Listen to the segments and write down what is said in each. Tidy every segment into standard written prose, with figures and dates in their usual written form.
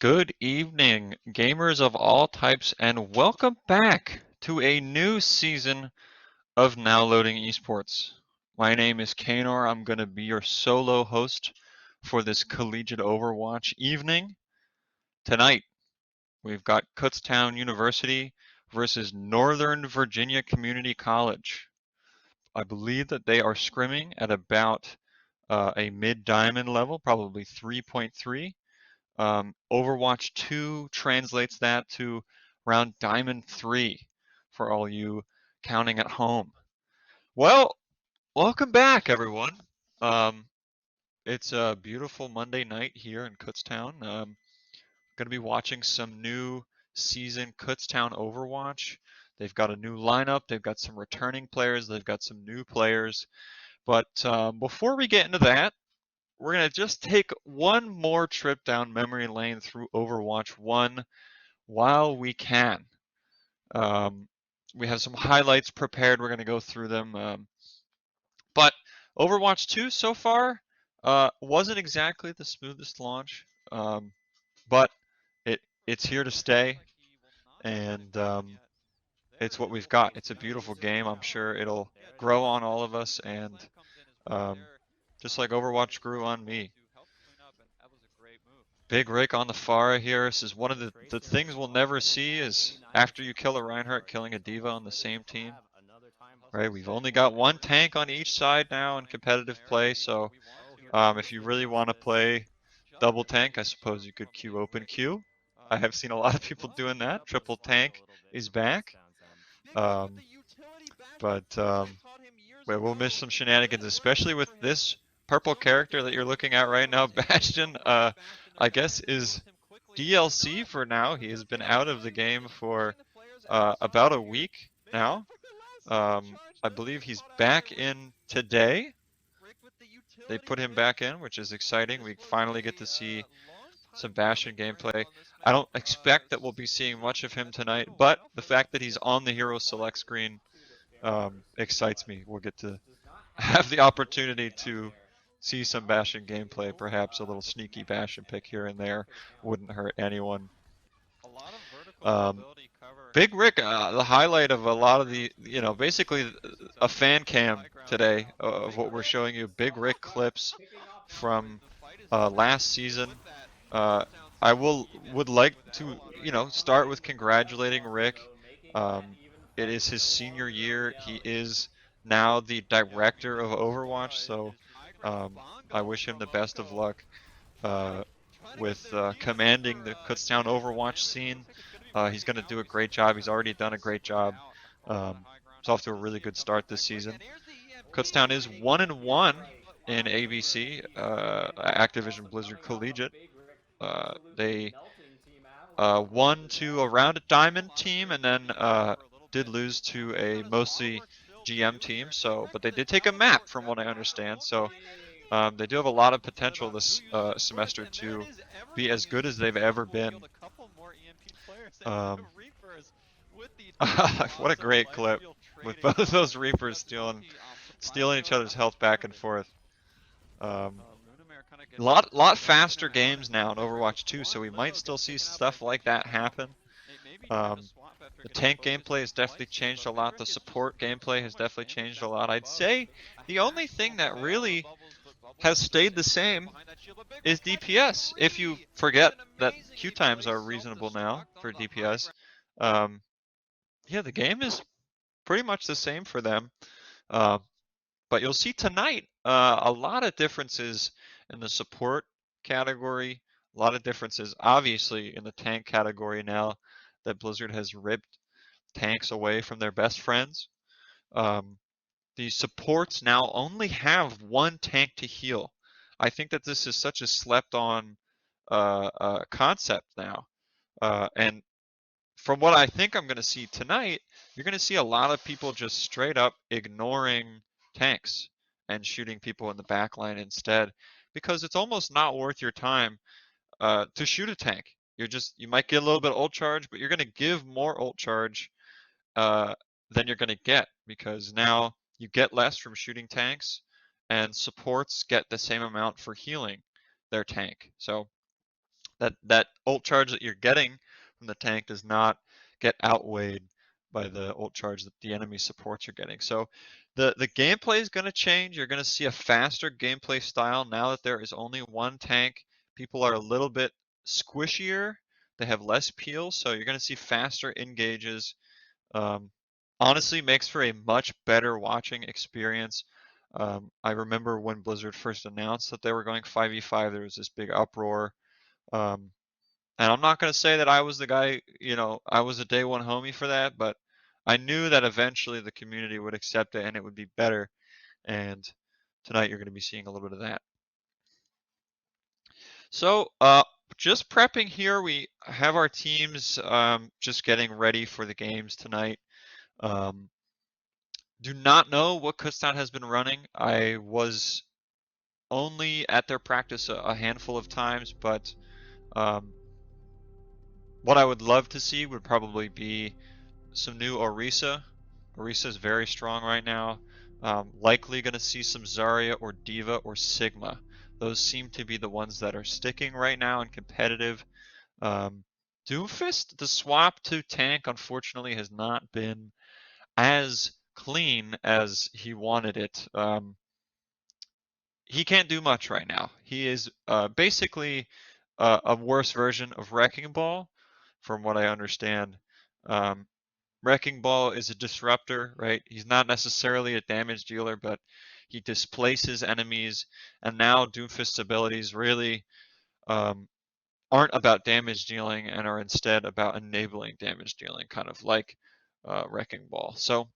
Good evening, gamers of all types, and welcome back to a new season of Now Loading Esports. My name is Kanor. I'm going to be your solo host for this collegiate Overwatch evening. Tonight, we've got Kutztown University versus Northern Virginia Community College. I believe that they are scrimming at about a mid-diamond level, probably 3.3. Overwatch 2 translates that to around Diamond 3 for all you counting at home. Well, welcome back, everyone. Um, it's a beautiful Monday night here in Kutztown. Going to be watching some new season Kutztown Overwatch. They've got a new lineup, they've got some returning players, they've got some new players. But before we get into that, we're going to just take one more trip down memory lane through Overwatch 1 while we can. We have some highlights prepared. We're going to go through them. But Overwatch 2 so far wasn't exactly the smoothest launch, but it's here to stay, and it's what we've got. It's a beautiful game. I'm sure it'll grow on all of us, and um, just like Overwatch grew on me. Big Rick on the Pharah here. This is one of the things we'll never see is after you kill a Reinhardt, killing a D.Va on the same team. Right, we've only got one tank on each side now in competitive play, so if you really want to play double tank, I suppose you could queue open queue. I have seen a lot of people doing that. Triple tank is back. We'll miss some shenanigans, especially with this purple character that you're looking at right now. Bastion, I guess, is DLC for now. He has been out of the game for about a week now. I believe he's back in today. They put him back in, which is exciting. We finally get to see some Bastion gameplay. I don't expect that we'll be seeing much of him tonight, but the fact that he's on the hero select screen excites me. We'll get to have the opportunity to see some Bastion gameplay, perhaps a little sneaky Bastion pick here and there wouldn't hurt anyone. Big Rick, the highlight of a lot of the, basically a fan cam today of what we're showing you. Big Rick clips from last season. I would like to, start with congratulating Rick. It is his senior year. He is now the director of Overwatch, so I wish him the best of luck with commanding the Kutztown Overwatch scene. He's going to do a great job. He's already done a great job. He's off to a really good start this season. Kutztown is 1-1 in ABC, Activision Blizzard Collegiate. They won to a rounded diamond team and then did lose to a mostly GM team. But they did take a map, from what I understand. So they do have a lot of potential this semester to be as good as they've ever been. What a great clip with both of those Reapers stealing each other's health back and forth. Lot faster games now in Overwatch 2, so we might still see stuff like that happen. The tank gameplay has definitely changed a lot. The support gameplay has definitely changed a lot. I'd say the only thing that really has stayed the same is DPS. If you forget that queue times are reasonable now for DPS, yeah, the game is pretty much the same for them. But you'll see tonight a lot of differences in the support category, a lot of differences obviously in the tank category now that Blizzard has ripped tanks away from their best friends. The supports now only have one tank to heal. I think that this is such a slept on concept now. And from what I think I'm going to see tonight, you're going to see a lot of people just straight up ignoring tanks and shooting people in the back line instead, because it's almost not worth your time to shoot a tank. You might get a little bit of ult charge, but you're going to give more ult charge than you're going to get, because now you get less from shooting tanks and supports get the same amount for healing their tank. So that ult charge that you're getting from the tank does not get outweighed by the ult charge that the enemy supports are getting. So the gameplay is going to change. You're going to see a faster gameplay style now that there is only one tank. People are a little bit squishier. They have less peel, so you're going to see faster engages. Um, Honestly, makes for a much better watching experience. I remember when Blizzard first announced that they were going 5v5, there was this big uproar. Um, and I'm not going to say that I was the guy, I was a day one homie for that, but I knew that eventually the community would accept it and it would be better. And tonight you're going to be seeing a little bit of that. So, just prepping here, we have our teams just getting ready for the games tonight. Do not know what Kutztown has been running. I was only at their practice a handful of times, but what I would love to see would probably be some new Orisa. Orisa is very strong right now. Likely going to see some Zarya or Diva or Sigma. Those seem to be the ones that are sticking right now and competitive. Doomfist, the swap to tank, unfortunately, has not been as clean as he wanted it. He can't do much right now. He is basically a worse version of Wrecking Ball, from what I understand. Um, Wrecking Ball is a disruptor, right? He's not necessarily a damage dealer, but he displaces enemies. And now Doomfist's abilities really aren't about damage dealing and are instead about enabling damage dealing, kind of like Wrecking Ball. So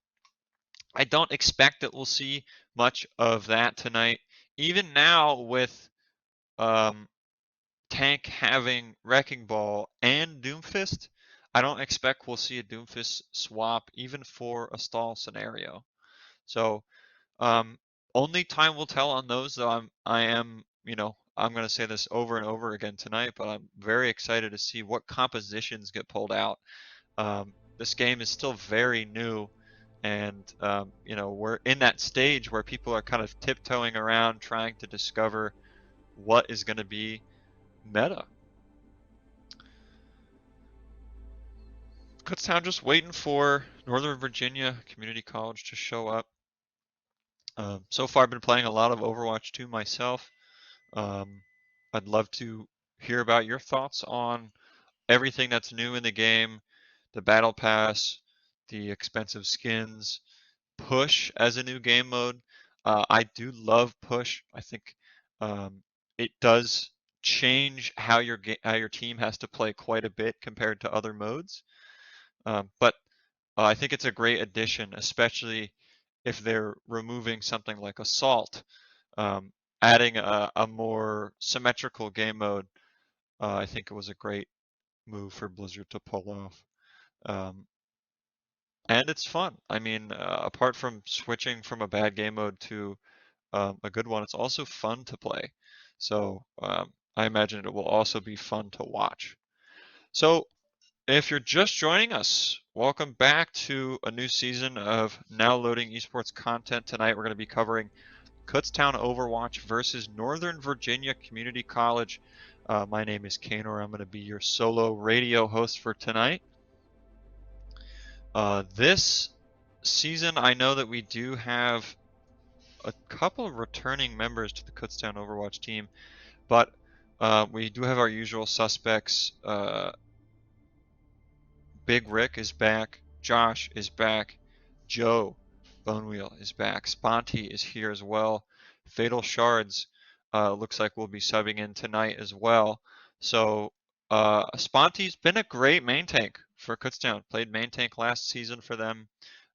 I don't expect that we'll see much of that tonight. Even now with um, Tank having Wrecking Ball and Doomfist, I don't expect we'll see a Doomfist swap even for a stall scenario. So um, only time will tell on those. Though I'm going to say this over and over again tonight, but I'm very excited to see what compositions get pulled out. This game is still very new, and we're in that stage where people are kind of tiptoeing around trying to discover what is going to be meta. Kutztown just waiting for Northern Virginia Community College to show up. So far, I've been playing a lot of Overwatch 2 myself. I'd love to hear about your thoughts on everything that's new in the game, the battle pass, the expensive skins, push as a new game mode. I do love push. I think it does change how your team has to play quite a bit compared to other modes. But I think it's a great addition, especially if they're removing something like assault, adding a more symmetrical game mode. I think it was a great move for Blizzard to pull off. Um, and it's fun. I mean, apart from switching from a bad game mode to a good one, it's also fun to play. So I imagine it will also be fun to watch. So if you're just joining us, welcome back to a new season of Now Loading Esports content. Tonight we're going to be covering Kutztown Overwatch versus Northern Virginia Community College. My name is Kanor. I'm going to be your solo radio host for tonight. This season, I know that we do have a couple of returning members to the Kutztown Overwatch team, but we do have our usual suspects. Big Rick is back. Josh is back. Joe Bonewheel is back. Sponty is here as well. Fatal Shards looks like we'll be subbing in tonight as well. So Sponty's been a great main tank for Kutztown. Played main tank last season for them,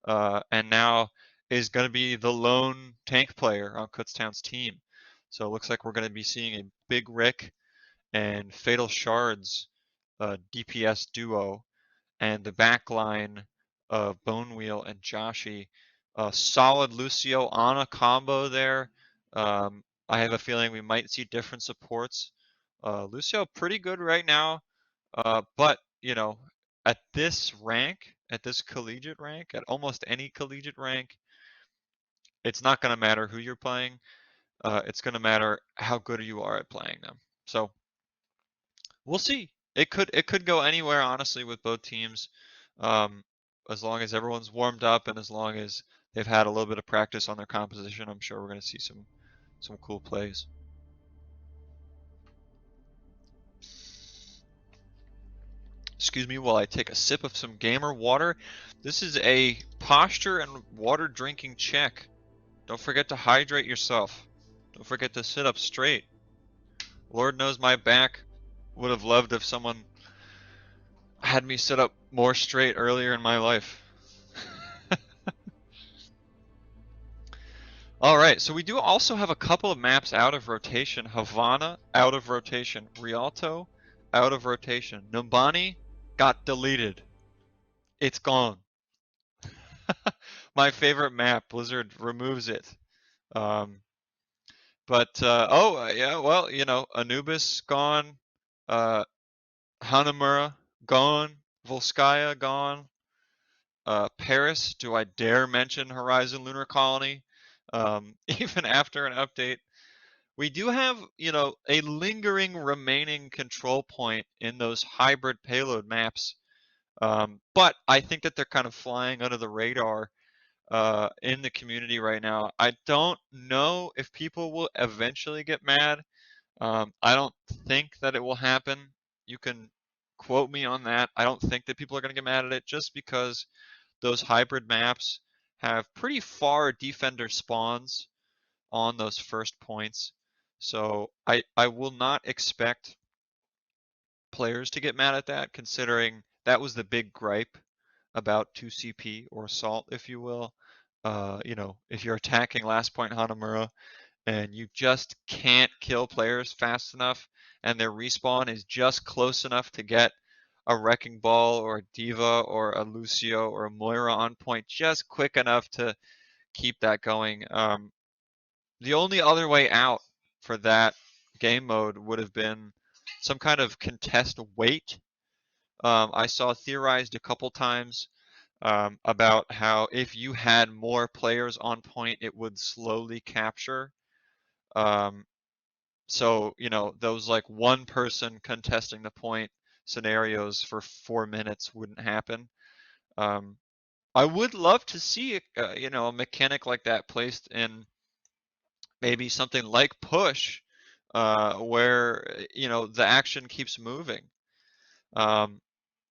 and now is going to be the lone tank player on Kutztown's team. So it looks like we're going to be seeing a Big Rick and Fatal Shards DPS duo, and the back line of Bonewheel and Joshi. Solid Lucio Ana combo there. I have a feeling we might see different supports. Lucio pretty good right now, but at this rank, at this collegiate rank, at almost any collegiate rank, it's not going to matter who you're playing. It's going to matter how good you are at playing them. So We'll see. It could go anywhere, honestly, with both teams. Um, as long as everyone's warmed up and as long as they've had a little bit of practice on their composition, I'm sure we're going to see some cool plays. Excuse me while I take a sip of some gamer water. This is a posture and water drinking check. Don't forget to hydrate yourself. Don't forget to sit up straight. Lord knows my back would have loved if someone had me sit up more straight earlier in my life. Alright, so we do also have a couple of maps out of rotation. Havana, out of rotation. Rialto, out of rotation. Numbani got deleted. It's gone. My favorite map, Blizzard removes it. Yeah, well, you know, Anubis gone, uh, Hanamura gone, Volskaya gone, Paris, do I dare mention Horizon Lunar Colony? Even after an update. We do have, you know, a lingering remaining control point in those hybrid payload maps. But I think that they're kind of flying under the radar in the community right now. I don't know if people will eventually get mad. I don't think that it will happen. You can quote me on that. I don't think that people are going to get mad at it just because those hybrid maps have pretty far defender spawns on those first points. So I will not expect players to get mad at that, considering that was the big gripe about 2CP or Assault, if you will. You know, if you're attacking last point Hanamura and you just can't kill players fast enough and their respawn is just close enough to get a Wrecking Ball or a Diva or a Lucio or a Moira on point just quick enough to keep that going. The only other way out for that game mode would have been some kind of contest wait. I saw theorized a couple times about how if you had more players on point, it would slowly capture. Um, so, you know, those like one person contesting the point scenarios for 4 minutes wouldn't happen. Um, I would love to see, you know, a mechanic like that placed in maybe something like push, where you know the action keeps moving. Um,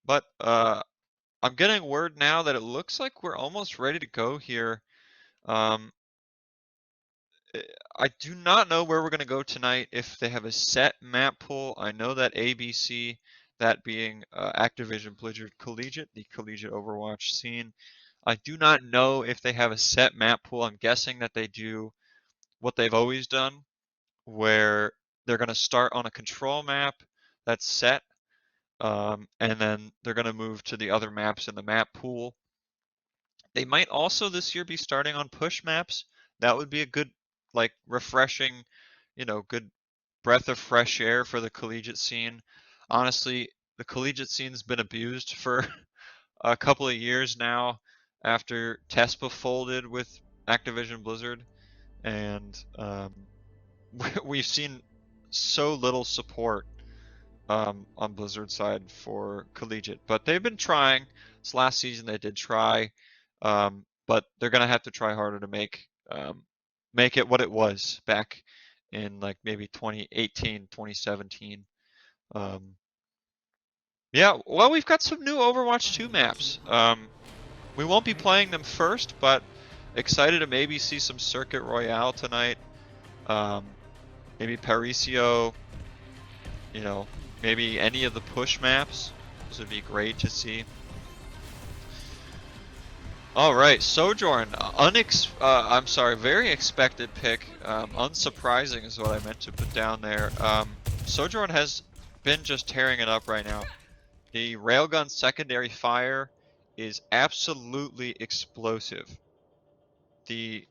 but I'm getting word now that it looks like we're almost ready to go here. Um, I do not know where we're going to go tonight. If they have a set map pool, I know that ABC, that being Activision Blizzard Collegiate, the collegiate Overwatch scene. I do not know if they have a set map pool. I'm guessing that they do what they've always done, where they're going to start on a control map that's set, and then they're going to move to the other maps in the map pool. They might also this year be starting on push maps. That would be a good, like, refreshing, you know, good breath of fresh air for the collegiate scene. Honestly, the collegiate scene's been abused for a couple of years now after Tespa folded with Activision Blizzard, and we've seen so little support on Blizzard side for collegiate, but they've been trying. This last season they did try, but they're gonna have to try harder to make it what it was back in like maybe 2018, 2017. Um, yeah, well, we've got some new Overwatch 2 maps. We won't be playing them first, but excited to maybe see some Circuit Royale tonight. Maybe Parisio, you know, maybe any of the push maps. This would be great to see. All right, Sojourn, I'm sorry, very expected pick. Unsurprising is what I meant to put down there. Sojourn has been just tearing it up right now. The railgun secondary fire is absolutely explosive. The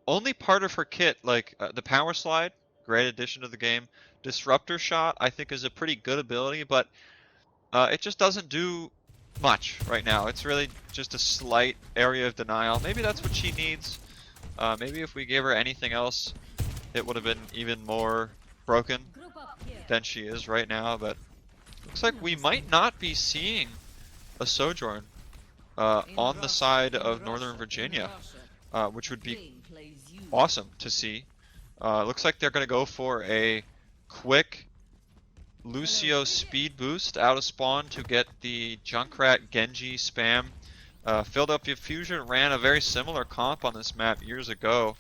only part of her kit, like the power slide, great addition to the game. Disruptor shot, I think, is a pretty good ability, but it just doesn't do much right now. It's really just a slight area of denial. Maybe that's what she needs. Maybe if we gave her anything else, it would have been even more broken. than she is right now, but looks like we might not be seeing a Sojourn on the side of Northern Virginia, which would be awesome to see. Looks like they're going to go for a quick Lucio speed boost out of spawn to get the Junkrat Genji spam. Philadelphia Fusion ran a very similar comp on this map years ago,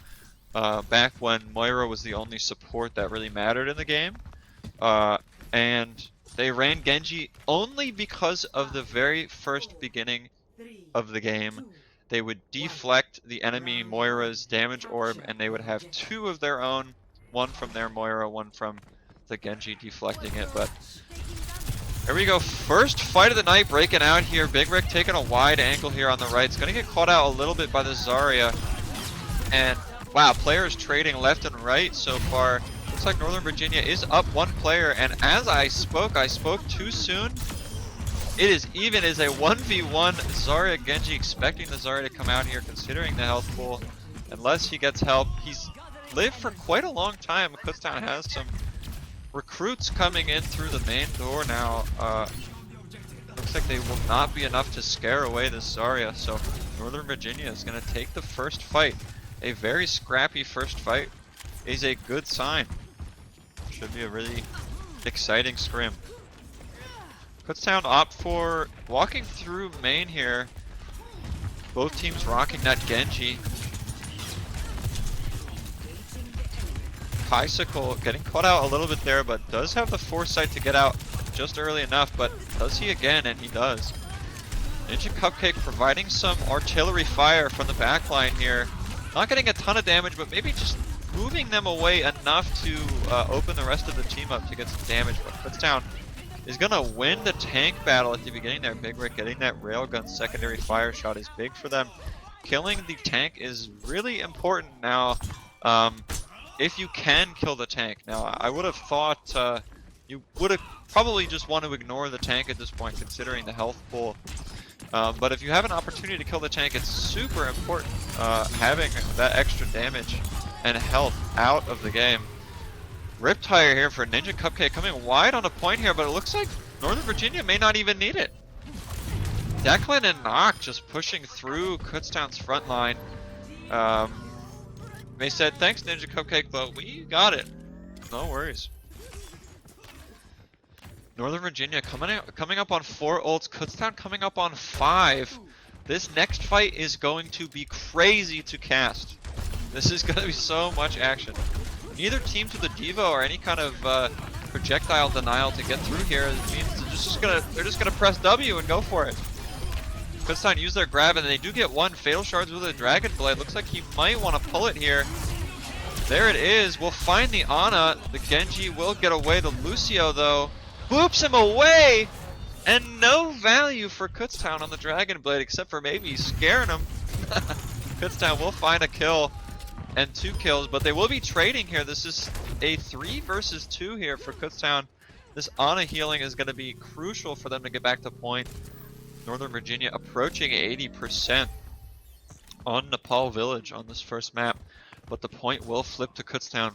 back when Moira was the only support that really mattered in the game. And they ran Genji only because of the very first beginning of the game. They would deflect the enemy Moira's damage orb, and they would have two of their own, one from their Moira, one from the Genji deflecting it. But here we go, first fight of the night breaking out here. Big Rick taking a wide angle here on the right. It's going to get caught out a little bit by the Zarya. And wow, players trading left and right so far. Looks like Northern Virginia is up one player, and as I spoke too soon. It is even as a 1v1 Zarya Genji, expecting the Zarya to come out here considering the health pool. Unless he gets help. He's lived for quite a long time. Kutztown has some recruits coming in through the main door now. Looks like they will not be enough to scare away this Zarya, so Northern Virginia is going to take the first fight. A very scrappy first fight is a good sign. Should be a really exciting scrim. Kutztown opt for walking through main here. Both teams rocking that Genji. Bicycle getting caught out a little bit there, but does have the foresight to get out just early enough. But does he again? And he does. Ninja Cupcake providing some artillery fire from the backline here. Not getting a ton of damage, but maybe just moving them away enough to open the rest of the team up to get some damage. But Kutztown is going to win the tank battle at the beginning there. Big Rick getting that railgun secondary fire shot is big for them. Killing the tank is really important now. If you can kill the tank. Now, I would have thought you would have probably just want to ignore the tank at this point, considering the health pool. But if you have an opportunity to kill the tank, it's super important having that extra damage and health out of the game. Riptire here for Ninja Cupcake coming wide on a point here, but it looks like Northern Virginia may not even need it. Declan and Nock just pushing through Kutztown's front line. They said, thanks Ninja Cupcake, but we got it. No worries. Northern Virginia coming up on 4 ults. Kutztown coming up on 5. This next fight is going to be crazy to cast. This is going to be so much action. Neither team to the Devo or any kind of projectile denial to get through here. It means they're just gonna press W and go for it. Kutztown use their grab, and they do get one Fatal Shards with a Dragon Blade. Looks like he might want to pull it here. There it is. We'll find the Ana. The Genji will get away. The Lucio, though, boops him away. And no value for Kutztown on the Dragon Blade, except for maybe scaring him. Kutztown will find a kill and 2 kills, but they will be trading here. This is a 3 versus 2 here for Kutztown. This Ana healing is going to be crucial for them to get back to point. Northern Virginia approaching 80% on Nepal Village on this first map, but the point will flip to Kutztown.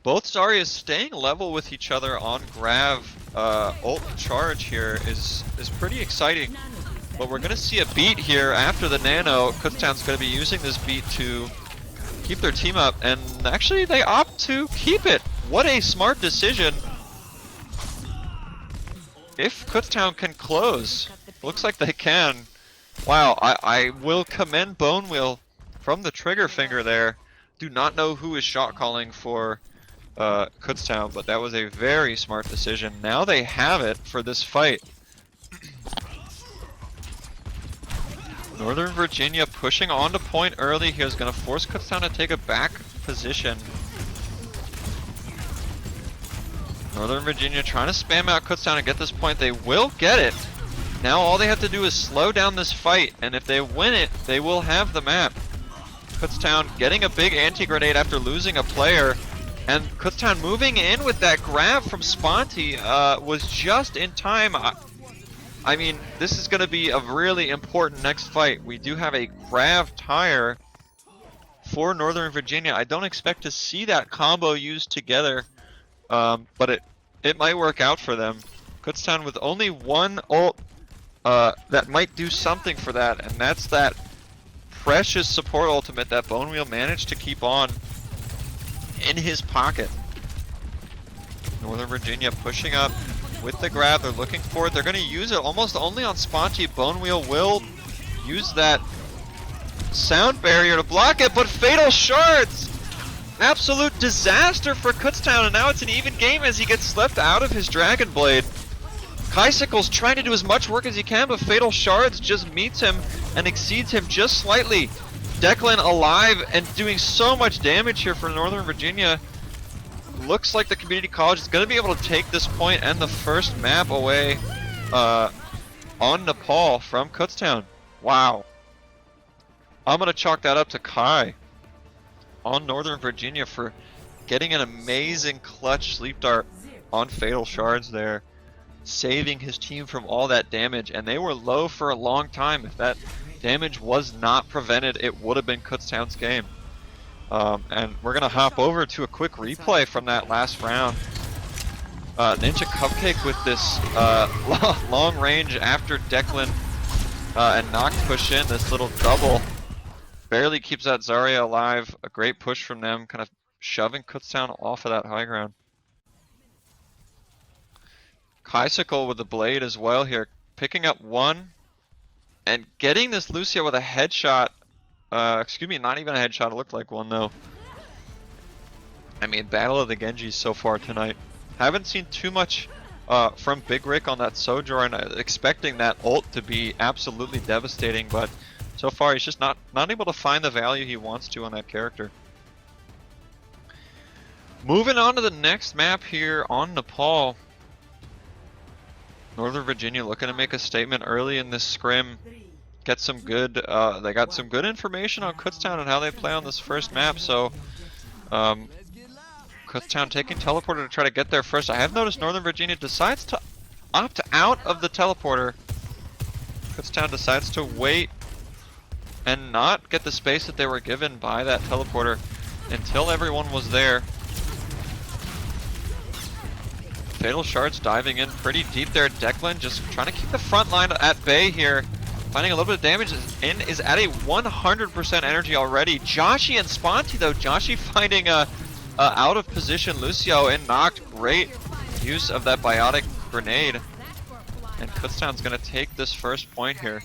Both Zaryas staying level with each other on Grav. Ult charge here is pretty exciting. But we're going to see a beat here after the nano. Kutztown's going to be using this beat to keep their team up, and actually they opt to keep it. What a smart decision. If Kutztown can close, looks like they can. Wow, I will commend Bonewheel from the trigger finger there. Do not know who is shot calling for Kutztown, but that was a very smart decision. Now they have it for this fight. Northern Virginia pushing on to point early here is going to force Kutztown to take a back position. Northern Virginia trying to spam out Kutztown and get this point. They will get it. Now all they have to do is slow down this fight, and if they win it, they will have the map. Kutztown getting a big anti-grenade after losing a player, and Kutztown moving in with that grab from Sponty was just in time. I mean, this is going to be a really important next fight. We do have a Grav tire for Northern Virginia. I don't expect to see that combo used together, but it might work out for them. Kutztown with only one ult that might do something for that, and that's that precious support ultimate that Bone Wheel managed to keep on in his pocket. Northern Virginia pushing up with the grab. They're looking for it. They're going to use it almost only on Sponty. Bone Wheel will use that sound barrier to block it, but Fatal Shards! Absolute disaster for Kutztown, and now it's an even game as he gets slipped out of his Dragon Blade. Kysicle's trying to do as much work as he can, but Fatal Shards just meets him and exceeds him just slightly. Declan alive and doing so much damage here for Northern Virginia. Looks like the community college is going to be able to take this point and the first map away on Nepal from Kutztown. Wow. I'm going to chalk that up to Kai on Northern Virginia for getting an amazing clutch sleep dart on Fatal Shards there, saving his team from all that damage. And they were low for a long time. If that damage was not prevented, it would have been Kutztown's game. And we're going to hop over to a quick replay from that last round. Ninja Cupcake with this long range after Declan and Noct push in, this little double. Barely keeps that Zarya alive. A great push from them, kind of shoving Kutztown off of that high ground. Kycicle with the blade as well here, picking up one and getting this Lucio with a headshot. Excuse me, not even a headshot, it looked like one though. I mean, Battle of the Genjis so far tonight. Haven't seen too much from Big Rick on that Sojourn, expecting that ult to be absolutely devastating, but so far he's just not able to find the value he wants to on that character. Moving on to the next map here on Nepal. Northern Virginia looking to make a statement early in this scrim. Get some good, they got some good information on Kutztown and how they play on this first map, so Kutztown taking teleporter to try to get there first. I have noticed Northern Virginia decides to opt out of the teleporter. Kutztown decides to wait and not get the space that they were given by that teleporter until everyone was there. Fatal Shards diving in pretty deep there. Declan just trying to keep the front line at bay here. Finding a little bit of damage, is at a 100% energy already. Joshi and Sponty though. Joshi finding a out of position Lucio and Noct. Great use of that biotic grenade. And Kutztown's gonna take this first point here.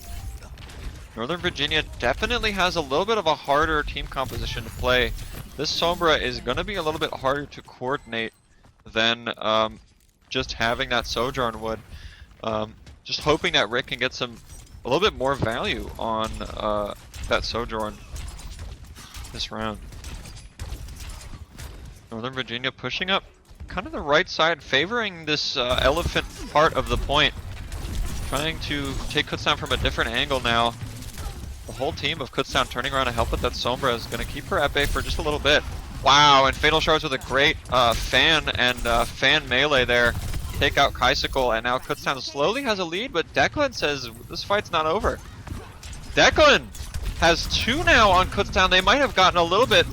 Northern Virginia definitely has a little bit of a harder team composition to play. This Sombra is gonna be a little bit harder to coordinate than just having that Sojourn would. Just hoping that Rick can get a little bit more value on that Sojourn this round. Northern Virginia pushing up kind of the right side, favoring this elephant part of the point. Trying to take Kutztown from a different angle now. The whole team of Kutztown turning around to help with that Sombra is going to keep her at bay for just a little bit. Wow, and Fatal Shards with a great fan and fan melee there. Take out Kycicle, and now Kutztown slowly has a lead, but Declan says this fight's not over. Declan has 2 now on Kutztown. They might have gotten a little bit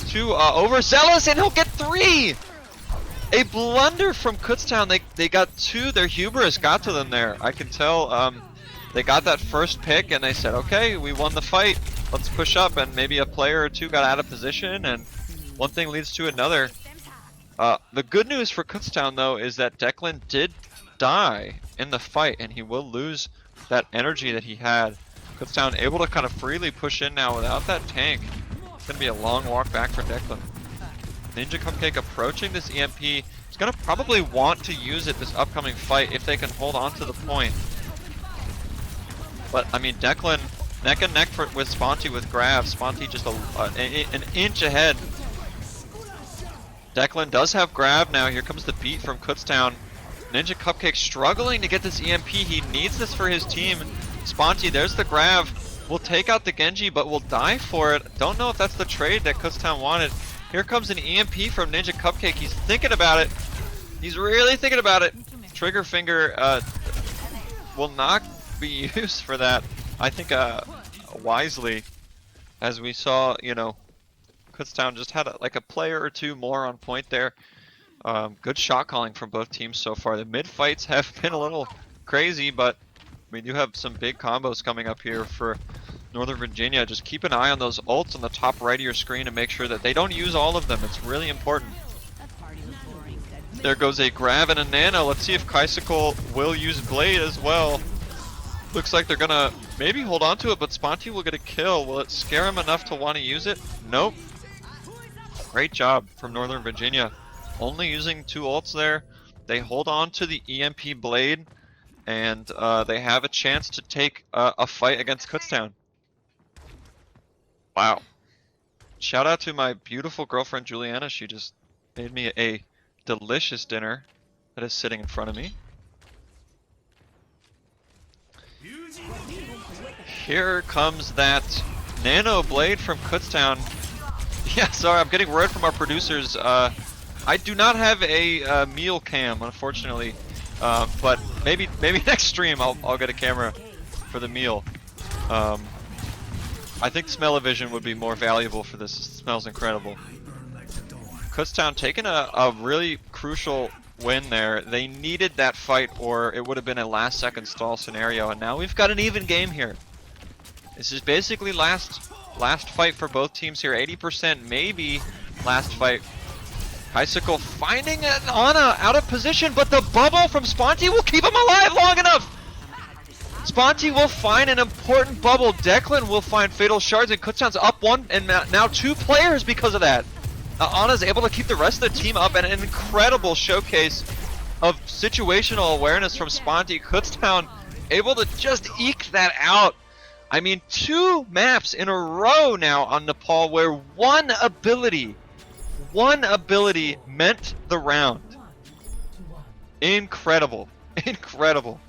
too overzealous, and he'll get 3! A blunder from Kutztown. They got 2. Their hubris got to them there. I can tell they got that first pick, and they said, okay, we won the fight. Let's push up, and maybe a player or 2 got out of position, and one thing leads to another. The good news for Kutztown, though, is that Declan did die in the fight, and he will lose that energy that he had. Kutztown able to kind of freely push in now without that tank. It's going to be a long walk back for Declan. Ninja Cupcake approaching this EMP. He's going to probably want to use it this upcoming fight if they can hold on to the point. But, I mean, Declan neck and neck with Sponty with grab. Sponty just an inch ahead. Declan does have grab now. Here comes the beat from Kutztown. Ninja Cupcake struggling to get this EMP. He needs this for his team. Sponty, there's the grab. Will take out the Genji, but will die for it. Don't know if that's the trade that Kutztown wanted. Here comes an EMP from Ninja Cupcake. He's thinking about it. He's really thinking about it. Trigger finger will not be used for that. I think wisely, as we saw, you know, Kutztown just had like a player or two more on point there. Good shot calling from both teams so far. The mid fights have been a little crazy, but we do have some big combos coming up here for Northern Virginia. Just keep an eye on those ults on the top right of your screen and make sure that they don't use all of them. It's really important. There goes a Grav and a Nano. Let's see if Kaisicle will use Blade as well. Looks like they're gonna maybe hold on to it, but Sponty will get a kill. Will it scare him enough to want to use it? Nope. Great job from Northern Virginia. Only using 2 ults there. They hold on to the EMP Blade, and they have a chance to take a fight against Kutztown. Wow. Shout out to my beautiful girlfriend Juliana. She just made me a delicious dinner that is sitting in front of me. Here comes that Nano Blade from Kutztown. Yeah, sorry, I'm getting word from our producers. I do not have a meal cam, unfortunately, but maybe next stream I'll get a camera for the meal. I think smell-o-vision would be more valuable for this. It smells incredible. Kutztown taking a really crucial win there. They needed that fight, or it would have been a last-second stall scenario, and now we've got an even game here. This is basically last fight for both teams here. 80% maybe last fight. Bicycle finding an Ana out of position, but the bubble from Sponty will keep him alive long enough. Sponty will find an important bubble. Declan will find fatal shards, and Kutztown's up 1 and now 2 players because of that. Ana's able to keep the rest of the team up, and an incredible showcase of situational awareness from Sponty. Kutztown able to just eke that out. I mean, 2 maps in a row now on Nepal where one ability meant the round. Incredible. Incredible.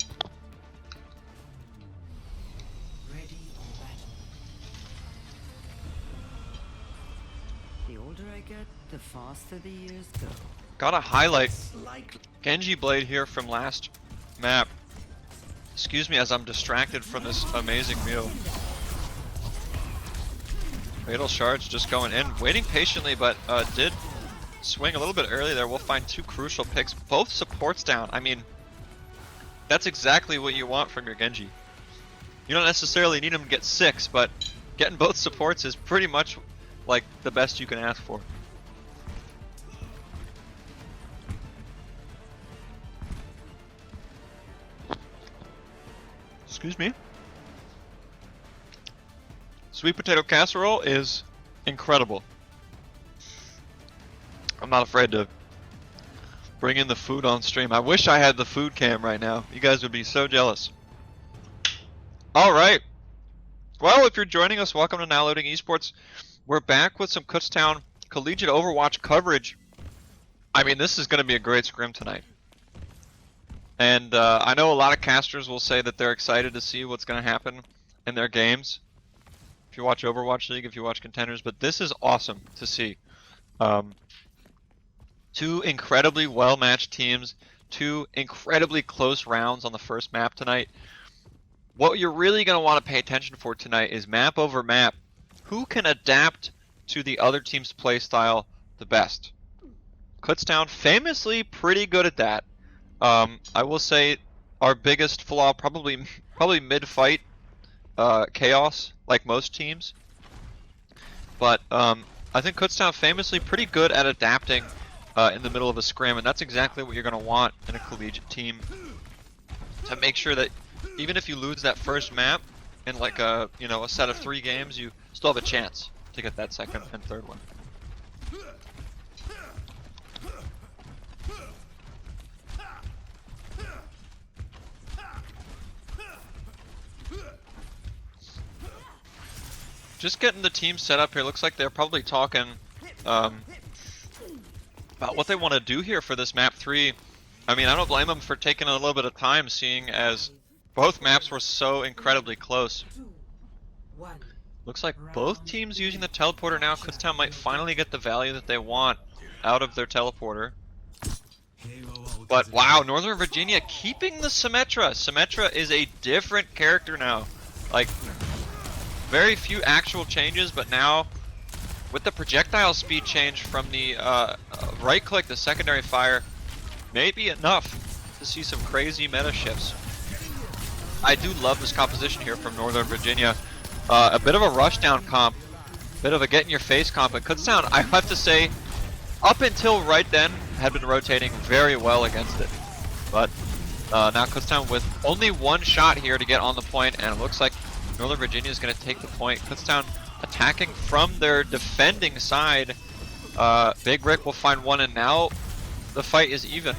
The older I get, the faster the years go. Gotta highlight Genji Blade here from last map. Excuse me as I'm distracted from this amazing meal. Fatal shards just going in, waiting patiently, but did swing a little bit early there. We'll find 2 crucial picks, both supports down. I mean, that's exactly what you want from your Genji. You don't necessarily need him to get 6, but getting both supports is pretty much like the best you can ask for. Excuse me. Sweet potato casserole is incredible. I'm not afraid to bring in the food on stream. I wish I had the food cam right now. You guys would be so jealous. Alright. Well, if you're joining us, welcome to Now Loading Esports. We're back with some Kutztown Collegiate Overwatch coverage. I mean, this is going to be a great scrim tonight. And I know a lot of casters will say that they're excited to see what's going to happen in their games. If you watch Overwatch League, if you watch Contenders, but this is awesome to see. 2 incredibly well-matched teams, 2 incredibly close rounds on the first map tonight. What you're really going to want to pay attention for tonight is map over map. Who can adapt to the other team's play style the best? Kutztown famously pretty good at that. I will say our biggest flaw probably mid-fight chaos, like most teams. But I think Kutztown famously pretty good at adapting in the middle of a scrim, and that's exactly what you're going to want in a collegiate team, to make sure that even if you lose that first map in like a set of 3 games, you still have a chance to get that second and third one. Just getting the team set up here. Looks like they're probably talking about what they want to do here for this map 3. I mean, I don't blame them for taking a little bit of time, seeing as both maps were so incredibly close. Looks like both teams using the teleporter now. Kutztown might finally get the value that they want out of their teleporter. But wow, Northern Virginia keeping the Symmetra. Symmetra is a different character now. Like, very few actual changes, but now with the projectile speed change from the right click, the secondary fire, may be enough to see some crazy meta shifts. I do love this composition here from Northern Virginia. A bit of a rushdown comp, bit of a get in your face comp, and Kutztown, I have to say, up until right then, had been rotating very well against it. But now Kutztown with only one shot here to get on the point, and it looks like Northern Virginia is going to take the point. Kutztown attacking from their defending side. Big Rick will find one, and now the fight is even.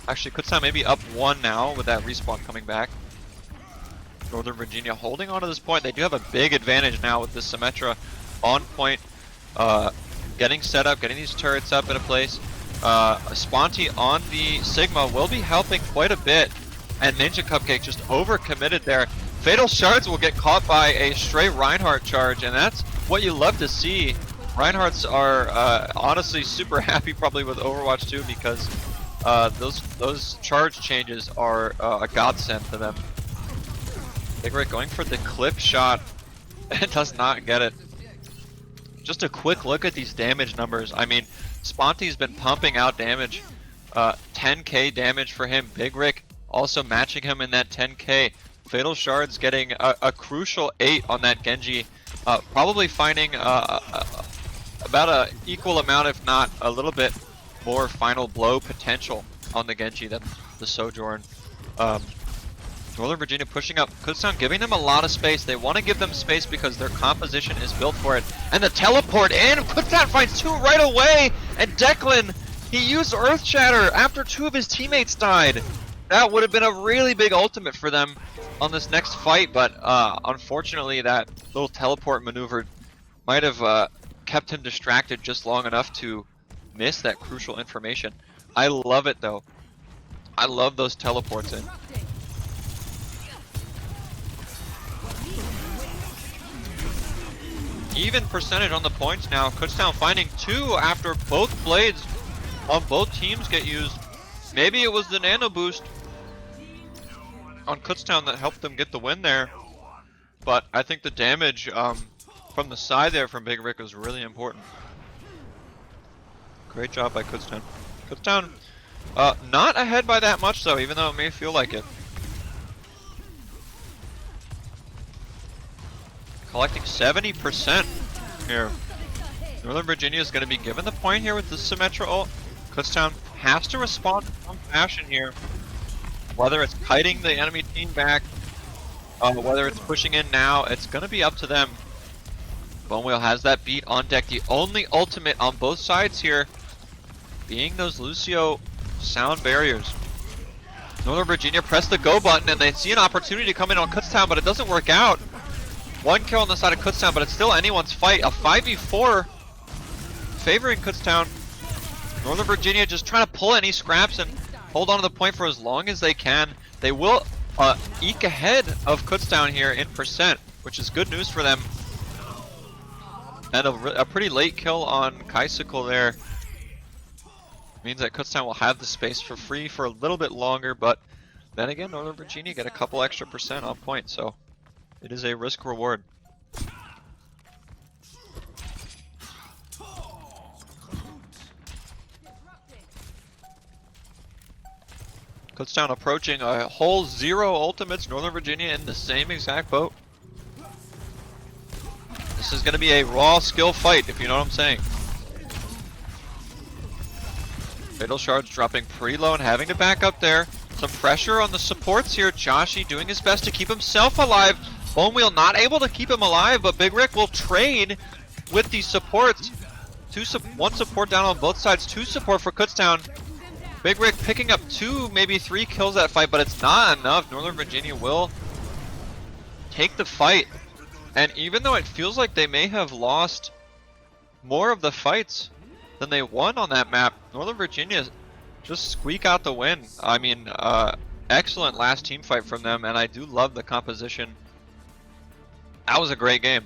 Actually, Kutztown maybe up one now with that respawn coming back. Northern Virginia holding on to this point. They do have a big advantage now with this Symmetra on point. Getting set up, getting these turrets up in a place. Sponty on the Sigma will be helping quite a bit. And Ninja Cupcake just overcommitted there. Fatal Shards will get caught by a stray Reinhardt charge, and that's what you love to see. Reinhardts are honestly super happy probably with Overwatch 2 because those charge changes are a godsend to them. Big Rick going for the clip shot and does not get it. Just a quick look at these damage numbers. I mean, Sponty's been pumping out damage. 10k damage for him. Big Rick also matching him in that 10k. Fatal Shards getting a crucial 8 on that Genji. Probably finding about a equal amount, if not a little bit more final blow potential on the Genji than the Sojourn. Northern Virginia pushing up, Kutztown giving them a lot of space. They want to give them space because their composition is built for it. And the teleport in, Kutztown finds two right away, and Declan, he used Earth Shatter after two of his teammates died. That would have been a really big ultimate for them on this next fight, but unfortunately that little teleport maneuver might have kept him distracted just long enough to miss that crucial information. I love it though. I love those teleports in. Even percentage on the points now. Kutztown finding two after both blades on both teams get used. Maybe it was the nano boost on Kutztown that helped them get the win there. But I think the damage from the side there from Big Rick was really important. Great job by Kutztown. Kutztown not ahead by that much though, even though it may feel like it. Collecting 70% here. Northern Virginia is going to be given the point here with the Symmetra ult. Kutztown has to respond in some fashion here. Whether it's kiting the enemy team back, whether it's pushing in now, it's going to be up to them. Bone Wheel has that beat on deck. The only ultimate on both sides here being those Lucio sound barriers. Northern Virginia press the go button and they see an opportunity to come in on Kutztown, but it doesn't work out. One kill on the side of Kutztown, but it's still anyone's fight. A 5v4 favoring Kutztown. Northern Virginia just trying to pull any scraps and hold on to the point for as long as they can. They will eke ahead of Kutztown here in percent, which is good news for them. And a pretty late kill on Kaisicle there. Means that Kutztown will have the space for free for a little bit longer, but then again, Northern Virginia get a couple extra percent on point, so it is a risk reward. Kutztown approaching a whole 0 ultimates. Northern Virginia in the same exact boat. This is going to be a raw skill fight, if you know what I'm saying. Fatal Shards dropping pretty low and having to back up there. Some pressure on the supports here. Joshi doing his best to keep himself alive. Bone Wheel not able to keep him alive, but Big Rick will trade with these supports. One support down on both sides, 2 support for Kutztown. Big Rick picking up 2, maybe 3 kills that fight, but it's not enough. Northern Virginia will take the fight. And even though it feels like they may have lost more of the fights than they won on that map, Northern Virginia just squeak out the win. I mean, excellent last team fight from them, and I do love the composition. That was a great game.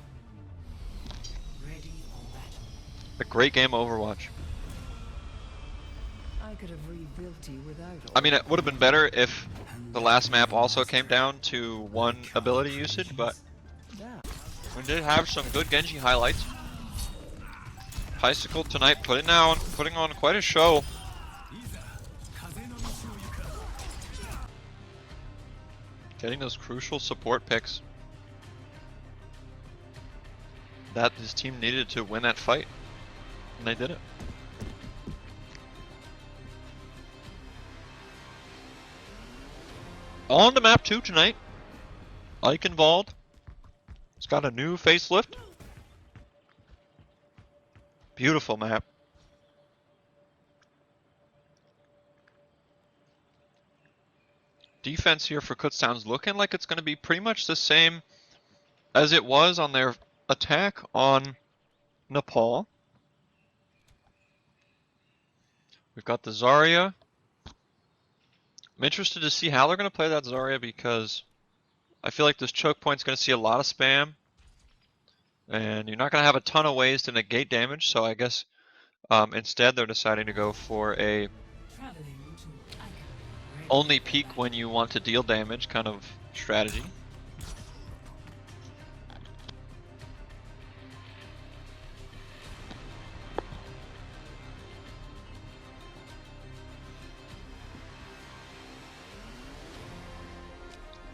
A great game of Overwatch. I could have rebuilt you without I mean, it would have been better if the last map also came down to one ability usage, but that. We did have some good Genji highlights. Bicycle tonight putting on quite a show. Getting those crucial support picks that his team needed to win that fight. And they did it. On to map 2 tonight. Eichenwald. It's got a new facelift. Beautiful map. Defense here for Kutztown's looking like it's going to be pretty much the same as it was on their attack on Nepal. We've got the Zarya. I'm interested to see how they're going to play that Zarya because I feel like this choke point's going to see a lot of spam. And you're not going to have a ton of ways to negate damage, so I guess instead they're deciding to go for a only peek when you want to deal damage kind of strategy.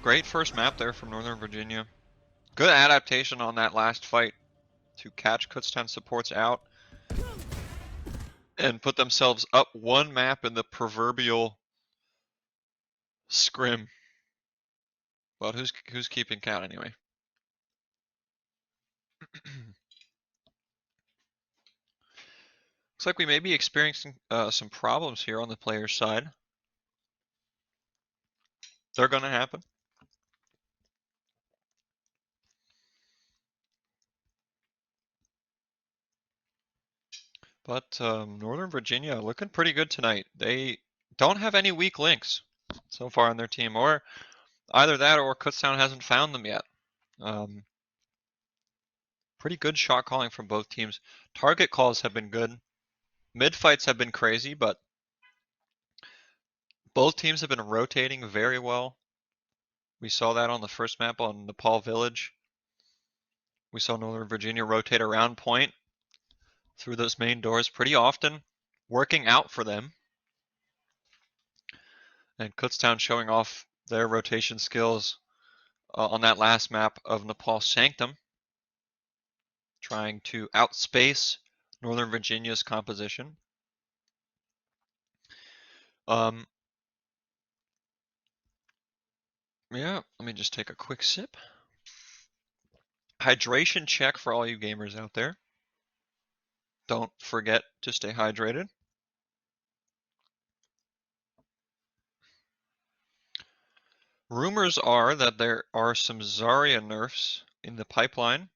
Great first map there from Northern Virginia. Good adaptation on that last fight to catch Kutztown supports out and put themselves up one map in the proverbial scrim. But who's keeping count anyway? Looks like we may be experiencing some problems here on the players' side. They're going to happen. But Northern Virginia looking pretty good tonight. They don't have any weak links so far on their team, or either that or Kutztown hasn't found them yet. Pretty good shot calling from both teams. Target calls have been good. Mid fights have been crazy, but both teams have been rotating very well. We saw that on the first map on Nepal Village. We saw Northern Virginia rotate around point through those main doors pretty often, working out for them. And Kutztown showing off their rotation skills on that last map of Nepal Sanctum, trying to outspace Northern Virginia's composition. Yeah, let me just take a quick sip. Hydration check for all you gamers out there. Don't forget to stay hydrated. Rumors are that there are some Zarya nerfs in the pipeline.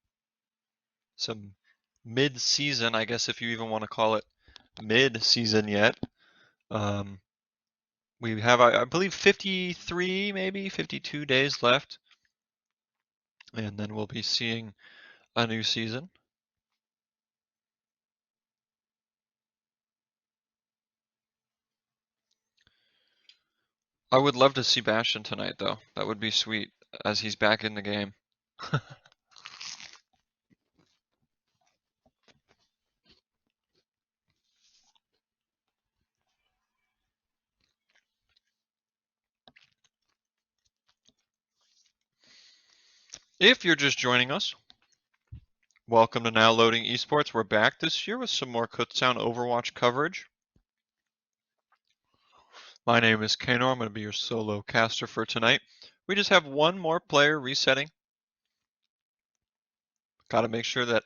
Some mid-season, I guess if you even want to call it mid-season yet. We have, I believe, 53, maybe 52 days left. And then we'll be seeing a new season. I would love to see Bastion tonight, though. That would be sweet, as he's back in the game. If you're just joining us, welcome to Now Loading Esports. We're back this year with some more Kutztown Overwatch coverage. My name is Kano. I'm going to be your solo caster for tonight. We just have one more player resetting. Got to make sure that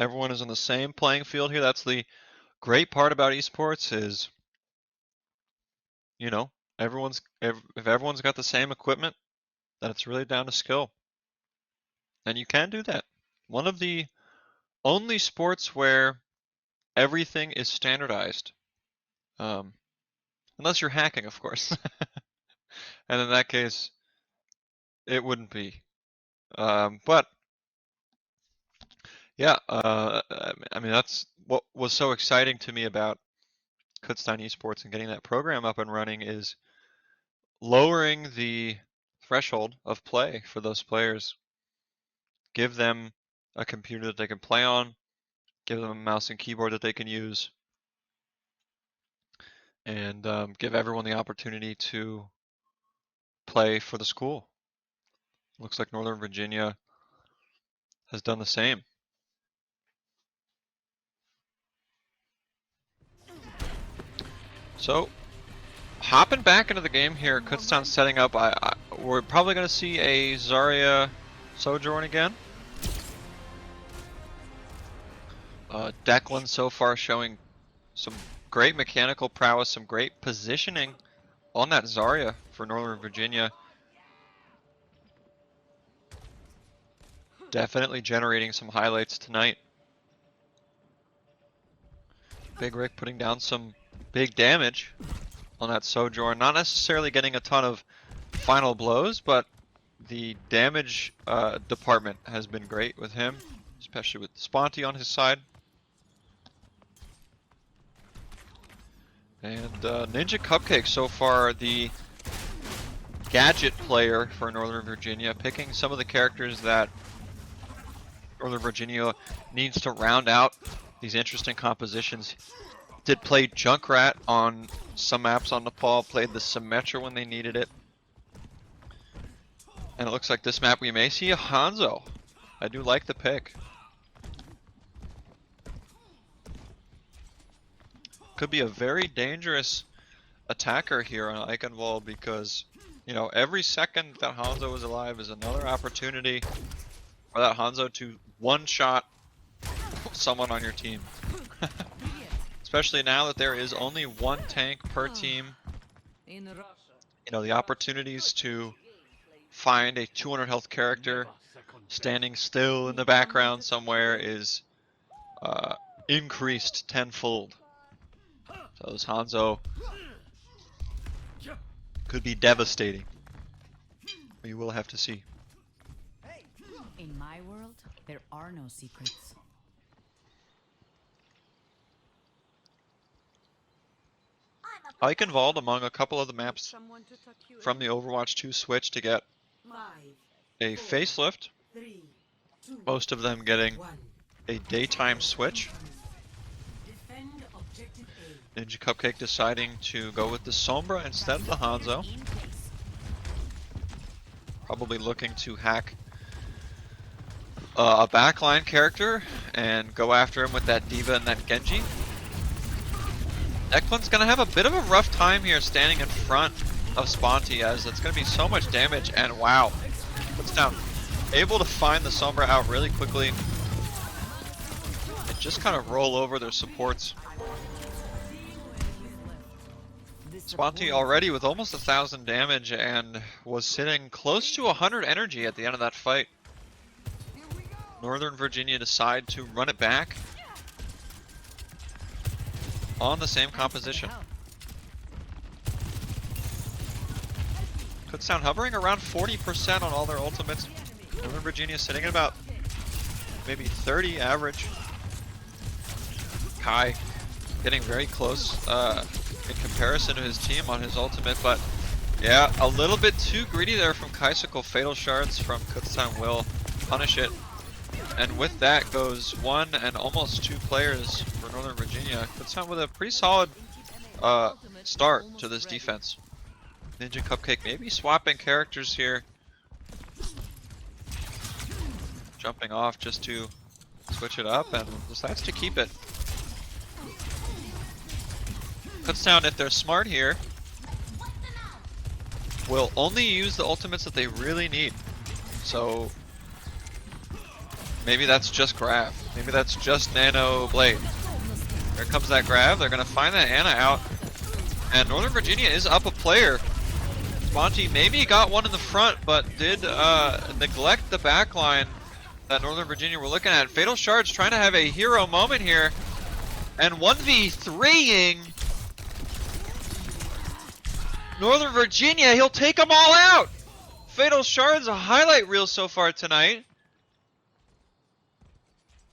everyone is on the same playing field here. That's the great part about esports is, you know, if everyone's got the same equipment, then it's really down to skill. And you can do that. One of the only sports where everything is standardized. Unless you're hacking, of course. And in that case, it wouldn't be. But yeah, I mean, that's what was so exciting to me about Kutztown Esports and getting that program up and running is lowering the threshold of play for those players. Give them a computer that they can play on, give them a mouse and keyboard that they can use, and give everyone the opportunity to play for the school. Looks like Northern Virginia has done the same. So, hopping back into the game here, Kutztown setting up. We're probably going to see a Zarya Sojourn again. Declan so far showing some great mechanical prowess, some great positioning on that Zarya for Northern Virginia. Definitely generating some highlights tonight. Big Rick putting down some big damage on that Sojourn. Not necessarily getting a ton of final blows, but the damage department has been great with him, especially with Sponty on his side. And Ninja Cupcake so far the gadget player for Northern Virginia, picking some of the characters that Northern Virginia needs to round out these interesting compositions. Did play Junkrat on some maps on Nepal, played the Symmetra when they needed it. And it looks like this map we may see a Hanzo. I do like the pick. Could be a very dangerous attacker here on Eichenwald because, you know, every second that Hanzo is alive is another opportunity for that Hanzo to one-shot someone on your team. Especially now that there is only one tank per team. You know, the opportunities to find a 200 health character standing still in the background somewhere is increased tenfold. So this Hanzo could be devastating. We will have to see. In my world, there are no secrets. Eichenwald among a couple of the maps from the Overwatch 2 Switch to get a facelift. Most of them getting a daytime switch. Ninja Cupcake deciding to go with the Sombra instead of the Hanzo. Probably looking to hack a backline character and go after him with that D.Va and that Genji. Declan's gonna have a bit of a rough time here standing in front of Sponty, as it's gonna be so much damage, and wow. Kutztown able to find the Sombra out really quickly and just kind of roll over their supports. Sponty already with almost 1,000 damage and was sitting close to 100 energy at the end of that fight. Northern Virginia decide to run it back on the same composition. Kutztown hovering around 40% on all their ultimates. Northern Virginia sitting at about maybe 30 average. Kai getting very close in comparison to his team on his ultimate, but yeah, a little bit too greedy there from Kaisicle. Fatal Shards from Kutztown will punish it. And with that goes one and almost two players for Northern Virginia. Kutztown with a pretty solid start to this defense. Ninja Cupcake maybe swapping characters here. Jumping off just to switch it up and decides to keep it. Kutztown, if they're smart here, will only use the ultimates that they really need. So maybe that's just grab. Maybe that's just Nano Blade. Here comes that grab. They're going to find that Ana out. And Northern Virginia is up a player. Sponty maybe got one in the front, but did neglect the backline that Northern Virginia were looking at. Fatal Shards trying to have a hero moment here. And 1v3ing Northern Virginia. He'll take them all out. Fatal Shards, a highlight reel so far tonight.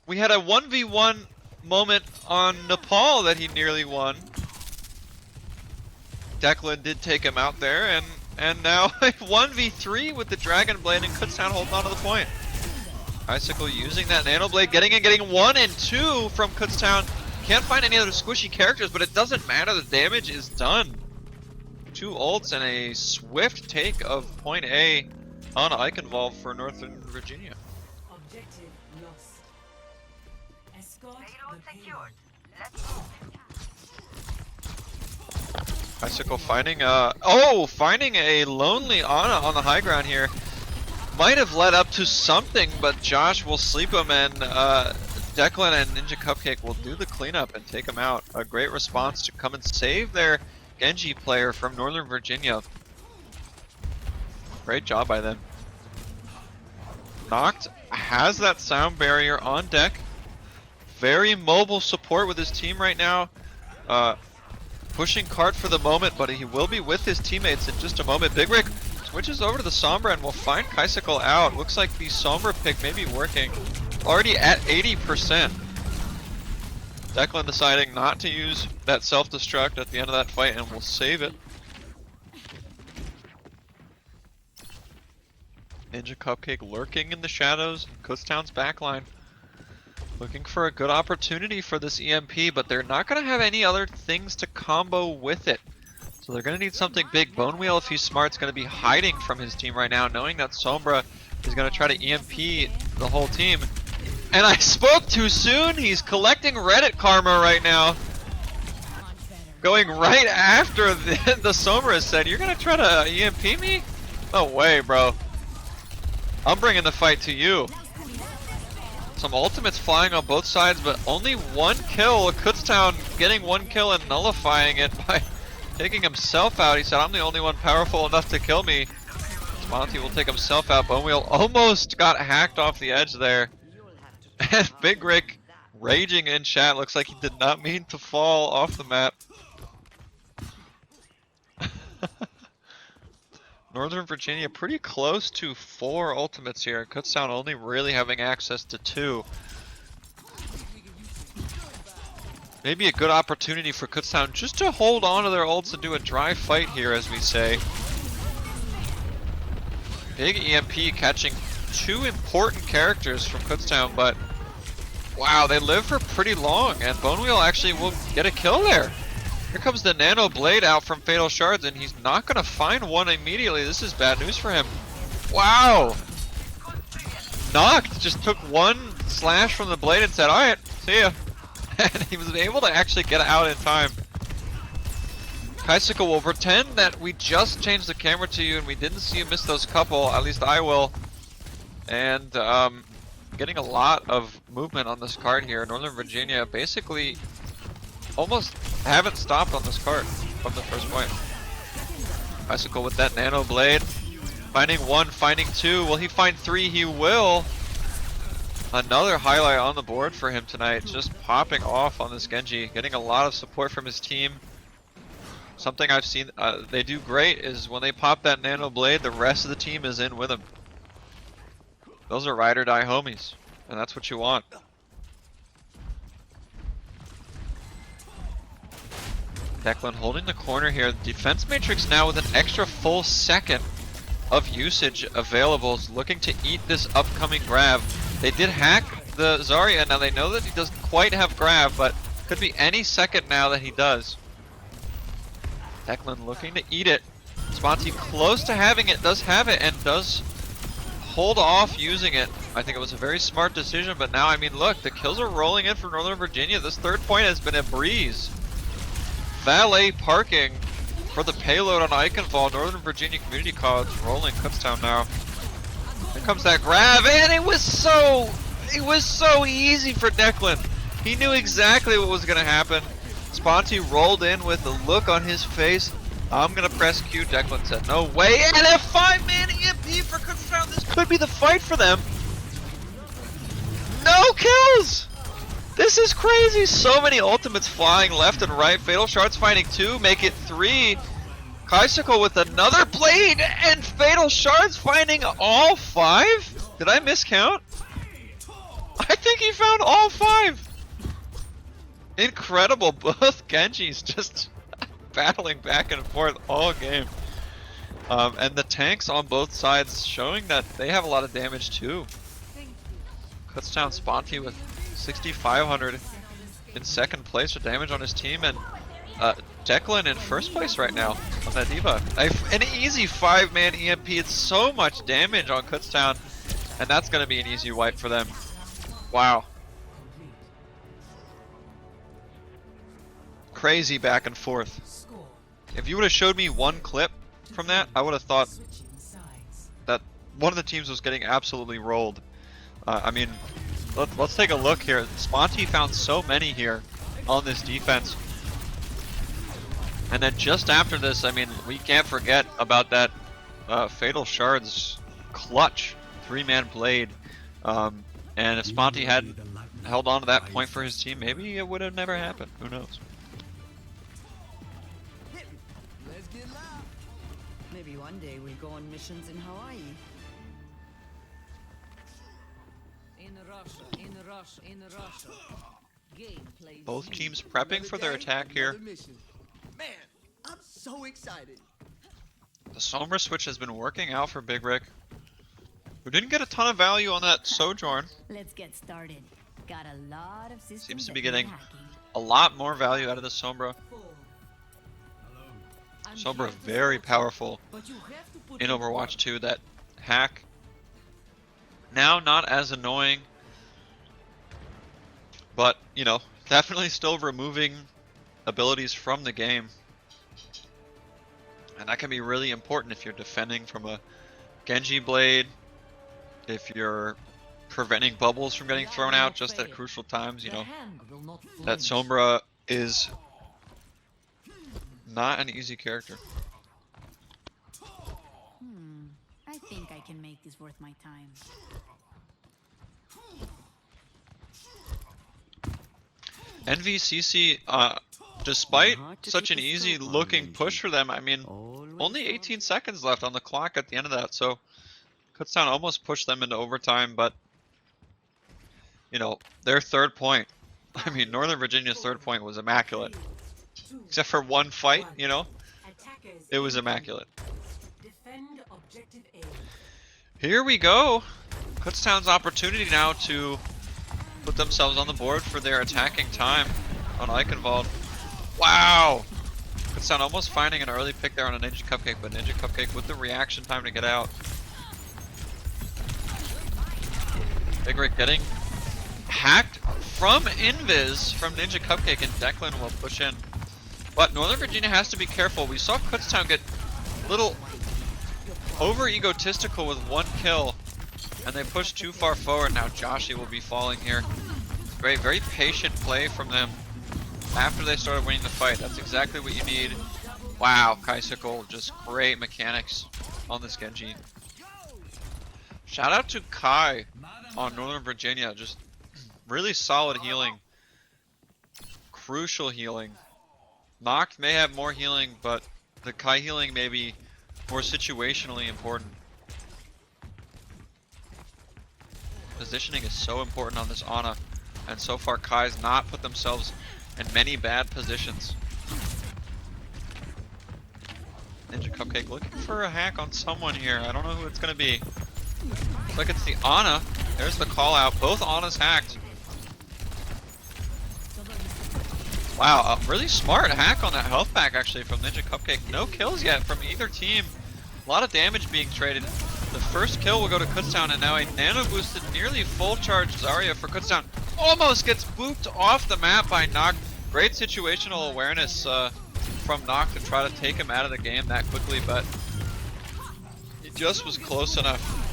We had a 1v1 moment on Nepal that he nearly won. Declan did take him out there, and now 1v3 with the Dragon Blade and Kutztown holding on to the point. Icicle using that Nano Blade, getting 1 and 2 from Kutztown. Can't find any other squishy characters, but it doesn't matter, the damage is done. 2 ults and a swift take of point A on Eichenwald for Northern Virginia. Objective lost. Escort Payload the secured. payload. Let's go. Icicle finding finding a lonely Ana on the high ground here. Might have led up to something, but Josh will sleep him, and Declan and Ninja Cupcake will do the cleanup and take him out. A great response to come and save their Genji player from Northern Virginia. Great job by them. Noct has that sound barrier on deck. Very mobile support with his team right now. Pushing cart for the moment, but he will be with his teammates in just a moment. Big Rick switches over to the Sombra and will find Kaisicle out. Looks like the Sombra pick may be working. Already at 80%. Declan deciding not to use that self-destruct at the end of that fight and will save it. Ninja Cupcake lurking in the shadows. Kutztown's backline. Looking for a good opportunity for this EMP, but they're not going to have any other things to combo with it. So they're going to need something big. Bone Wheel, if he's smart, is going to be hiding from his team right now, knowing that Sombra is going to try to EMP the whole team. And I spoke too soon! He's collecting Reddit karma right now. Going right after the Sombra said, "You're going to try to EMP me? No way, bro. I'm bringing the fight to you." Some ultimates flying on both sides, but only 1 kill. Kutztown getting 1 kill and nullifying it by taking himself out. He said, "I'm the only one powerful enough to kill me." Monty will take himself out. Bone Wheel almost got hacked off the edge there. And Big Rick raging in chat. Looks like he did not mean to fall off the map. Northern Virginia pretty close to 4 ultimates here. Kutztown only really having access to 2. Maybe a good opportunity for Kutztown just to hold on to their ults and do a dry fight here, as we say. Big EMP catching 2 important characters from Kutztown, but wow, they live for pretty long, and Bone Wheel actually will get a kill there. Here comes the Nano Blade out from Fatal Shards, and he's not going to find one immediately. This is bad news for him. Wow! Noct just took 1 slash from the blade and said, "Alright, see ya." And he was able to actually get out in time. Kaisicle will pretend that we just changed the camera to you and we didn't see you miss those couple. At least I will. And getting a lot of movement on this card here. Northern Virginia basically almost haven't stopped on this card from the first point. Kaisicle with that Nano Blade. Finding 1, finding 2. Will he find 3? He will. Another highlight on the board for him tonight. Just popping off on this Genji. Getting a lot of support from his team. Something I've seen they do great is when they pop that Nano Blade, the rest of the team is in with them. Those are ride or die homies, and that's what you want. Declan holding the corner here. The defense matrix now with an extra full second of usage available, is looking to eat this upcoming grab. They did hack the Zarya. Now they know that he doesn't quite have grab, but could be any second now that he does. Declan looking to eat it. Sponty close to having it, does have it, and does hold off using it. I think it was a very smart decision, but now, I mean, look, the kills are rolling in for Northern Virginia. This 3rd point has been a breeze. Valet parking for the payload on Eichenwald. Northern Virginia Community College rolling Kutztown now. Here comes that grab, and it was so easy for Declan. He knew exactly what was going to happen. Sponty rolled in with the look on his face. "I'm gonna press Q." Declan said, "No way!" And a 5-man EMP for Kutztown. This could be the fight for them. No kills! This is crazy. So many ultimates flying left and right. Fatal Shards finding 2, make it 3. Kaisicle with another blade, and Fatal Shards finding all 5? Did I miscount? I think he found all 5. Incredible, both Genjis just battling back and forth all game. And the tanks on both sides showing that they have a lot of damage too. Kutztown Sponty with 6,500 in second place with damage on his team, and Declan in first place right now on that diva. An easy 5-man EMP. It's so much damage on Kutztown, and that's going to be an easy wipe for them. Wow. Crazy back and forth. If you would have showed me one clip from that, I would have thought that one of the teams was getting absolutely rolled. I mean, let's take a look here. Sponty found so many here on this defense. And then just after this, I mean, we can't forget about that Fatal Shards clutch 3-man blade. And if Sponty hadn't held on to that point for his team, maybe it would have never happened. Who knows? Maybe one day we'll go on missions in Hawaii. In Russia. Gameplay. Both teams prepping for their attack here. Man, I'm so excited. The Sombra switch has been working out for Big Rick, who didn't get a ton of value on that Sojourn. Let's get started. Got a lot of systems. Seems to be getting a lot more value out of the Sombra. Sombra very powerful in Overwatch 2. That hack now not as annoying, but you know, definitely still removing abilities from the game, and that can be really important if you're defending from a Genji blade, if you're preventing bubbles from getting thrown out just at crucial times. You know, that Sombra is not an easy character. I think I can make this worth my time. NVCC, despite such an easy looking push for them, I mean, only 18 seconds left on the clock at the end of that, so Kutztown almost pushed them into overtime, but you know, their third point, I mean, Northern Virginia's third point was immaculate. Except for one fight, you know, it was immaculate. Here we go. Kutztown's opportunity now to put themselves on the board for their attacking time on Eichenwald. Wow! Kutztown almost finding an early pick there on a Ninja Cupcake, but Ninja Cupcake with the reaction time to get out. Big Rick getting hacked from Invis from Ninja Cupcake, and Declan will push in. But Northern Virginia has to be careful. We saw Kutztown get a little over egotistical with one kill, and they pushed too far forward. Now Joshi will be falling here. Great, very patient play from them after they started winning the fight. That's exactly what you need. Wow, Kaisicle, just great mechanics on this Genji. Shout out to Kai on Northern Virginia, just really solid healing. Crucial healing. Noct may have more healing, but the Kai healing may be more situationally important. Positioning is so important on this Ana, and so far Kai's not put themselves in many bad positions. Ninja Cupcake looking for a hack on someone here. I don't know who it's going to be. Looks like it's the Ana. There's the call out. Both Anas hacked. Wow, a really smart hack on that health pack actually from Ninja Cupcake. No kills yet from either team. A lot of damage being traded. The first kill will go to Kutztown, and now a nano boosted, nearly full charge Zarya for Kutztown. Almost gets booped off the map by Noct. Great situational awareness from Noct to try to take him out of the game that quickly, but he just was close enough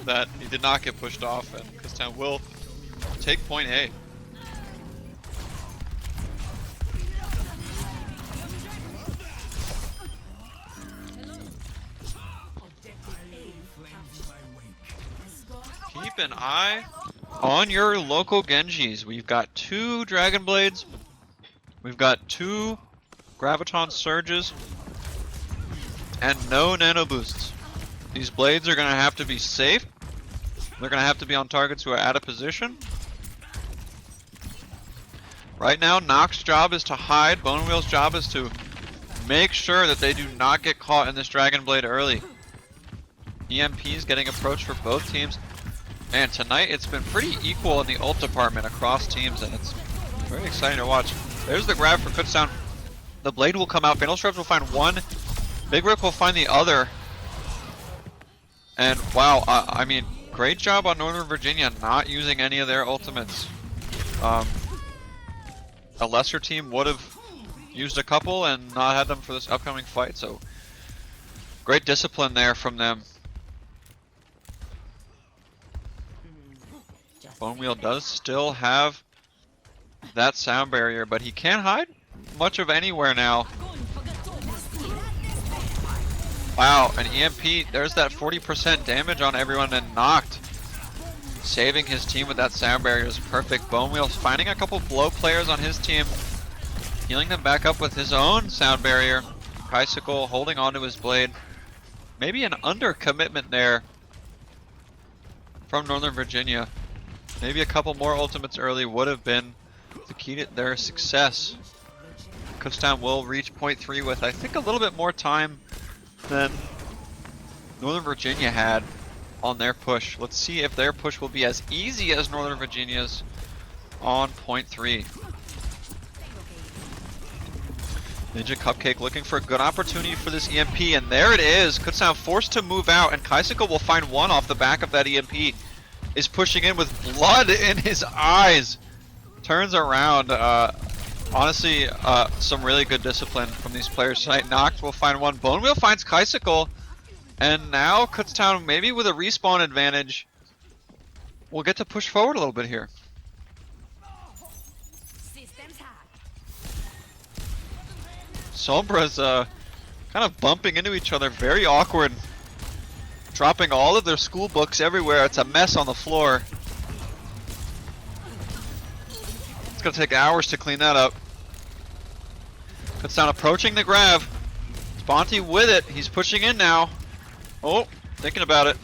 that he did not get pushed off, and Kutztown will take point A. Keep an eye on your local Genjis. We've got 2 Dragon Blades. We've got 2 Graviton Surges. And no Nano Boosts. These Blades are going to have to be safe. They're going to have to be on targets who are out of position. Right now, Noct's job is to hide. Bonewheel's job is to make sure that they do not get caught in this Dragon Blade early. EMP's getting approached for both teams. Man, tonight it's been pretty equal in the ult department across teams, and it's very exciting to watch. There's the grab for Kutztown. The blade will come out. Fatal Shards will find one. Big Rick will find the other. And wow, I mean, great job on Northern Virginia not using any of their ultimates. A lesser team would have used a couple and not had them for this upcoming fight, so great discipline there from them. Bone Wheel does still have that sound barrier, but he can't hide much of anywhere now. Wow, an EMP, there's that 40% damage on everyone and knocked. Saving his team with that sound barrier is perfect. Bone Wheel's finding a couple blow players on his team, healing them back up with his own sound barrier. Bicycle holding onto his blade. Maybe an under-commitment there from Northern Virginia. Maybe a couple more ultimates early would have been the key to their success. Kutztown will reach point 3 with, I think, a little bit more time than Northern Virginia had on their push. Let's see if their push will be as easy as Northern Virginia's on point 3. Ninja Cupcake looking for a good opportunity for this EMP, and there it is. Kutztown forced to move out, and Kaisiko will find one off the back of that EMP. Is pushing in with blood in his eyes. Turns around. Honestly, some really good discipline from these players tonight. Noct will find one. Bone Wheel finds Kaisiko. And now Kutztown, maybe with a respawn advantage, will get to push forward a little bit here. Sombra's kind of bumping into each other. Very awkward. Dropping all of their school books everywhere. It's a mess on the floor. It's gonna take hours to clean that up. Kutztown approaching the grab. Sponty with it. He's pushing in now. Oh, thinking about it.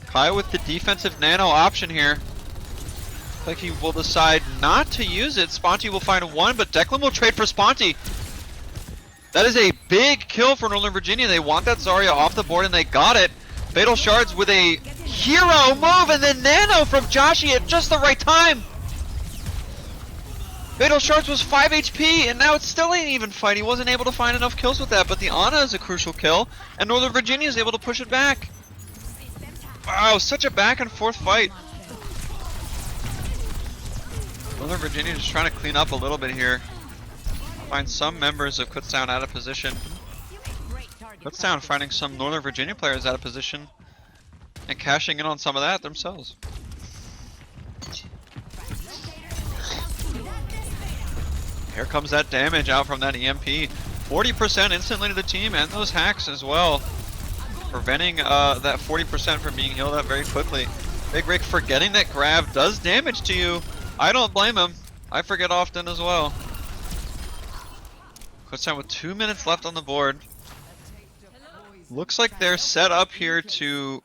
Kai with the defensive nano option here. Looks like he will decide not to use it. Sponty will find one, but Declan will trade for Sponty. That is a big kill for Northern Virginia. They want that Zarya off the board, and they got it. Fatal Shards with a hero move, and then Nano from Joshi at just the right time. Fatal Shards was 5 HP, and now it's still an even fight. He wasn't able to find enough kills with that, but the Ana is a crucial kill, and Northern Virginia is able to push it back. Wow, such a back and forth fight. Northern Virginia just trying to clean up a little bit here. Find some members of Kutztown out of position. Kutztown finding some Northern Virginia players out of position and cashing in on some of that themselves. Here comes that damage out from that EMP. 40% instantly to the team, and those hacks as well. Preventing that 40% from being healed up very quickly. Big Rick forgetting that grab does damage to you. I don't blame him. I forget often as well. Kutztown with 2 minutes left on the board. Looks like they're set up here to,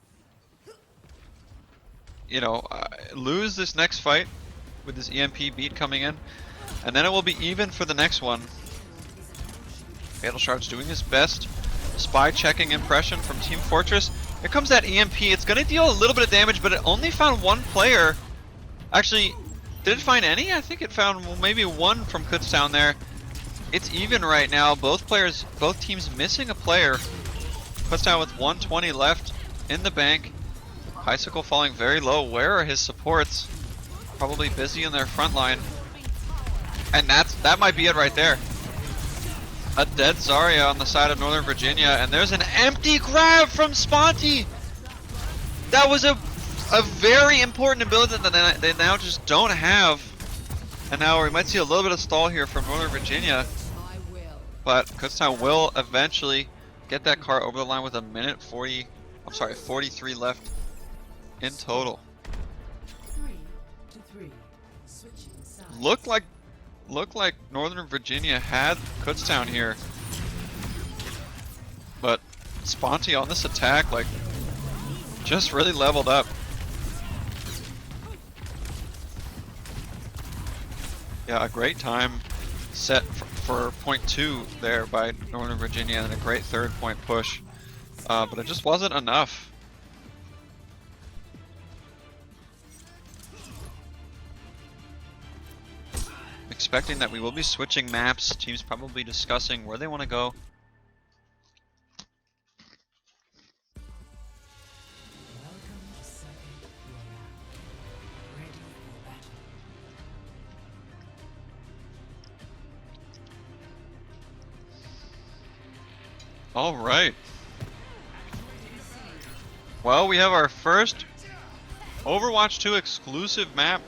lose this next fight with this EMP beat coming in. And then it will be even for the next one. Fatal Shards doing his best. Spy checking impression from Team Fortress. Here comes that EMP. It's going to deal a little bit of damage, but it only found one player. Actually, did it find any? I think it found maybe one from Kutztown there. It's even right now. Both teams missing a player. Kutztown with 120 left in the bank. Bicycle falling very low. Where are his supports? Probably busy in their front line. And that might be it right there. A dead Zarya on the side of Northern Virginia, and there's an empty grab from Sponty. That was a very important ability that they now just don't have. And now we might see a little bit of stall here from Northern Virginia. But Kutztown will eventually get that car over the line with 43 left in total. Looked like Northern Virginia had Kutztown here, but Sponty on this attack, just really leveled up. Yeah, a great time set for point 2 there by Northern Virginia, and a great third point push, but it just wasn't enough. expecting that we will be switching maps. Teams probably discussing where they want to go. All right. Well, we have our first Overwatch 2 exclusive map,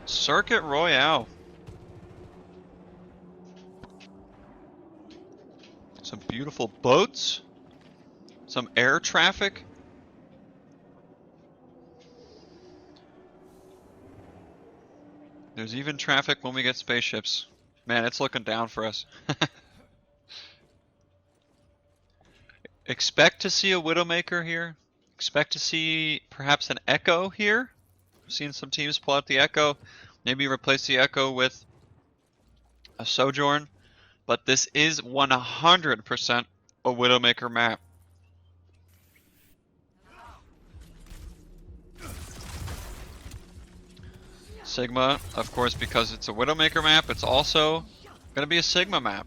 Circuit Royale. Some beautiful boats, some air traffic. There's even traffic when we get spaceships. Man, it's looking down for us. Expect to see a Widowmaker here. Expect to see perhaps an Echo here. I've seen some teams pull out the Echo. Maybe replace the Echo with a Sojourn. But this is 100% a Widowmaker map. Sigma, of course, because it's a Widowmaker map, it's also going to be a Sigma map.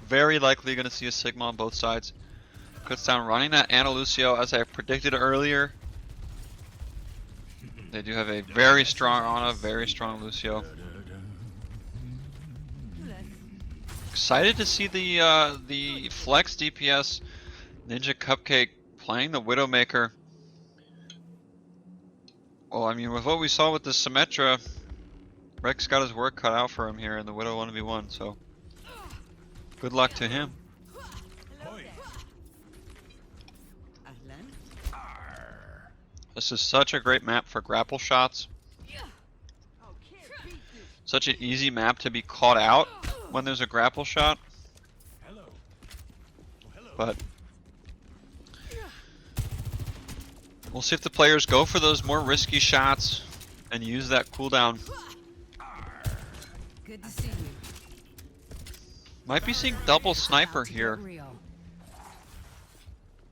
Very likely going to see a Sigma on both sides. Kutztown running that Ana Lucio as I predicted earlier. They do have a very strong Ana, very strong Lucio. Excited to see the Flex DPS Ninja Cupcake playing the Widowmaker. Well, I mean, with what we saw with the Symmetra, Rex got his work cut out for him here in the Widow 1v1, so good luck to him. This is such a great map for grapple shots. Such an easy map to be caught out when there's a grapple shot. But we'll see if the players go for those more risky shots and use that cooldown. Good to see you. Might be seeing double sniper here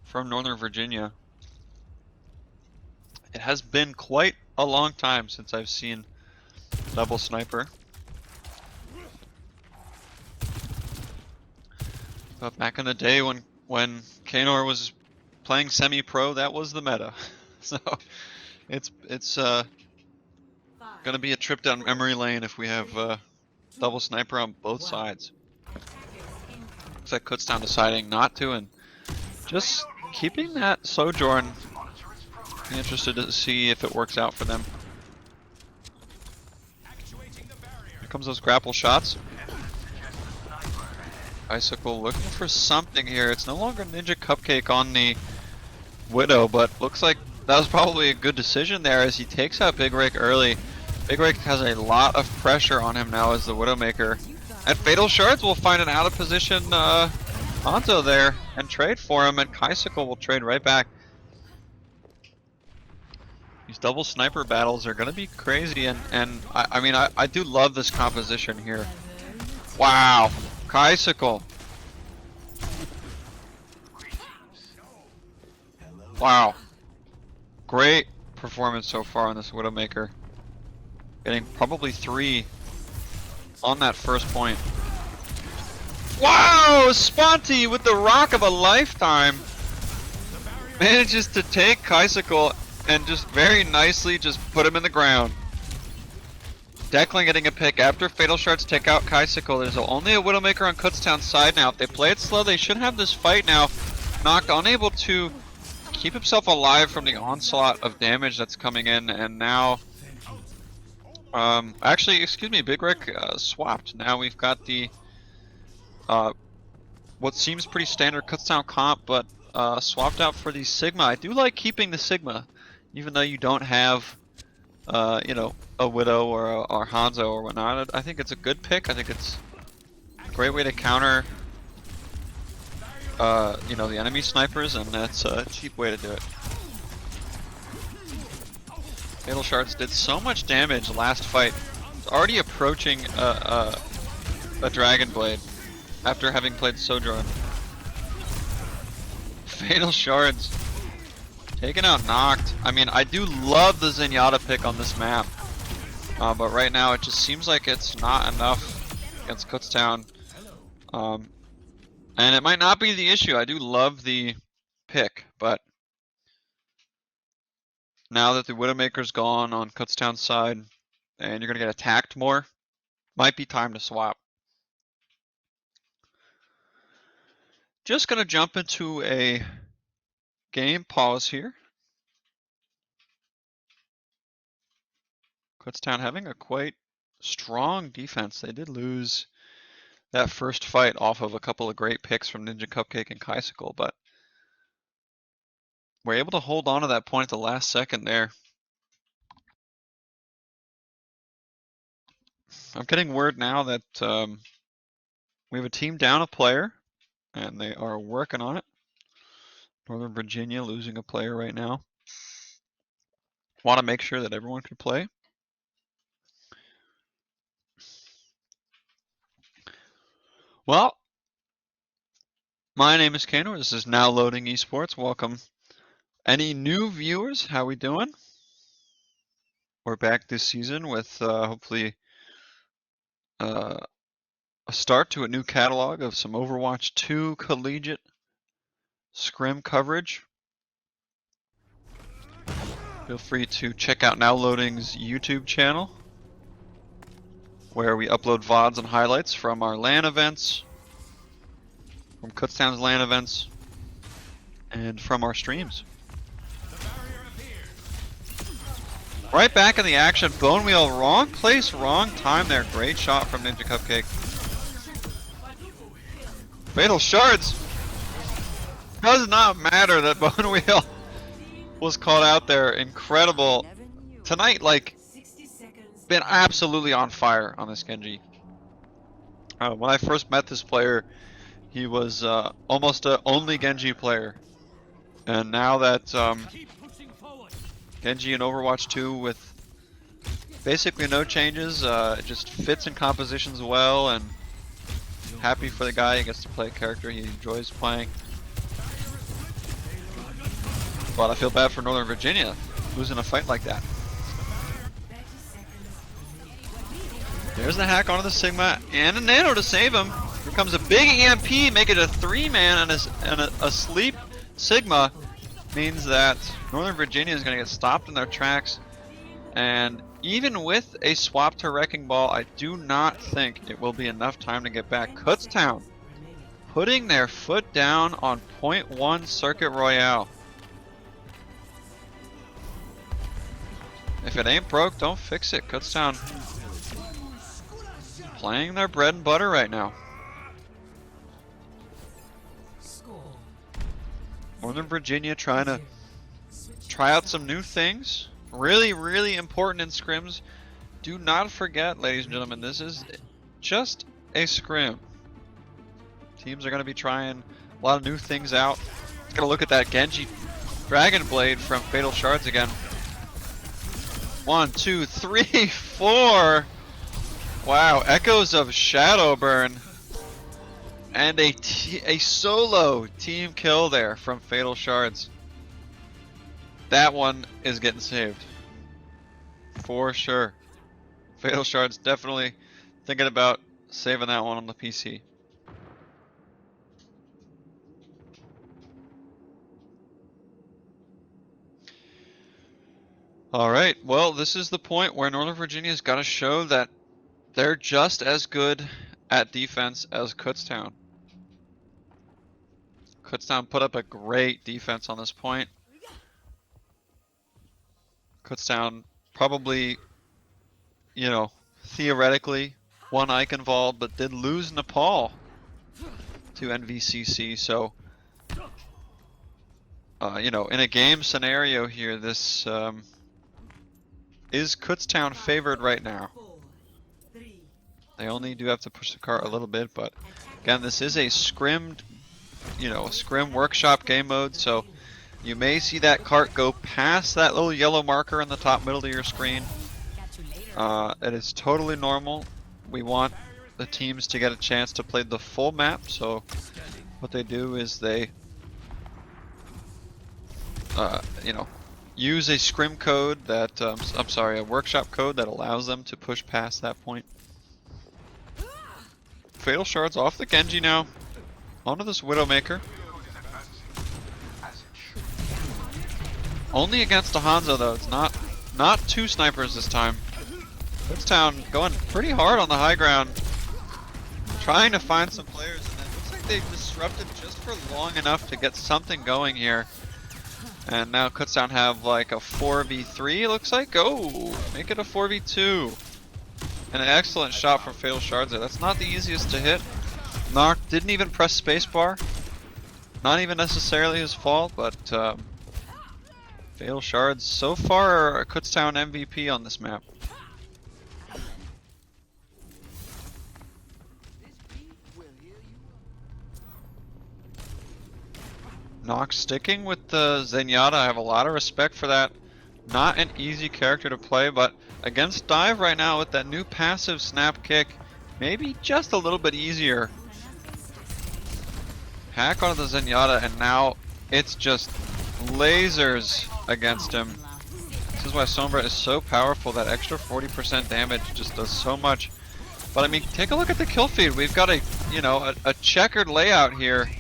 from Northern Virginia. It has been quite a long time since I've seen double sniper. But back in the day when Kanor was playing semi-pro, that was the meta. So it's gonna be a trip down memory lane if we have double sniper on both sides. Looks like Kutztown deciding not to and just keeping that Sojourn. Be interested to see if it works out for them. Here comes those grapple shots. Icicle looking for something here. It's no longer Ninja Cupcake on the Widow, but looks like that was probably a good decision there as he takes out Big Rake early. Big Rake has a lot of pressure on him now as the Widowmaker. And Fatal Shards will find an out of position Hanzo there and trade for him, and Kaisicle will trade right back. These double sniper battles are going to be crazy, and I mean, I do love this composition here. Wow, Kaisicle. Wow. Great performance so far on this Widowmaker. Getting probably 3 on that first point. Wow! Sponty with the rock of a lifetime manages to take Kaisicle and just very nicely just put him in the ground. Declan getting a pick after Fatal Shards take out Kaisicle. There's only a Widowmaker on Kutztown's side now. If they play it slow, they should have this fight now. Knocked unable to keep himself alive from the onslaught of damage that's coming in, and now actually, excuse me, Big Rick swapped. Now we've got the what seems pretty standard Kutztown comp, but swapped out for the Sigma. I do like keeping the Sigma, even though you don't have you know, a Widow or Hanzo or whatnot. I think it's a good pick. I think it's a great way to counter you know, the enemy snipers, and that's a cheap way to do it. Fatal Shards did so much damage last fight. It's already approaching a Dragon Blade after having played Sojourn. Fatal Shards Taking out Knocked. I mean, I do love the Zenyatta pick on this map. But right now it just seems like it's not enough against Kutztown. And it might not be the issue. I do love the pick, but now that the Widowmaker's gone on Kutztown's side and you're going to get attacked more, might be time to swap. Just going to jump into a game pause here. Kutztown having a quite strong defense. They did lose that first fight off of a couple of great picks from Ninja Cupcake and Kaisikal, but we're able to hold on to that point at the last second there. I'm getting word now that we have a team down a player, and they are working on it. Northern Virginia losing a player right now. Want to make sure that everyone can play. Well, my name is Kano. This is Now Loading Esports. Welcome. Any new viewers? How we doing? We're back this season with hopefully a start to a new catalog of some Overwatch 2 collegiate scrim coverage. Feel free to check out Now Loading's YouTube channel, where we upload VoDs and highlights from our LAN events, from Kutztown's LAN events, and from our streams. Right back in the action, Bone Wheel, wrong place, wrong time there. Great shot from Ninja Cupcake. Fatal Shards! Does not matter that Bone Wheel was called out there. Incredible. Tonight, like, been absolutely on fire on this Genji. When I first met this player, he was almost a only Genji player. And now that Genji in Overwatch 2 with basically no changes, it just fits in compositions well, and happy for the guy. He gets to play a character he enjoys playing. But I feel bad for Northern Virginia losing a fight like that. There's the hack onto the Sigma and a Nano to save him. Here comes a big EMP, make it a 3-man, and a sleep Sigma means that Northern Virginia is going to get stopped in their tracks. And even with a swap to Wrecking Ball, I do not think it will be enough time to get back. Kutztown putting their foot down on .1 Circuit Royale. If it ain't broke, don't fix it. Kutztown playing their bread and butter right now. Northern Virginia trying to try out some new things. Really, really important in scrims. Do not forget, ladies and gentlemen, this is just a scrim. Teams are going to be trying a lot of new things out. Let's get a look at that Genji Dragon Blade from Fatal Shards again. 1, 2, 3, 4. Wow, echoes of Shadowburn. And a solo team kill there from Fatal Shards. That one is getting saved. For sure. Fatal Shards definitely thinking about saving that one on the PC. Alright, well, this is the point where Northern Virginia's got to show that they're just as good at defense as Kutztown. Kutztown put up a great defense on this point. Kutztown probably, you know, theoretically won Eichenwald, but did lose Nepal to NVCC. So, you know, in a game scenario here, this is Kutztown favored right now. They only do have to push the cart a little bit, but again, this is a scrimmed, you know, a scrim workshop game mode, so you may see that cart go past that little yellow marker in the top middle of your screen. It is totally normal. We want the teams to get a chance to play the full map, so what they do is they you know, use a scrim code that, I'm sorry, a workshop code that allows them to push past that point. Fatal shards off the Genji now. Onto this Widowmaker. Only against a Hanzo though. It's not two snipers this time. Kutztown going pretty hard on the high ground, trying to find some players, and it looks like they disrupted just for long enough to get something going here. And now Kutztown have like a 4v3, it looks like. Oh, make it a 4v2. And an excellent shot from Fatal Shards there. That's not the easiest to hit. Noct didn't even press spacebar. Not even necessarily his fault, but Fatal Shards so far are Kutztown MVP on this map. Noct sticking with the Zenyatta. I have a lot of respect for that. Not an easy character to play, but against Dive right now with that new passive snap kick, maybe just a little bit easier. Hack onto the Zenyatta, and now it's just lasers against him. This is why Sombra is so powerful. That extra 40% damage just does so much. But I mean, take a look at the kill feed. We've got a checkered layout here.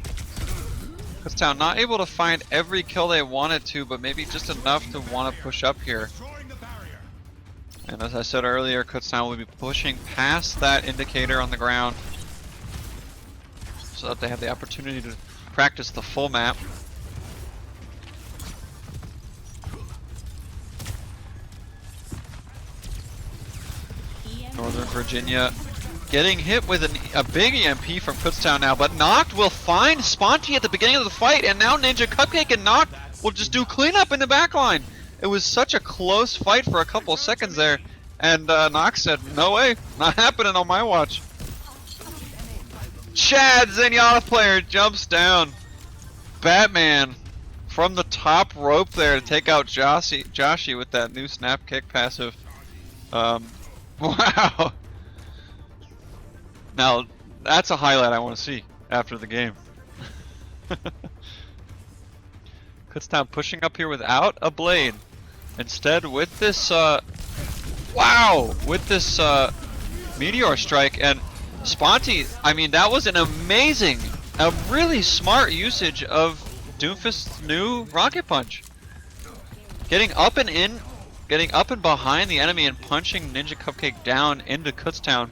Kutztown not able to find every kill they wanted to, but maybe just enough to want to push up here. And as I said earlier, Kutztown will be pushing past that indicator on the ground so that they have the opportunity to practice the full map. Northern Virginia getting hit with a big EMP from Kutztown now, but Noct will find Sponty at the beginning of the fight, and now Ninja Cupcake and Noct will just do cleanup in the backline. It was such a close fight for a couple of seconds there, and Noct said, no way, not happening on my watch. Chad, Zenyatta player, jumps down. Batman from the top rope there to take out Joshi with that new snap kick passive. Wow. Now, that's a highlight I want to see after the game. Kutztown pushing up here without a blade. Instead with this, with this meteor strike, and Sponty, I mean, that was an amazing, a really smart usage of Doomfist's new rocket punch. Getting up and in, getting up and behind the enemy and punching Ninja Cupcake down into Kutztown.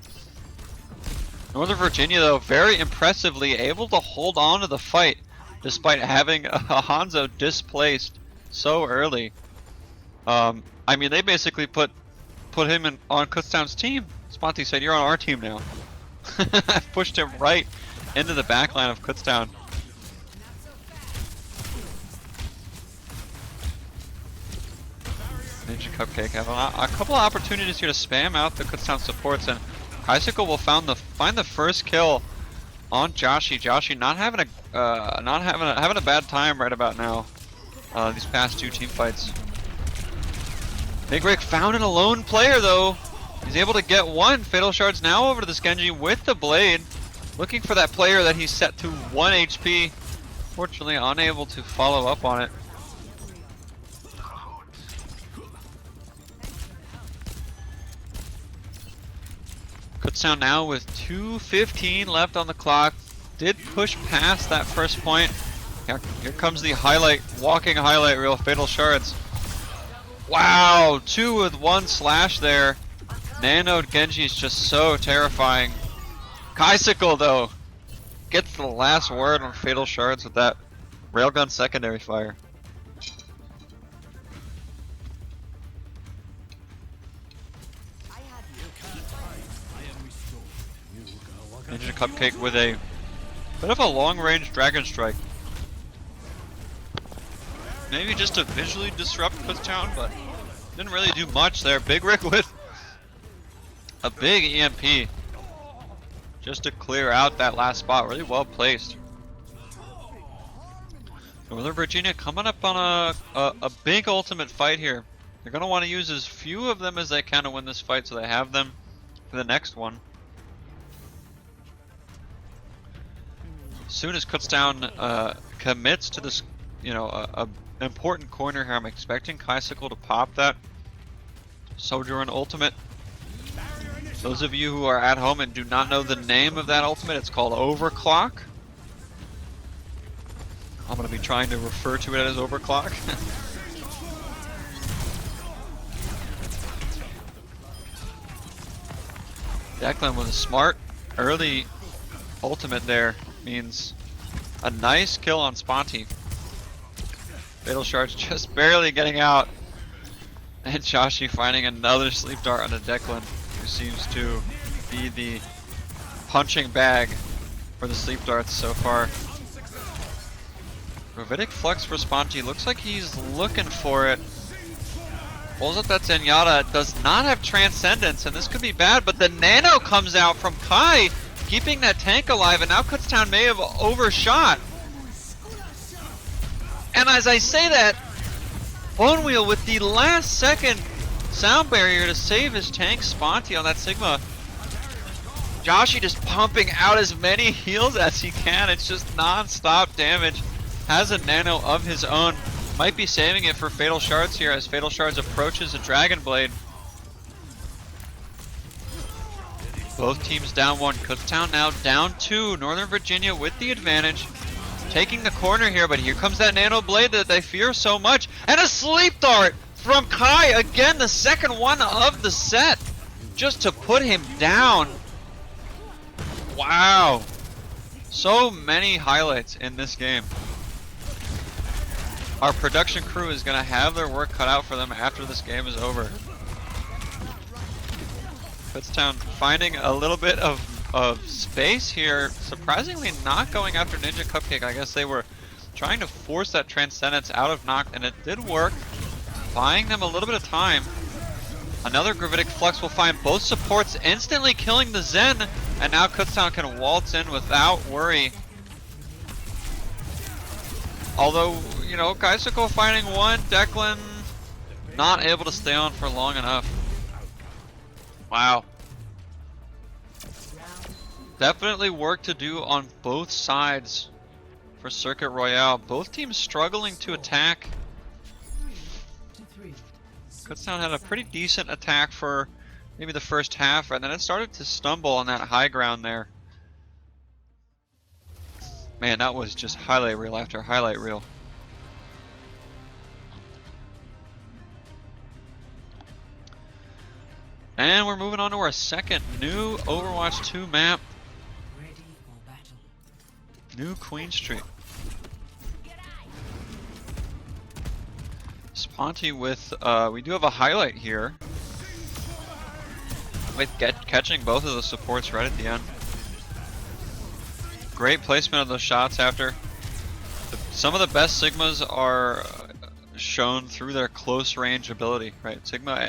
Northern Virginia, though, very impressively able to hold on to the fight despite having a Hanzo displaced so early. I mean, they basically put him on Kutztown's team. Sponty said, "You're on our team now." Pushed him right into the backline of Kutztown. Ninja Cupcake have a couple of opportunities here to spam out the Kutztown supports, and Icicle will find the first kill on Joshi. Joshi not having a bad time right about now. These past two team fights. Big Rick found an alone player though. He's able to get one. Fatal Shards now over to this Genji with the blade, looking for that player that he set to 1 HP. Fortunately, unable to follow up on it. Kutztown now with 2:15 left on the clock. Did push past that first point. Here comes the walking highlight reel, Fatal Shards. Wow, 2 with 1 slash there. Nanoed Genji is just so terrifying. Icicle though gets the last word on Fatal Shards with that railgun secondary fire. Ninja Cupcake with a bit of a long-range Dragon Strike. Maybe just to visually disrupt Kutztown, but didn't really do much there. Big Rick with a big EMP just to clear out that last spot. Really well placed. Northern Virginia coming up on a big ultimate fight here. They're going to want to use as few of them as they can to win this fight so they have them for the next one. As soon as Kutztown commits to this, an important corner here. I'm expecting Kaisicle to pop that Sojourn ultimate. Those of you who are at home and do not know the name of that ultimate, it's called Overclock. I'm going to be trying to refer to it as Overclock. Declan with a smart early ultimate there means a nice kill on Sponty. Fatal Shards just barely getting out. And Joshi finding another sleep dart on a Declan, who seems to be the punching bag for the sleep darts so far. Gravitic Flux for Sponty, looks like he's looking for it. Pulls up that Zenyatta, does not have Transcendence, and this could be bad, but the Nano comes out from Kai, keeping that tank alive, and now Kutztown may have overshot. And as I say that, Bone Wheel with the last second sound barrier to save his tank Sponty on that Sigma. Joshi just pumping out as many heals as he can, it's just non-stop damage. Has a Nano of his own. Might be saving it for Fatal Shards here as Fatal Shards approaches a Dragon Blade. Both teams down one. Kutztown now down two. Northern Virginia with the advantage. Taking the corner here, but here comes that Nano Blade that they fear so much. And a Sleep Dart from Kai. Again, the second one of the set. Just to put him down. Wow. So many highlights in this game. Our production crew is going to have their work cut out for them after this game is over. Kutztown finding a little bit of space here, surprisingly not going after Ninja Cupcake. I guess they were trying to force that Transcendence out of Noct, and it did work, buying them a little bit of time. Another Gravitic Flux will find both supports instantly killing the Zen, and now Kutztown can waltz in without worry. Although, you know, Kaisicle finding one, Declan not able to stay on for long enough. Wow. Definitely work to do on both sides for Circuit Royale. Both teams struggling to attack. Kutztown had a pretty decent attack for maybe the first half, and then it started to stumble on that high ground there. Man, that was just highlight reel after highlight reel. And we're moving on to our second new Overwatch 2 map. New Queen Street. Sponty with, we do have a highlight here. With catching both of the supports right at the end. Great placement of those shots after. Some of the best Sigmas are shown through their close range ability, right?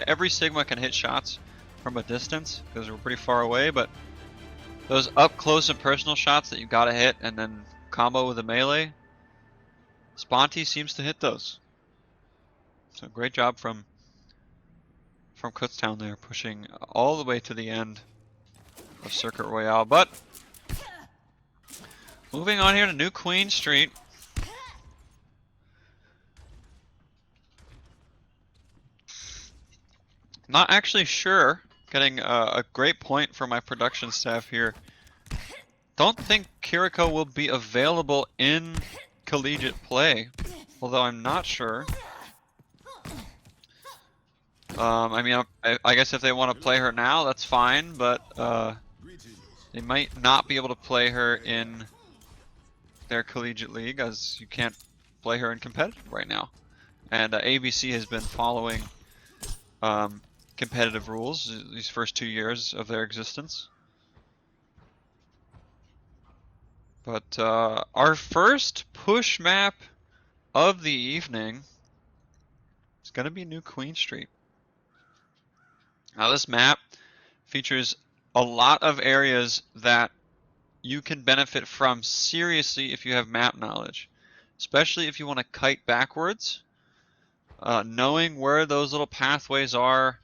Every Sigma can hit shots from a distance because we're pretty far away, but those up close and personal shots that you gotta hit and then combo with a melee, Sponty seems to hit those. So great job from Kutztown there, pushing all the way to the end of Circuit Royale. But moving on here to New Queen Street. Not actually sure. Getting a great point from my production staff here. Don't think Kiriko will be available in collegiate play, although I'm not sure. I mean, I guess if they want to play her now, that's fine, but they might not be able to play her in their collegiate league, as you can't play her in competitive right now. And ABC has been following competitive rules these first 2 years of their existence. But our first push map of the evening is going to be New Queen Street. Now this map features a lot of areas that you can benefit from seriously if you have map knowledge, especially if you want to kite backwards. Knowing where those little pathways are,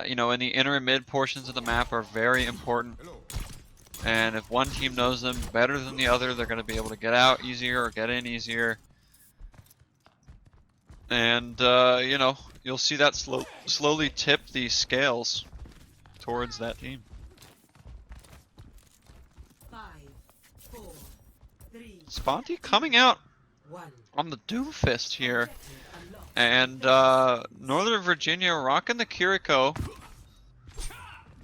you know, in the inner and mid portions of the map are very important. And if one team knows them better than the other, they're going to be able to get out easier or get in easier. And, you know, you'll see that slowly tip the scales towards that team. 5, 4, 3, Sponty coming out 1. on the Doomfist here. And, Northern Virginia rocking the Kiriko. No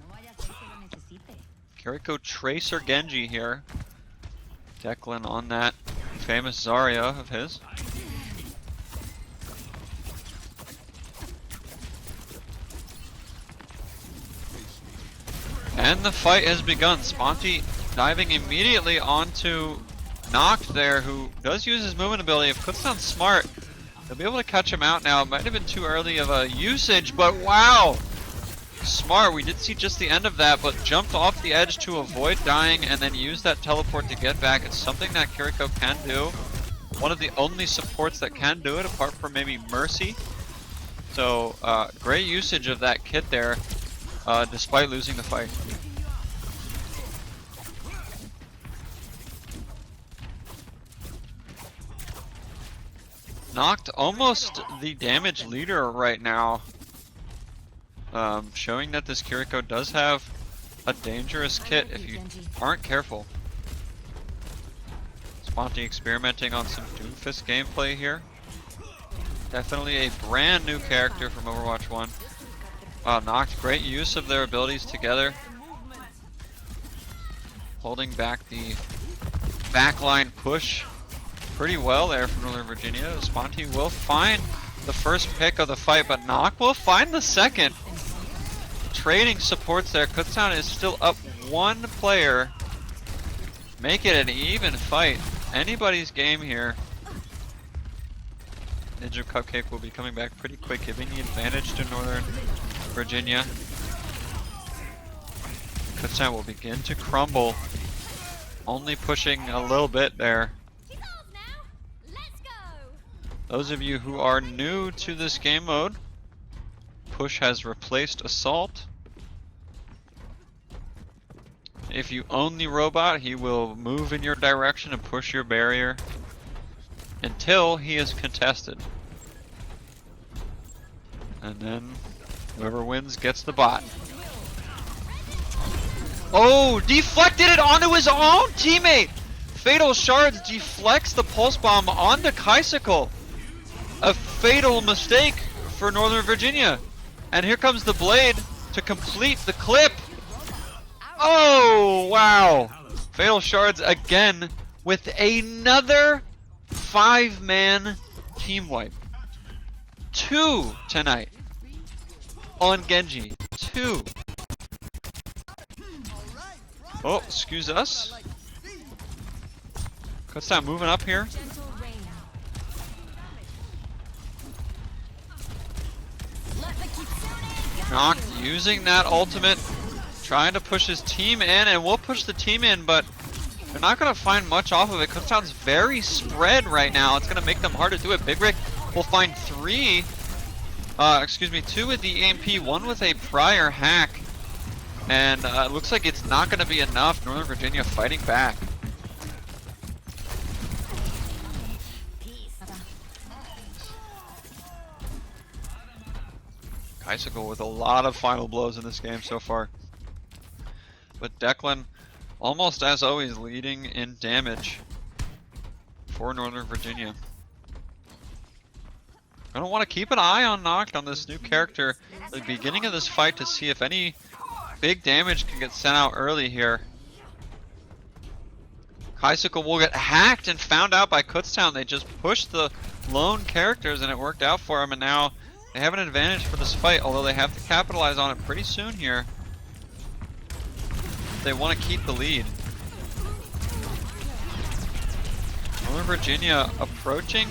vaya a ser que lo necesite. Kiriko Tracer Genji here. Declan on that famous Zarya of his. And the fight has begun. Sponty diving immediately onto Noct there, who does use his movement ability. If Kutztown's smart, they'll be able to catch him out now. It might have been too early of a usage, but wow! Smart. We did see just the end of that, but jumped off the edge to avoid dying and then used that teleport to get back. It's something that Kiriko can do. One of the only supports that can do it, apart from maybe Mercy. So, great usage of that kit there, despite losing the fight. Noct almost the damage leader right now. Showing that this Kiriko does have a dangerous kit if you aren't careful. Sponty experimenting on some Doomfist gameplay here. Definitely a brand new character from Overwatch 1. Wow, Noct, great use of their abilities together. Holding back the backline push pretty well there from Northern Virginia. Sponty will find the first pick of the fight, but Noct will find the second. Trading supports there. Kutztown is still up one player. Make it an even fight. Anybody's game here. Ninja Cupcake will be coming back pretty quick, giving the advantage to Northern Virginia. Kutztown will begin to crumble. Only pushing a little bit there. Those of you who are new to this game mode, Push has replaced Assault. If you own the robot, he will move in your direction and push your barrier until he is contested. And then whoever wins gets the bot. Oh, deflected it onto his own teammate! Fatal Shards deflects the pulse bomb onto Kaisicle. A fatal mistake for Northern Virginia. And here comes the blade to complete the clip. Oh, wow. Fatal Shards again with another 5-man team wipe. 2 tonight on Genji. 2. Oh, excuse us. Kutztown moving up here. Noct using that ultimate, trying to push his team in, and we'll push the team in, but they're not going to find much off of it. Kutztown's very spread right now. It's going to make them hard to do it. Big Rick will find 2 with the EMP, 1 with a prior hack, and it looks like it's not going to be enough. Northern Virginia fighting back. Kaisicle with a lot of final blows in this game so far. But Declan, almost as always, leading in damage for Northern Virginia. I don't want to keep an eye on Noct on this new character at the beginning of this fight to see if any big damage can get sent out early here. Kaisicle will get hacked and found out by Kutztown. They just pushed the lone characters and it worked out for them, and now they have an advantage for this fight, although they have to capitalize on it pretty soon here. They want to keep the lead. Northern Virginia approaching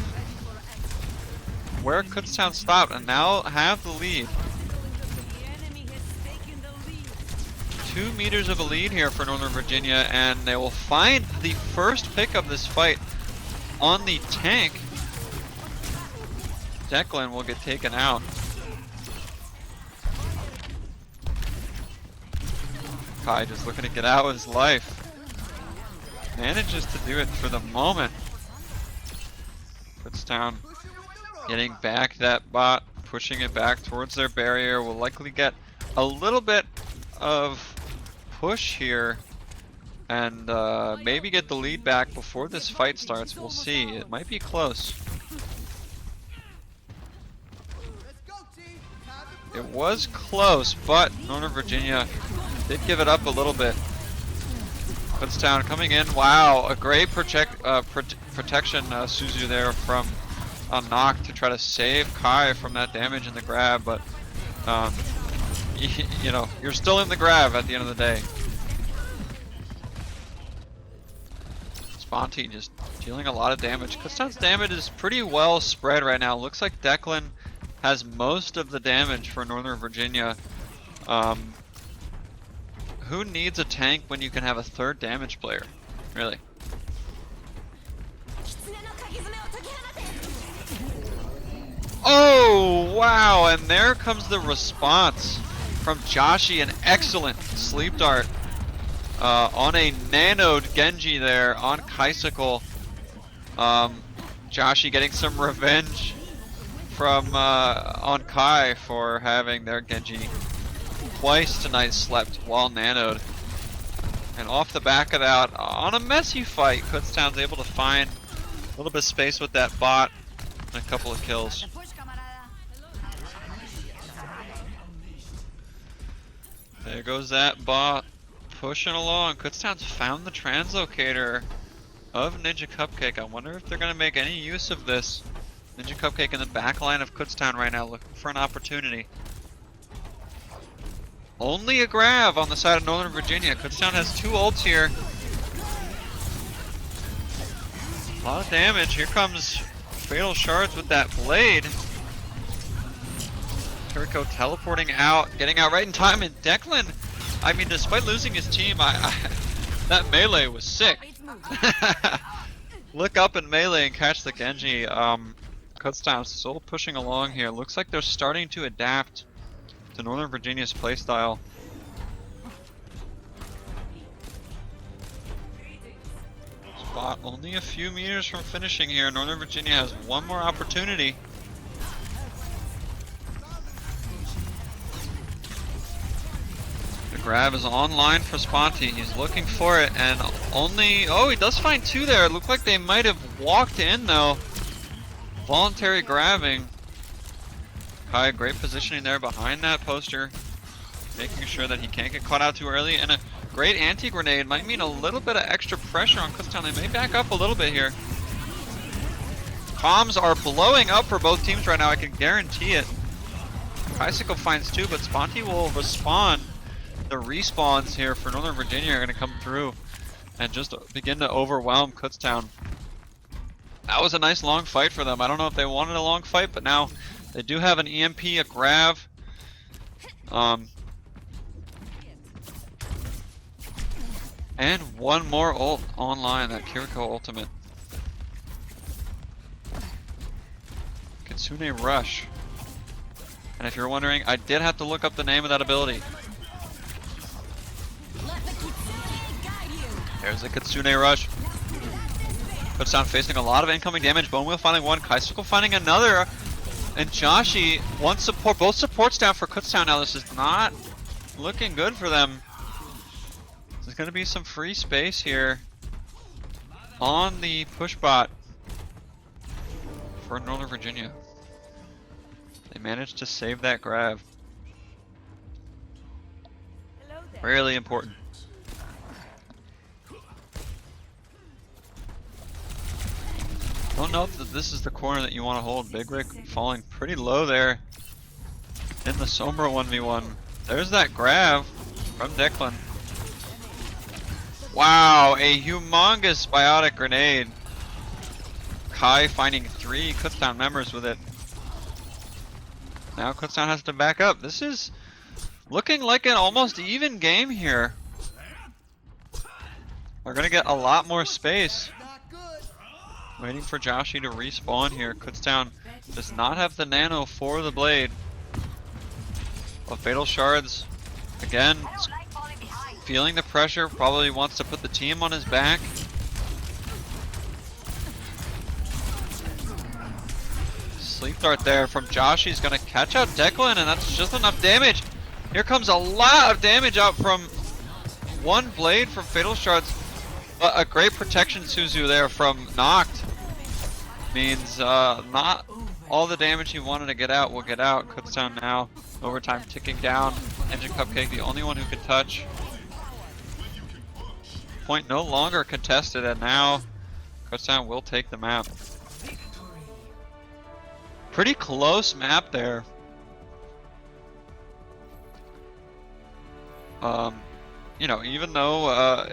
where Kutztown stopped and now have the lead. 2 meters of a lead here for Northern Virginia, and they will find the first pick of this fight on the tank. Declan will get taken out. Kai just looking to get out of his life. Manages to do it for the moment. Kutztown Getting back that bot, pushing it back towards their barrier. Will likely get a little bit of push here and maybe get the lead back before this fight starts. We'll see. It might be close. Let's go, team. Time to It was close, but Northern Virginia did give it up a little bit. Kutztown coming in. Wow, a great protection, Suzu there from a knock to try to save Kai from that damage in the grab, but you know, you're still in the grab at the end of the day. Sponty just dealing a lot of damage. Kutztown's damage is pretty well spread right now. Looks like Declan has most of the damage for Northern Virginia. Who needs a tank when you can have a third damage player? Really? Oh, wow, and there comes the response from Joshi, an excellent sleep dart on a nanoed Genji there on Kaisicle. Joshi getting some revenge from on Kai for having their Genji twice tonight slept while nanoed. And off the back of that, on a messy fight, Kutztown's able to find a little bit of space with that bot and a couple of kills. There goes that bot pushing along. Kutztown's found the translocator of Ninja Cupcake. I wonder if they're going to make any use of this. Ninja Cupcake in the back line of Kutztown right now, looking for an opportunity. Only a grab on the side of Northern Virginia. Kutztown has two ults here. A lot of damage. Here comes Fatal Shards with that blade. Kiriko teleporting out, getting out right in time, and Declan, I mean, despite losing his team, that melee was sick. Look up in melee and catch the Genji. Kutztown still pushing along here. Looks like they're starting to adapt to Northern Virginia's playstyle. Spot only a few meters from finishing here. Northern Virginia has one more opportunity. The grab is online for Sponty. He's looking for it and only, oh, he does find two there. It looked like they might have walked in though. Voluntary grabbing. Kai, great positioning there behind that poster, making sure that he can't get caught out too early, and a great anti-grenade might mean a little bit of extra pressure on Kutztown. They may back up a little bit here. Comms are blowing up for both teams right now, I can guarantee it. Bicycle finds two, but Sponty will respond. The respawns here for Northern Virginia are going to come through and just begin to overwhelm Kutztown. That was a nice long fight for them. I don't know if they wanted a long fight, but now they do have an EMP, a grav. And one more ult online, that Kiriko ultimate. Kitsune Rush. And if you're wondering, I did have to look up the name of that ability. There's the Kitsune Rush. Kutztown facing a lot of incoming damage. Bone Wheel finding one, Kaisuke finding another. And Joshi, one support, both supports down for Kutztown now. This is not looking good for them. There's going to be some free space here on the push bot for Northern Virginia. They managed to save that grab. Really important. Don't know if this is the corner that you want to hold. Big Rick falling pretty low there in the Sombra 1v1. There's that grab from Declan. Wow, a humongous biotic grenade. Kai finding 3 Kutztown members with it. Now Kutztown has to back up. This is looking like an almost even game here. We're gonna get a lot more space. Waiting for Joshi to respawn here. Kutztown does not have the nano for the blade. But Fatal Shards, again, feeling the pressure, probably wants to put the team on his back. sleep dart there from Josh. He's gonna catch out Declan, and that's just enough damage. Here comes a lot of damage out from one blade from Fatal Shards. A great protection Suzu there from Knocked. Means not all the damage he wanted to get out will get out. Kutztown now, overtime ticking down. Engine Cupcake the only one who can touch. Point no longer contested, and now Kutztown will take the map. Pretty close map there. You know, even though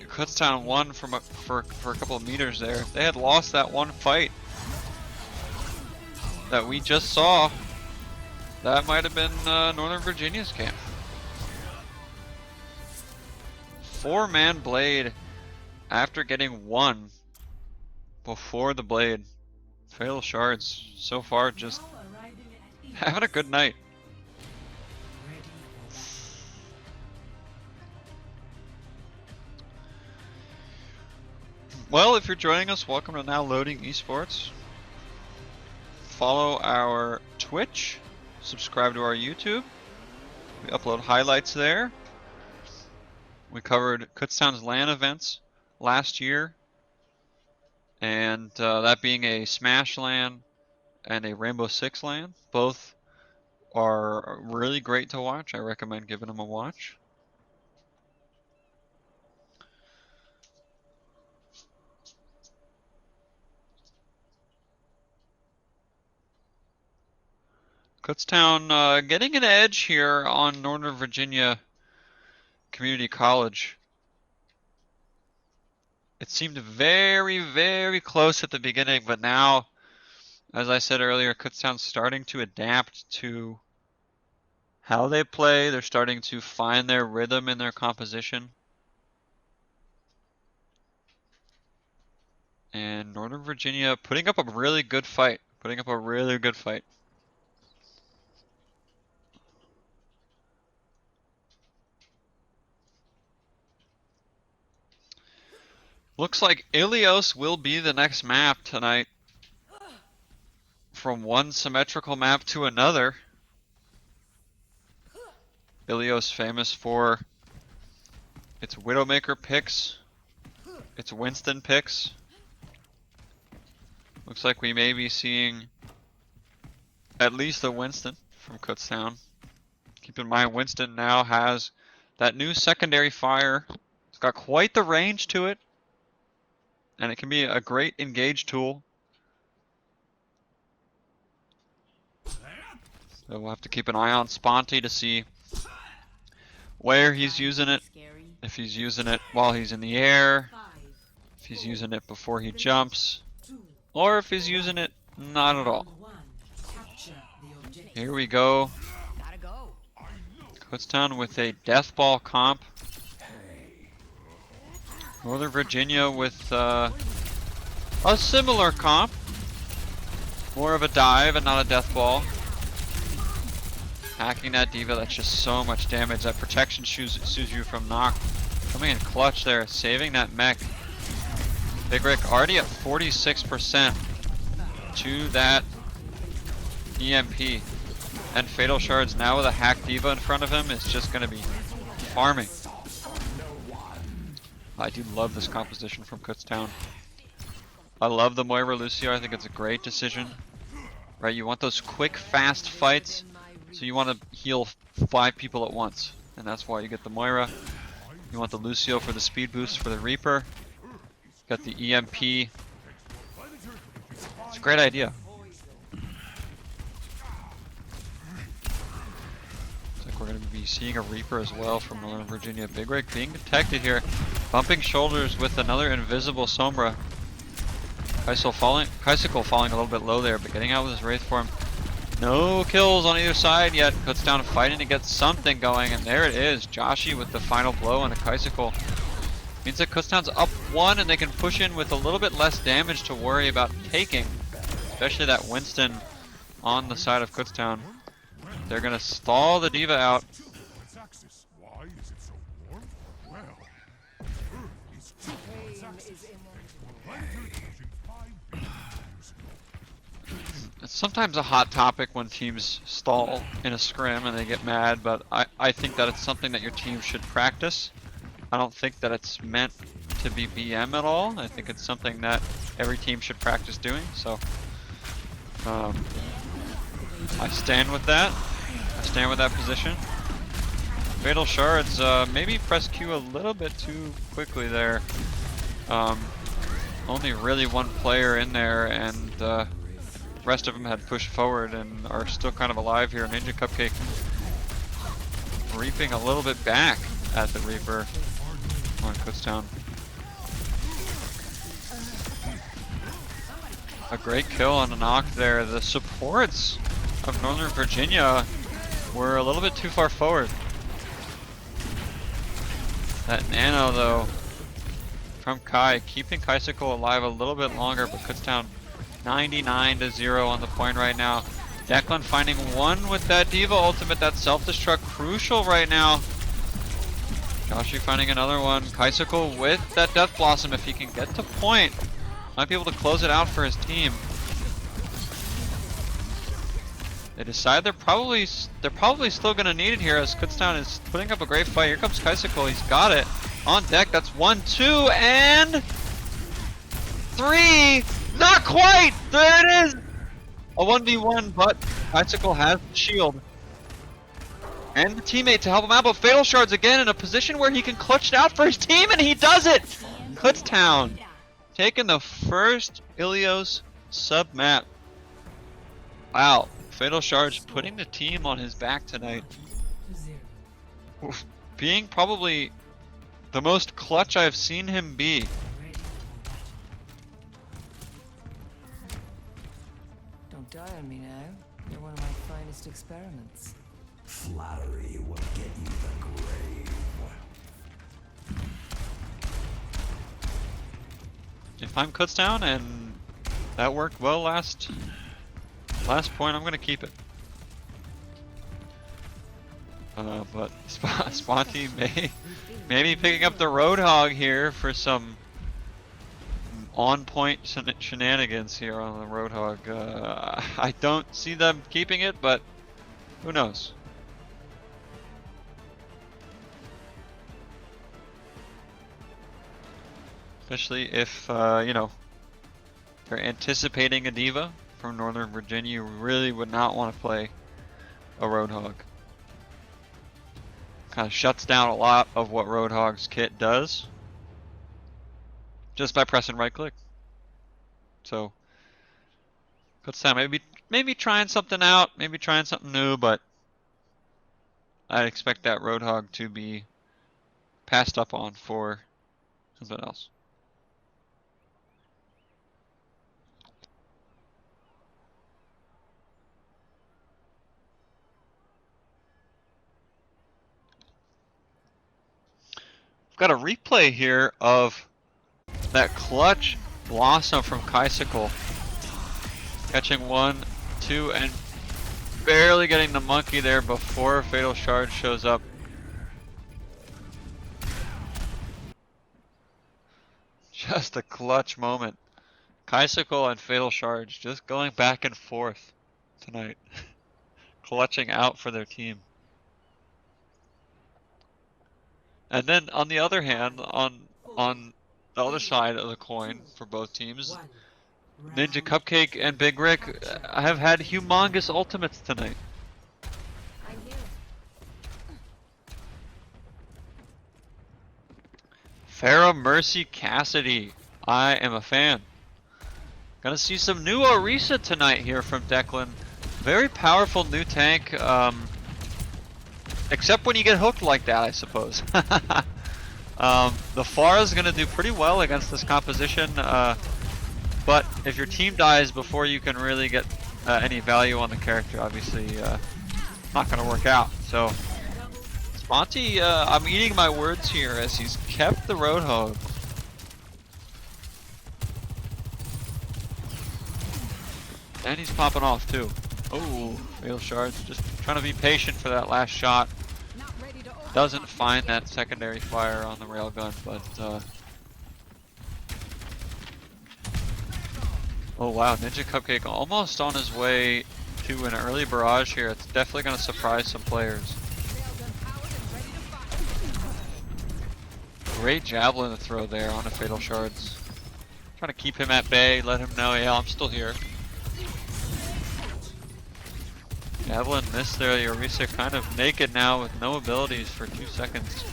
Kutztown won for a couple of meters there, if they had lost that one fight that we just saw, that might have been Northern Virginia's camp. 4-man blade after getting one before the blade. Fatal Shards so far just having a good night. Well, if you're joining us, welcome to Now Loading Esports. Follow our Twitch, subscribe to our YouTube. We upload highlights there. We covered Kutztown's LAN events last year, and that being a Smash LAN and a Rainbow Six LAN. Both are really great to watch. I recommend giving them a watch. Kutztown getting an edge here on Northern Virginia Community College. It seemed very, very close at the beginning, but now, as I said earlier, Kutztown's starting to adapt to how they play. They're starting to find their rhythm in their composition. And Northern Virginia putting up a really good fight. Looks like Ilios will be the next map tonight. From one symmetrical map to another. Ilios famous for its Widowmaker picks, its Winston picks. Looks like we may be seeing at least a Winston from Kutztown. Keep in mind, Winston now has that new secondary fire. It's got quite the range to it, and it can be a great engage tool. So we'll have to keep an eye on Sponty to see where he's using it. If he's using it while he's in the air, if he's using it before he jumps, or if he's using it not at all. Here we go. Kutztown with a death ball comp. Northern Virginia with a similar comp. More of a dive and not a death ball. Hacking that diva, that's just so much damage. That protection Suzu from Knock. Coming in clutch there, saving that mech. Big Rick already at 46% to that EMP. And Fatal Shards now with a hack diva in front of him is just going to be farming. I do love this composition from Kutztown. I love the Moira Lucio. I think it's a great decision. Right, you want those quick, fast fights. So you want to heal 5 people at once. And that's why you get the Moira. You want the Lucio for the speed boost for the Reaper. Got the EMP. It's a great idea. Looks like we're going to be seeing a Reaper as well from Northern Virginia. Big Rig being detected here. Bumping shoulders with another invisible Sombra. Kisicle falling a little bit low there, but getting out with his Wraith form. No kills on either side yet. Kutztown fighting to get something going, and there it is. Joshi with the final blow on a Kisicle. Means that Kutztown's up 1 and they can push in with a little bit less damage to worry about taking. Especially that Winston on the side of Kutztown. They're going to stall the diva out. It's sometimes a hot topic when teams stall in a scrim and they get mad, but I think that it's something that your team should practice. I don't think that it's meant to be BM at all. I think it's something that every team should practice doing, so I stand with that. I stand with that position. Fatal Shards, maybe press Q a little bit too quickly there. Only really one player in there, and the rest of them had pushed forward and are still kind of alive here. Ninja Cupcake reaping a little bit back at the Reaper on Kutztown. A great kill on a knock there. The supports of Northern Virginia were a little bit too far forward. That nano though from Kai, keeping Kaisicle alive a little bit longer, but Kutztown 99-0 on the point right now. Declan finding one with that Diva ultimate, that self-destruct crucial right now. Joshi finding another one. Kaisicle with that Death Blossom, if he can get to point, might be able to close it out for his team. They decide they're probably still gonna need it here as Kutztown is putting up a great fight. Here comes Kaisicle, he's got it. On deck, that's 1, 2, and 3! Not quite! There it is! A 1v1, but Kaisicle has the shield. And the teammate to help him out, but Fatal Shards again in a position where he can clutch it out for his team, and he does it! Kutztown taking the first Ilios sub map. Wow, Fatal Shards putting the team on his back tonight. Being probably the most clutch I've seen him be. Don't die on me now. You're one of my finest experiments. Flattery will get you the grave. If I'm Kutztown and that worked well last point, I'm gonna keep it. But Sponty maybe picking up the Roadhog here for some on-point shenanigans here on the Roadhog. I don't see them keeping it, but who knows? Especially if, you know, they're anticipating a Diva from Northern Virginia. You really would not want to play a Roadhog. Kind of shuts down a lot of what Roadhog's kit does just by pressing right click. So, Kutztown maybe trying something out, maybe trying something new, but I'd expect that Roadhog to be passed up on for something else. Got a replay here of that clutch Blossom from Kaisicle. Catching 1, 2, and barely getting the monkey there before Fatal Shard shows up. Just a clutch moment. Kaisicle and Fatal Shards just going back and forth tonight. Clutching out for their team. And then on the other hand, on the other side of the coin for both teams, Ninja Cupcake and Big Rick have had humongous ultimates tonight. Farrah Mercy Cassidy, I am a fan. Gonna see some new Orisa tonight here from Declan. Very powerful new tank. Except when you get hooked like that, I suppose. The Pharah is going to do pretty well against this composition, but if your team dies before you can really get any value on the character, obviously not going to work out. So, Sponty, I'm eating my words here as he's kept the Roadhog. And he's popping off too. Oh, Fatal Shards just trying to be patient for that last shot. Doesn't find that secondary fire on the railgun, but Oh wow, Ninja Cupcake almost on his way to an early barrage here. It's definitely going to surprise some players. Great javelin to throw there on the Fatal Shards. Trying to keep him at bay, let him know, yeah, I'm still here. Javelin missed there, Orisa kind of naked now with no abilities for 2 seconds.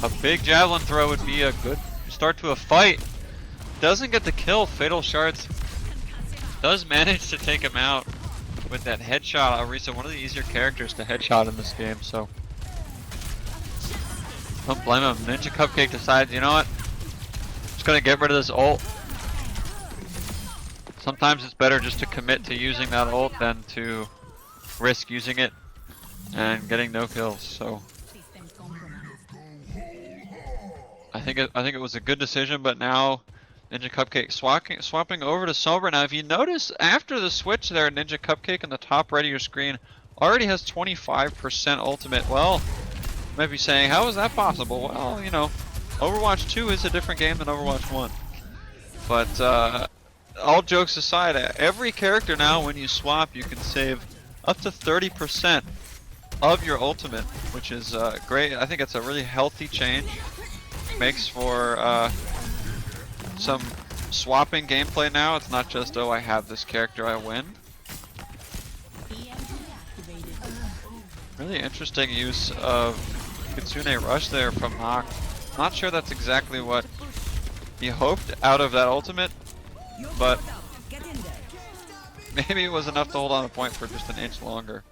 A big javelin throw would be a good start to a fight. Doesn't get the kill, Fatal Shards does manage to take him out with that headshot. Orisa, one of the easier characters to headshot in this game, so don't blame him. Ninja Cupcake decides, you know what? Just gonna get rid of this ult. Sometimes it's better just to commit to using that ult than to risk using it and getting no kills. So I think it was a good decision, but now Ninja Cupcake swapping over to Sombra. Now if you notice after the switch there, Ninja Cupcake in the top right of your screen already has 25% ultimate. Well, you might be saying, how is that possible? Well, you know, Overwatch 2 is a different game than Overwatch 1. But all jokes aside, every character now when you swap you can save up to 30% of your ultimate, which is great. I think it's a really healthy change. Makes for some swapping gameplay now. It's not just, oh, I have this character, I win. Really interesting use of Kitsune Rush there from Nock. Not sure that's exactly what he hoped out of that ultimate, but maybe it was enough to hold on a point for just an inch longer.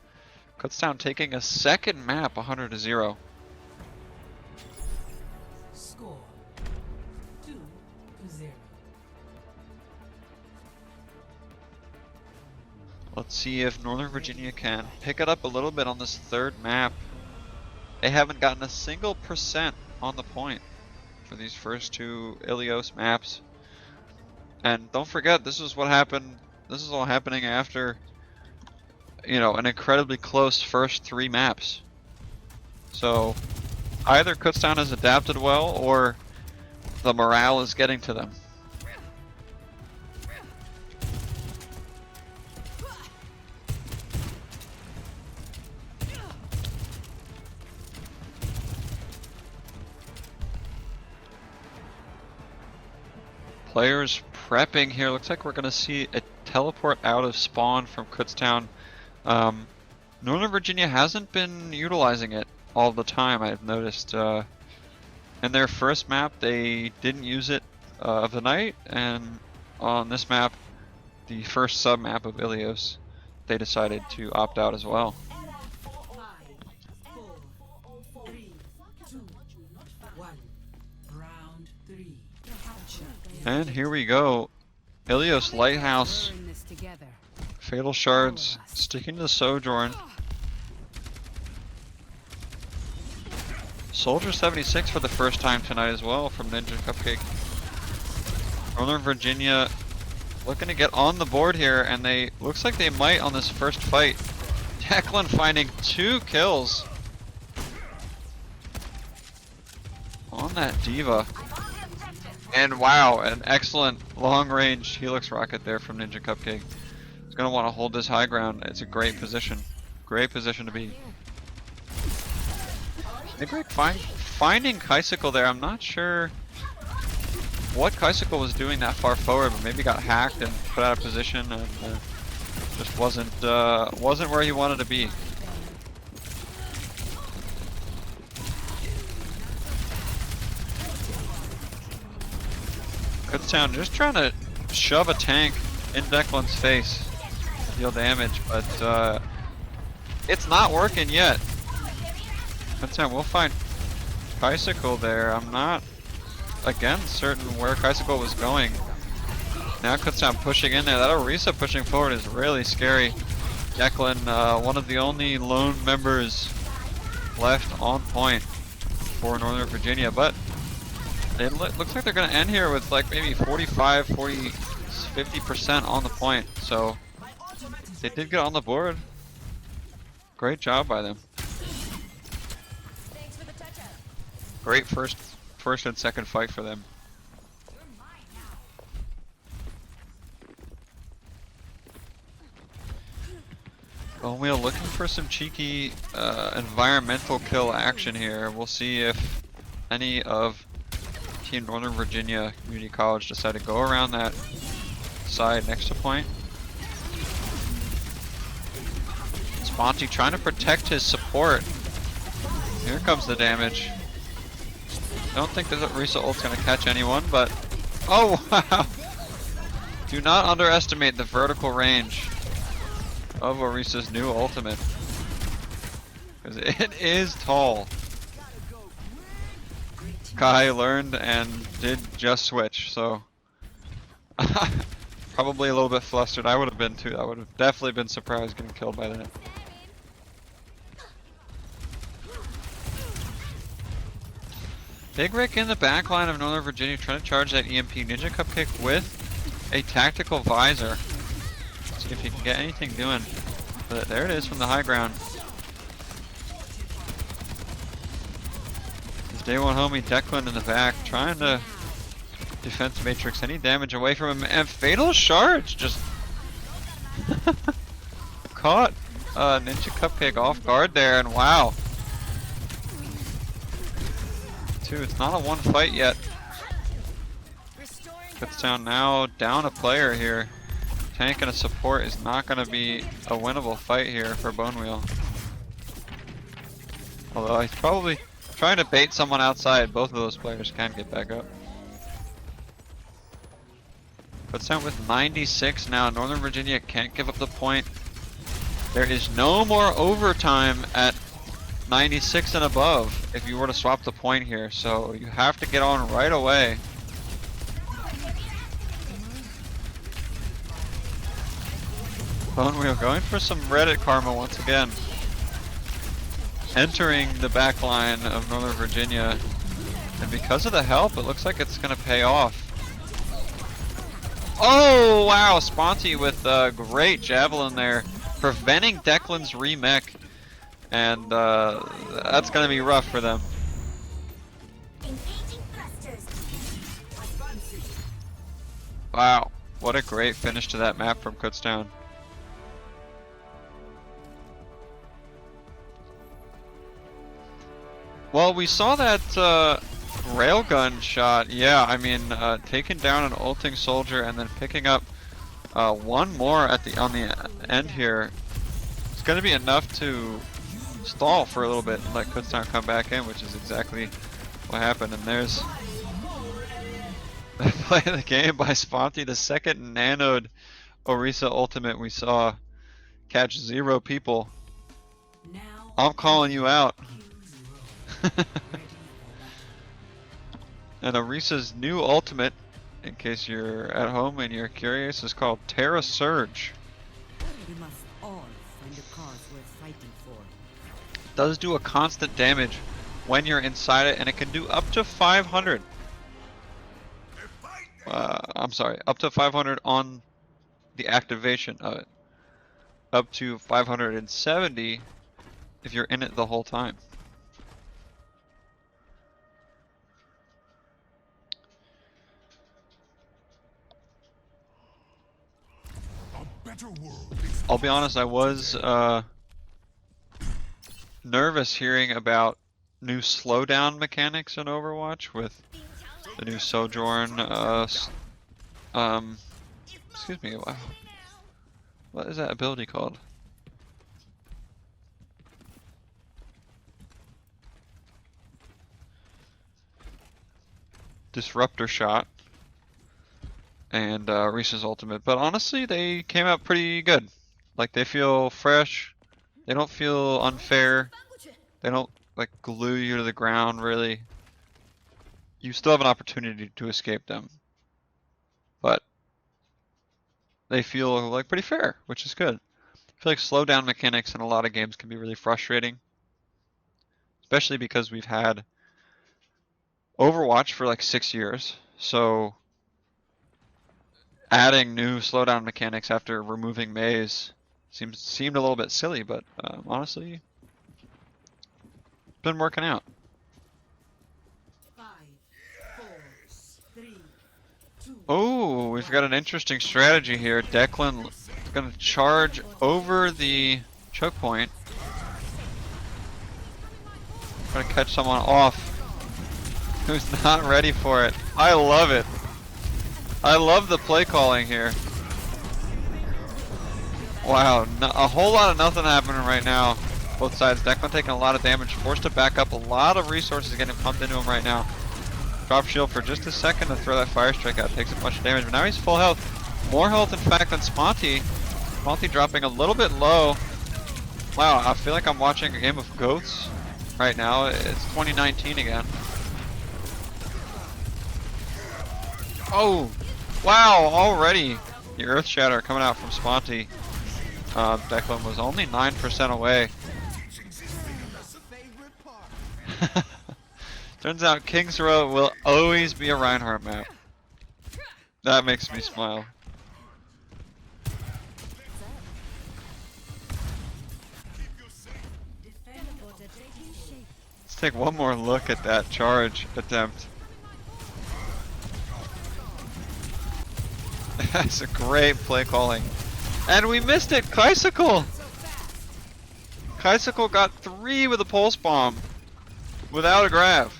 Kutztown taking a second map 100-0. Score 2-0. Let's see if Northern Virginia can pick it up a little bit on this third map. They haven't gotten a single percent on the point for these first 2 Ilios maps. And don't forget, this is what happened. This is all happening after, you know, an incredibly close first 3 maps. So either Kutztown has adapted well, or the morale is getting to them. Players prepping here. Looks like we're going to see a teleport out of spawn from Kutztown. Northern Virginia hasn't been utilizing it all the time, I've noticed. In their first map, they didn't use it of the night, and on this map, the first sub-map of Ilios, they decided to opt out as well. 5, 4, 3, 2, 1. Round 3. And here we go. Ilios Lighthouse. We're in this together. Fatal Shards sticking to the Sojourn. Soldier 76 for the first time tonight as well from Ninja Cupcake. Northern Virginia looking to get on the board here, and they looks like they might on this first fight. Declan finding 2 kills on that Diva. And wow, an excellent long-range Helix rocket there from Ninja Cupcake. He's going to want to hold this high ground. It's a great position. Great position to be. Maybe finding Kaisicle there. I'm not sure what Kaisicle was doing that far forward, but maybe got hacked and put out of position, and just wasn't where he wanted to be. Kutztown just trying to shove a tank in Declan's face to deal damage, but it's not working yet. Kutztown will find Kaisicle there. I'm not, again, certain where Kaisicle was going. Now Kutztown pushing in there. That Orisa pushing forward is really scary. Declan, one of the only lone members left on point for Northern Virginia, but it looks like they're going to end here with like maybe 45, 40, 50% on the point. So they did get on the board. Great job by them. Great first and second fight for them. Bone Wheel looking for some cheeky environmental kill action here. We'll see if any of Team Northern Virginia Community College decide to go around that side next to point. Sponty trying to protect his support. Here comes the damage. I don't think that Orisa ult's gonna catch anyone, but oh wow! Do not underestimate the vertical range of Orisa's new ultimate, because it is tall. Kai learned and did just switch, so probably a little bit flustered. I would have been too. I would have definitely been surprised getting killed by that. Big Rick in the back line of Northern Virginia trying to charge that EMP Ninja Cupcake with a tactical visor. See if he can get anything doing. But there it is from the high ground. His day one homie Declan in the back trying to defense matrix any damage away from him, and Fatal Shards just caught Ninja Cupcake off guard there, and wow. It's not a one fight yet. Kutztown now down a player here. Tank and a support is not going to be a winnable fight here for Bone Wheel. Although he's probably trying to bait someone outside. Both of those players can get back up. Kutztown with 96 now. Northern Virginia can't give up the point. There is no more overtime at 96 and above if you were to swap the point here, so you have to get on right away. Bone Wheel going for some Reddit karma once again. Entering the back line of Northern Virginia, and because of the help it looks like it's gonna pay off. Oh wow, Sponty with a great javelin there, preventing Declan's remech. And that's gonna be rough for them. Wow, what a great finish to that map from Kutztown. Well, we saw that railgun shot. Yeah, I mean, taking down an ulting soldier and then picking up one more at on the end here. It's gonna be enough to stall for a little bit and let Kutztown come back in, which is exactly what happened. And there's the play of the game by Sponty, the second nanoed Orisa ultimate we saw catch 0 people. I'm calling you out. And Orisa's new ultimate, in case you're at home and you're curious, is called Terra Surge. We must all find the cause we're fighting for. Does do a constant damage when you're inside it, and it can do up to 500. I'm sorry, up to 500 on the activation of it. Up to 570 if you're in it the whole time. I'll be honest, I was nervous hearing about new slowdown mechanics in Overwatch with the new Sojourn, excuse me, what is that ability called? Disruptor Shot and Reese's ultimate, but honestly they came out pretty good. Like, they feel fresh, they don't feel unfair, they don't like glue you to the ground really. You still have an opportunity to escape them, but they feel like pretty fair, which is good. I feel like slowdown mechanics in a lot of games can be really frustrating, especially because we've had Overwatch for like 6 years, so adding new slowdown mechanics after removing Maze seemed a little bit silly, but honestly, it's been working out. 5, 4, 3, 2. Oh, we've got an interesting strategy here. Declan is going to charge over the choke point. Trying to catch someone off who's not ready for it. I love it. I love the play calling here. Wow, a whole lot of nothing happening right now. Both sides. Declan taking a lot of damage, forced to back up. A lot of resources getting pumped into him right now. Drop shield for just a second to throw that fire strike out. Takes a bunch of damage, but now he's full health. More health, in fact, than Sponty. Sponty dropping a little bit low. Wow, I feel like I'm watching a game of goats right now. It's 2019 again. Oh, wow, already the Earth Shatter coming out from Sponty. Declan was only 9% away. Turns out King's Row will always be a Reinhardt map. That makes me smile. Let's take one more look at that charge attempt. That's a great play calling. And we missed it! Kaisicle! Kaisicle got 3 with a pulse bomb without a grab.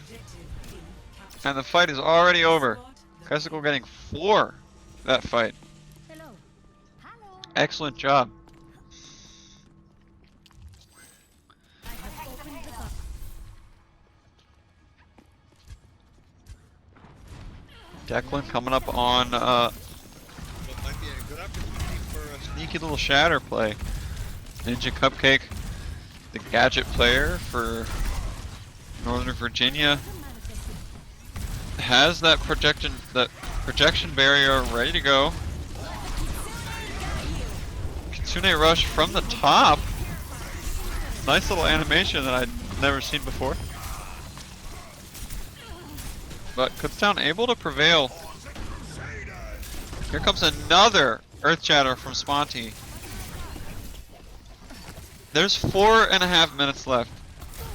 And the fight is already over. Kaisicle getting 4 that fight. Excellent job. Declan coming up on what might be a good opportunity for a sneaky little shatter play. Ninja Cupcake, the gadget player for Northern Virginia, has that projection barrier ready to go. Kitsune rush from the top. Nice little animation that I'd never seen before. But Kutztown able to prevail. Here comes another Earth Shatter from Sponty. There's 4.5 minutes left,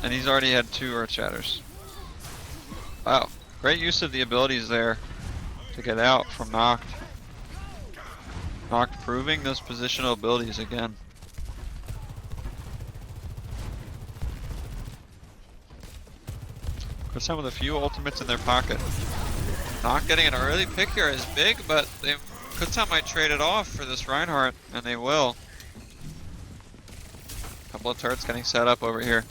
and he's already had 2 Earth Shatters. Wow, great use of the abilities there to get out from Noct. Noct proving those positional abilities again. Kutztown with a few ultimates in their pocket. Not getting an early pick here is big, but Kutztown might trade it off for this Reinhardt, and they will. Couple of turrets getting set up over here.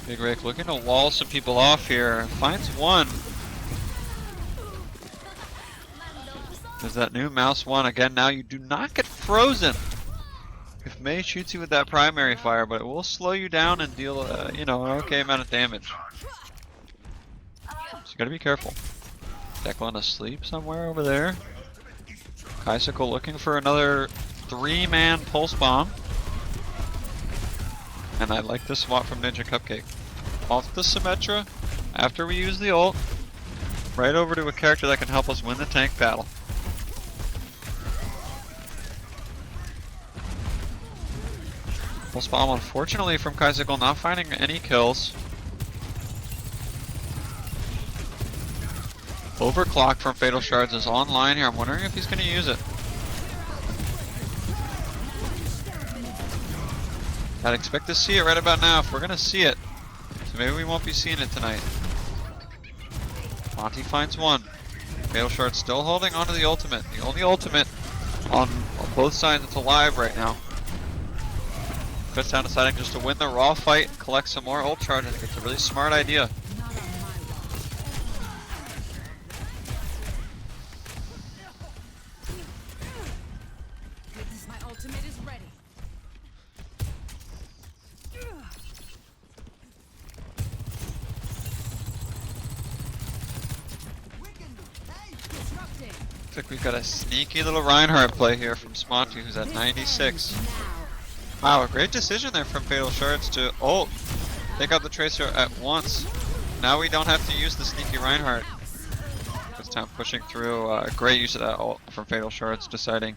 Big Rick looking to wall some people off here. Finds one. There's that new mouse one. Again, now you do not get frozen if Mei shoots you with that primary fire, but it will slow you down and deal, you know, an okay amount of damage. So you gotta be careful. Declan asleep somewhere over there. Kaisicle looking for another 3-man pulse bomb. And I like the swap from Ninja Cupcake. Off the Symmetra, after we use the ult, right over to a character that can help us win the tank battle. Pulse bomb, unfortunately, from Kaisicle, not finding any kills. Overclock from Fatal Shards is online here. I'm wondering if he's going to use it. I'd expect to see it right about now if we're going to see it. So maybe we won't be seeing it tonight. Monty finds one. Fatal Shard still holding onto the ultimate. The only ultimate on both sides that's alive right now. Kutztown deciding just to win the raw fight and collect some more ult charge. I think it's a really smart idea. My ultimate is ready. Looks like we've got a sneaky little Reinhardt play here from Sponty, who's at 96. Wow, a great decision there from Fatal Shards to ult. Take out the Tracer at once. Now we don't have to use the sneaky Reinhardt. Kutztown pushing through. Great use of that ult from Fatal Shards, deciding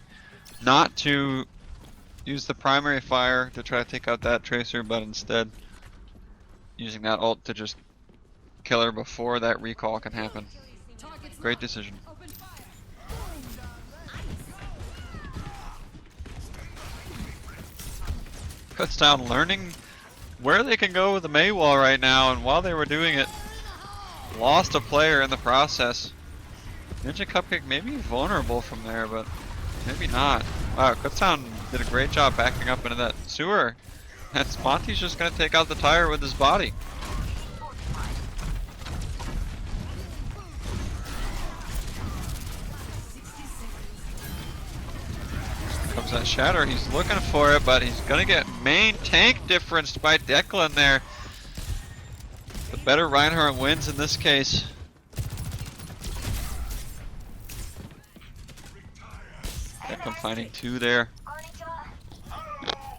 not to use the primary fire to try to take out that Tracer, but instead using that ult to just kill her before that recall can happen. Great decision. Kutztown learning where they can go with the May wall right now, and while they were doing it, lost a player in the process. Ninja Cupcake may be vulnerable from there, but maybe not. Wow, Kutztown did a great job backing up into that sewer. And Sponty's just gonna take out the tire with his body. Comes that shatter, he's looking for it, but he's gonna get main tank differenced by Declan there. The better Reinhardt wins in this case. Declan finding 2 there.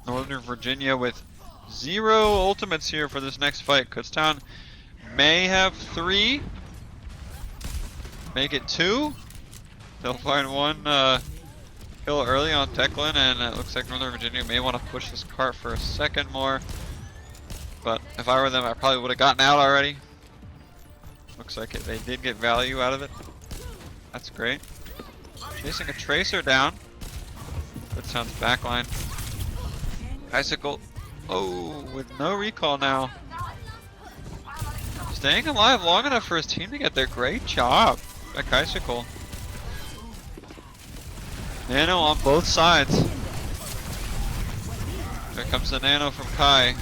Northern Virginia with 0 ultimates here for this next fight. Kutztown may have 3. Make it 2. They'll find 1 kill early on Declan, and it looks like Northern Virginia may want to push this cart for a second more. But if I were them, I probably would have gotten out already. Looks like they did get value out of it. That's great. Chasing a Tracer down. Kutztown's backline. Icicle. Oh, with no recall now. Staying alive long enough for his team to get there. Great job by Icicle. Nano on both sides. There comes the nano from Kai.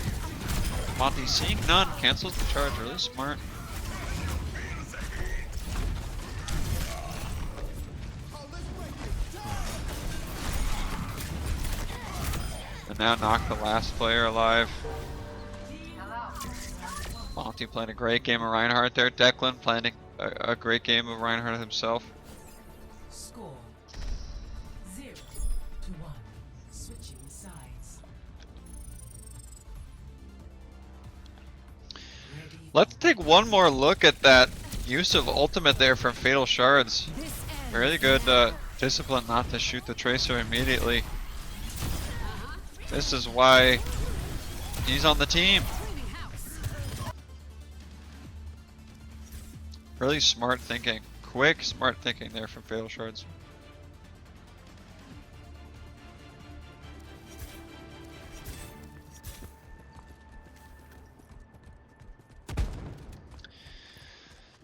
Monty seeing none, cancels the charge. Really smart. And now knock the last player alive. Monty playing a great game of Reinhardt there. Declan playing a great game of Reinhardt himself. Score 0-1. Switching sides. Let's take one more look at that use of ultimate there from Fatal Shards. Very good discipline not to shoot the Tracer immediately. This is why he's on the team. Really smart thinking. Quick, smart thinking there from Fatal Shards.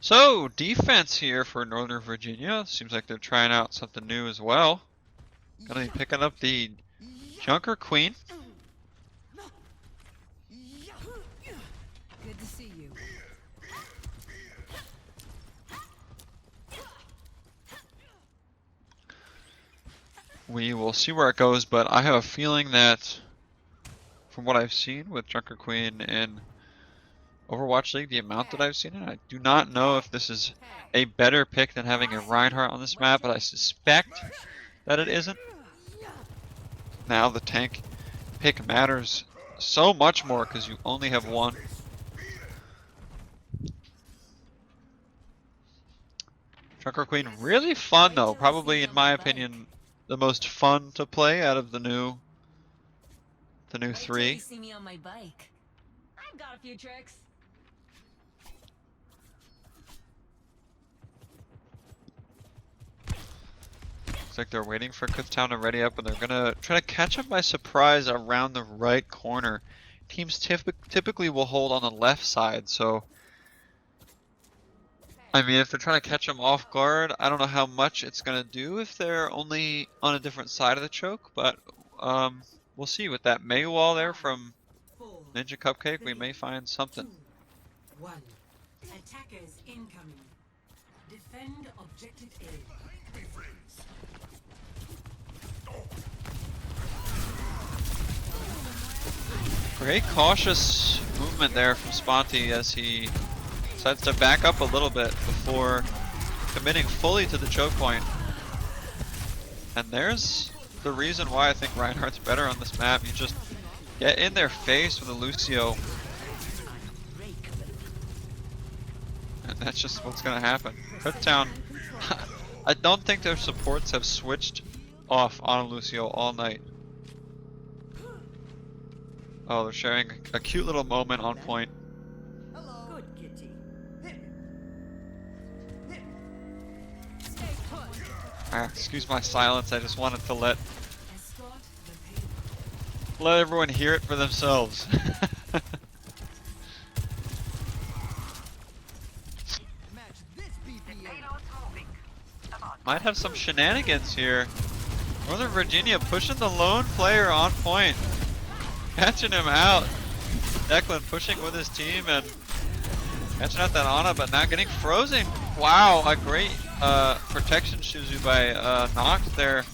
So, defense here for Northern Virginia. Seems like they're trying out something new as well. Gonna be picking up the Junker Queen. Good to see you. We will see where it goes, but I have a feeling that from what I've seen with Junker Queen in Overwatch League, the amount that I've seen it, I do not know if this is a better pick than having a Reinhardt on this map, but I suspect that it isn't. Now the tank pick matters so much more because you only have 1. Junker Queen, really fun though. Probably, in my opinion, the most fun to play out of the new 3. See me on my bike. I've got a few tricks. Looks like they're waiting for Kutztown to ready up, and they're gonna try to catch them by surprise around the right corner. Teams typically will hold on the left side, so I mean, if they're trying to catch them off guard, I don't know how much it's gonna do if they're only on a different side of the choke, but we'll see. With that May wall there from 4, Ninja Cupcake, we may find something. 2, 1. Attackers incoming. Defend objective A. Great cautious movement there from Sponty as he decides to back up a little bit before committing fully to the choke point. And there's the reason why I think Reinhardt's better on this map. You just get in their face with a Lucio, and that's just what's going to happen. Kutztown, I don't think their supports have switched off on a Lucio all night. Oh, they're sharing a cute little moment on point. Hello. Good kitty. Excuse my silence, I just wanted to let Escort the payload. Let everyone hear it for themselves. Match this BPM. Might have some shenanigans here. Northern Virginia pushing the lone player on point. Catching him out. Declan pushing with his team and catching out that Ana, but not getting frozen. Wow, a great protection Shuzu by Noct there.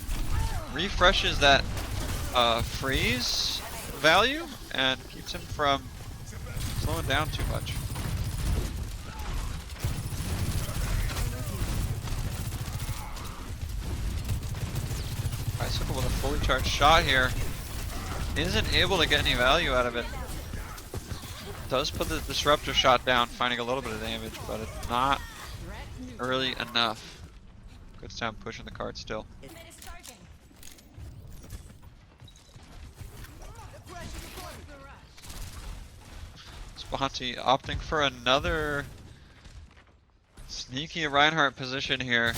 Refreshes that freeze value and keeps him from slowing down too much. Bicycle with a fully charged shot here. Isn't able to get any value out of it. Does put the disruptor shot down, finding a little bit of damage, but it's not early enough. Kutztown pushing the card still. Sponty opting for another sneaky Reinhardt position here.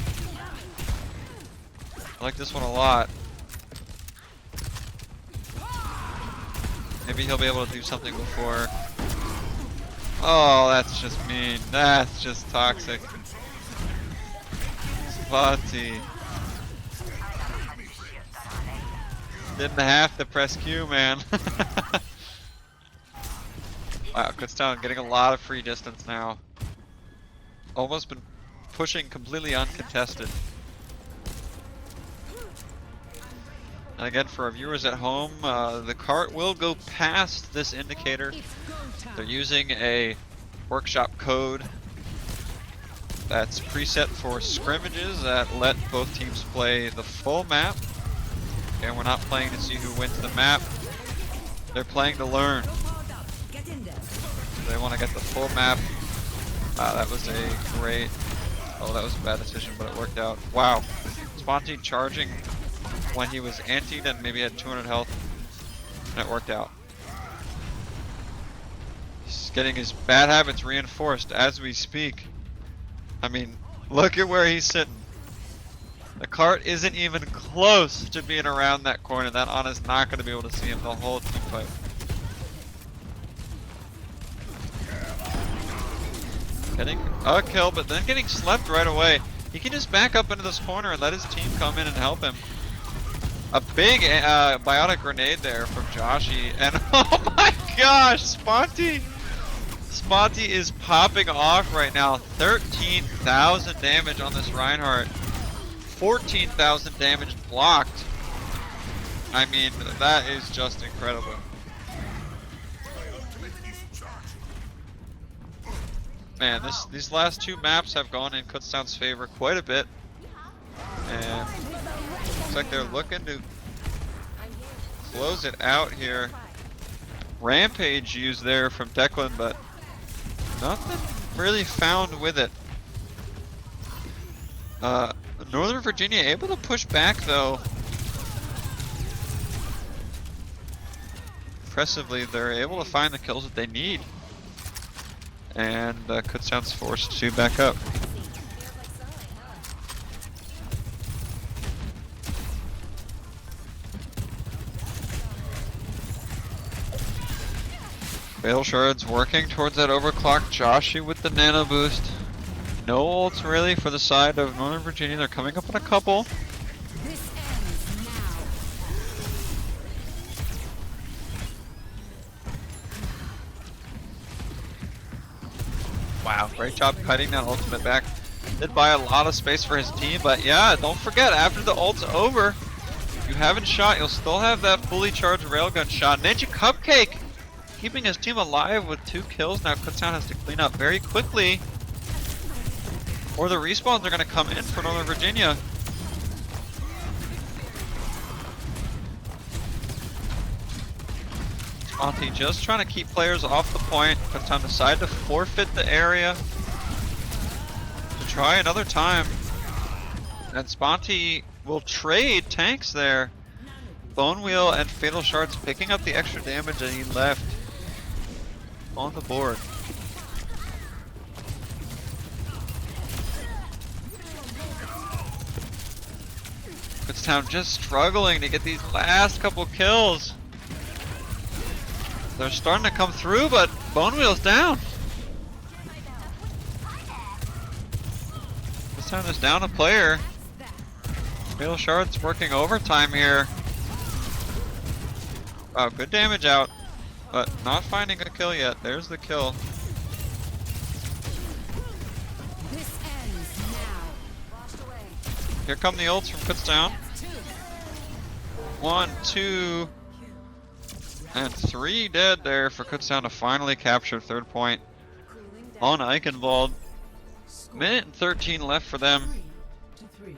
I like this one a lot. Maybe he'll be able to do something before. Oh, that's just mean. That's just toxic. Sponty. Didn't have to press Q, man. Wow, Kutztown getting a lot of free distance now. Almost been pushing completely uncontested. And again, for our viewers at home, the cart will go past this indicator. They're using a workshop code that's preset for scrimmages that let both teams play the full map. And we're not playing to see who wins the map. They're playing to learn. They want to get the full map. Wow, that was a great... Oh, that was a bad decision, but it worked out. Wow. Sponty charging when he was antied and maybe had 200 health. And it worked out. He's getting his bad habits reinforced as we speak. I mean, look at where he's sitting. The cart isn't even close to being around that corner. That Ana's not going to be able to see him the whole team fight. Getting a kill, but then getting slept right away. He can just back up into this corner and let his team come in and help him. A big biotic grenade there from Joshi, and oh my gosh, Sponty! Sponty is popping off right now. 13,000 damage on this Reinhardt. 14,000 damage blocked. I mean, that is just incredible. Man, these last two maps have gone in Kutztown's favor quite a bit. And looks like they're looking to close it out here. Rampage used there from Declan, but nothing really found with it. Northern Virginia able to push back though. Impressively, they're able to find the kills that they need. And Kutztown's forced to back up. Fatal Shard's working towards that overclock. Joshi with the nano boost. No ults really for the side of Northern Virginia. They're coming up on a couple. Wow, great job cutting that ultimate back. Did buy a lot of space for his team, but yeah, don't forget, after the ult's over, if you haven't shot, you'll still have that fully charged railgun shot. Ninja Cupcake keeping his team alive with 2 kills. Now Kutztown has to clean up very quickly, or the respawns are going to come in for Northern Virginia. Sponty just trying to keep players off the point. Kutztown decided to forfeit the area to try another time. And Sponty will trade tanks there. Bone Wheel and Fatal Shards picking up the extra damage that he left on the board. Kutztown just struggling to get these last couple kills. They're starting to come through, but Bone Wheel's down. This time there's down a player. Fatal Shard's working overtime here. Wow, good damage out, but not finding a kill yet. There's the kill. This ends now. Here come the ults from Kutztown. 1, 2, and 3 dead there for Kutztown to finally capture third point on Eichenwald. Minute and 13 left for them. 3-3.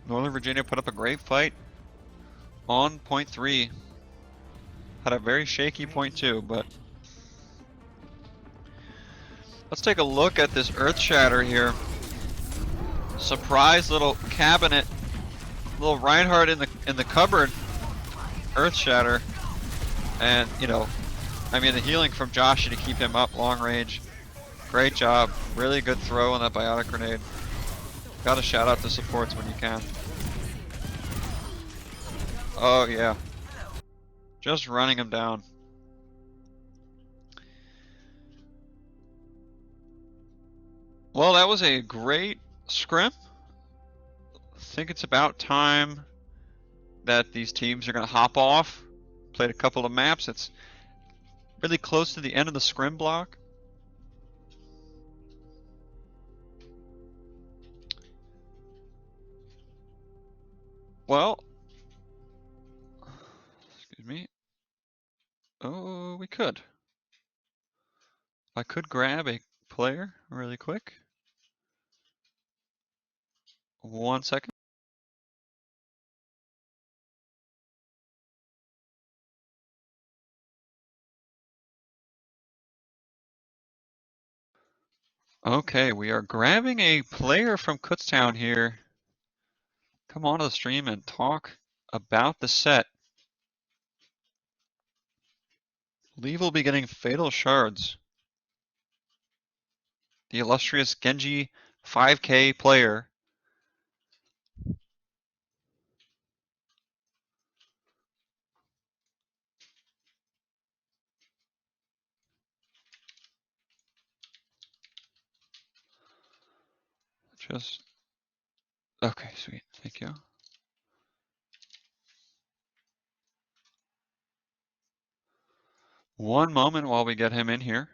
Northern Virginia put up a great fight on point 3. Had a very shaky point 2, but let's take a look at this Earth Shatter here. Surprise little cabinet, little Reinhardt in the cupboard. Earth Shatter, and you know, I mean the healing from Joshi to keep him up long range. Great job, really good throw on that biotic grenade. Gotta shout out the supports when you can. Oh yeah, just running him down. Well, that was a great scrim. I think it's about time that these teams are going to hop off. Played a couple of maps. It's really close to the end of the scrim block. Well, excuse me. Oh, we could. I could grab a player really quick. 1 second. Okay, we are grabbing a player from Kutztown here. Come onto the stream and talk about the set. Lee will be getting Fatal Shards. The illustrious Genji 5K player. Just, okay, sweet, thank you. One moment while we get him in here.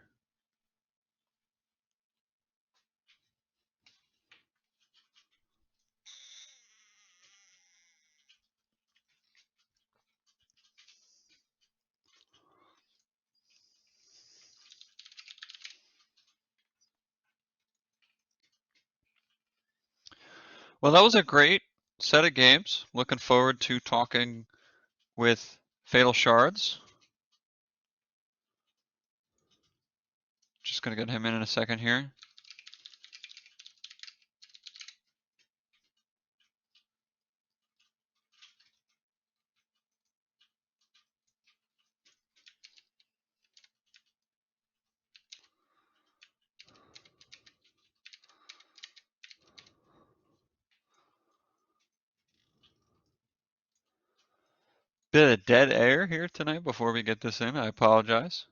Well, that was a great set of games. Looking forward to talking with Fatal Shards. Just gonna get him in a second here. Bit of dead air here tonight before we get this in. I apologize.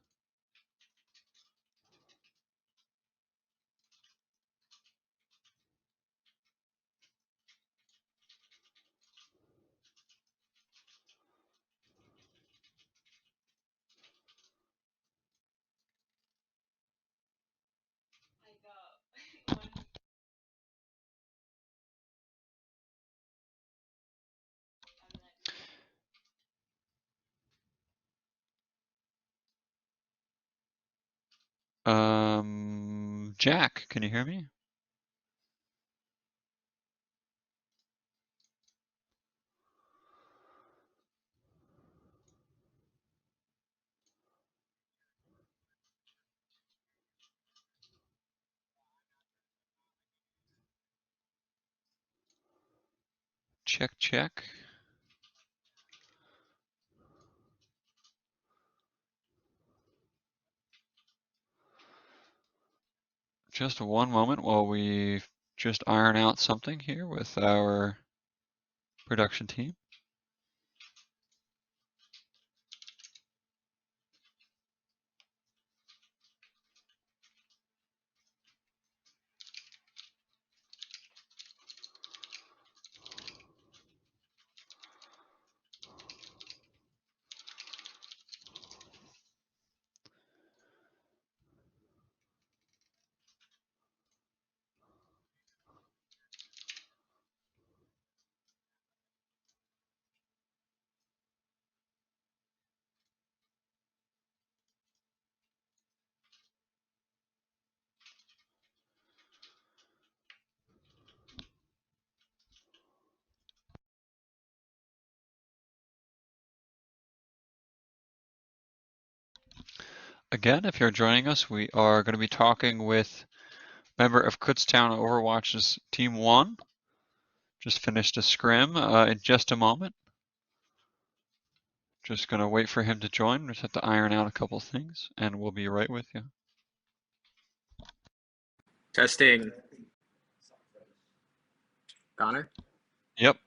Jack, can you hear me? Check, check. Just one moment while we just iron out something here with our production team. again, if you're joining us, we are going to be talking with member of Kutztown Overwatch's Team 1. Just finished a scrim in just a moment. Just going to wait for him to join. Just have to iron out a couple things, and we'll be right with you. Testing. Connor? Yep.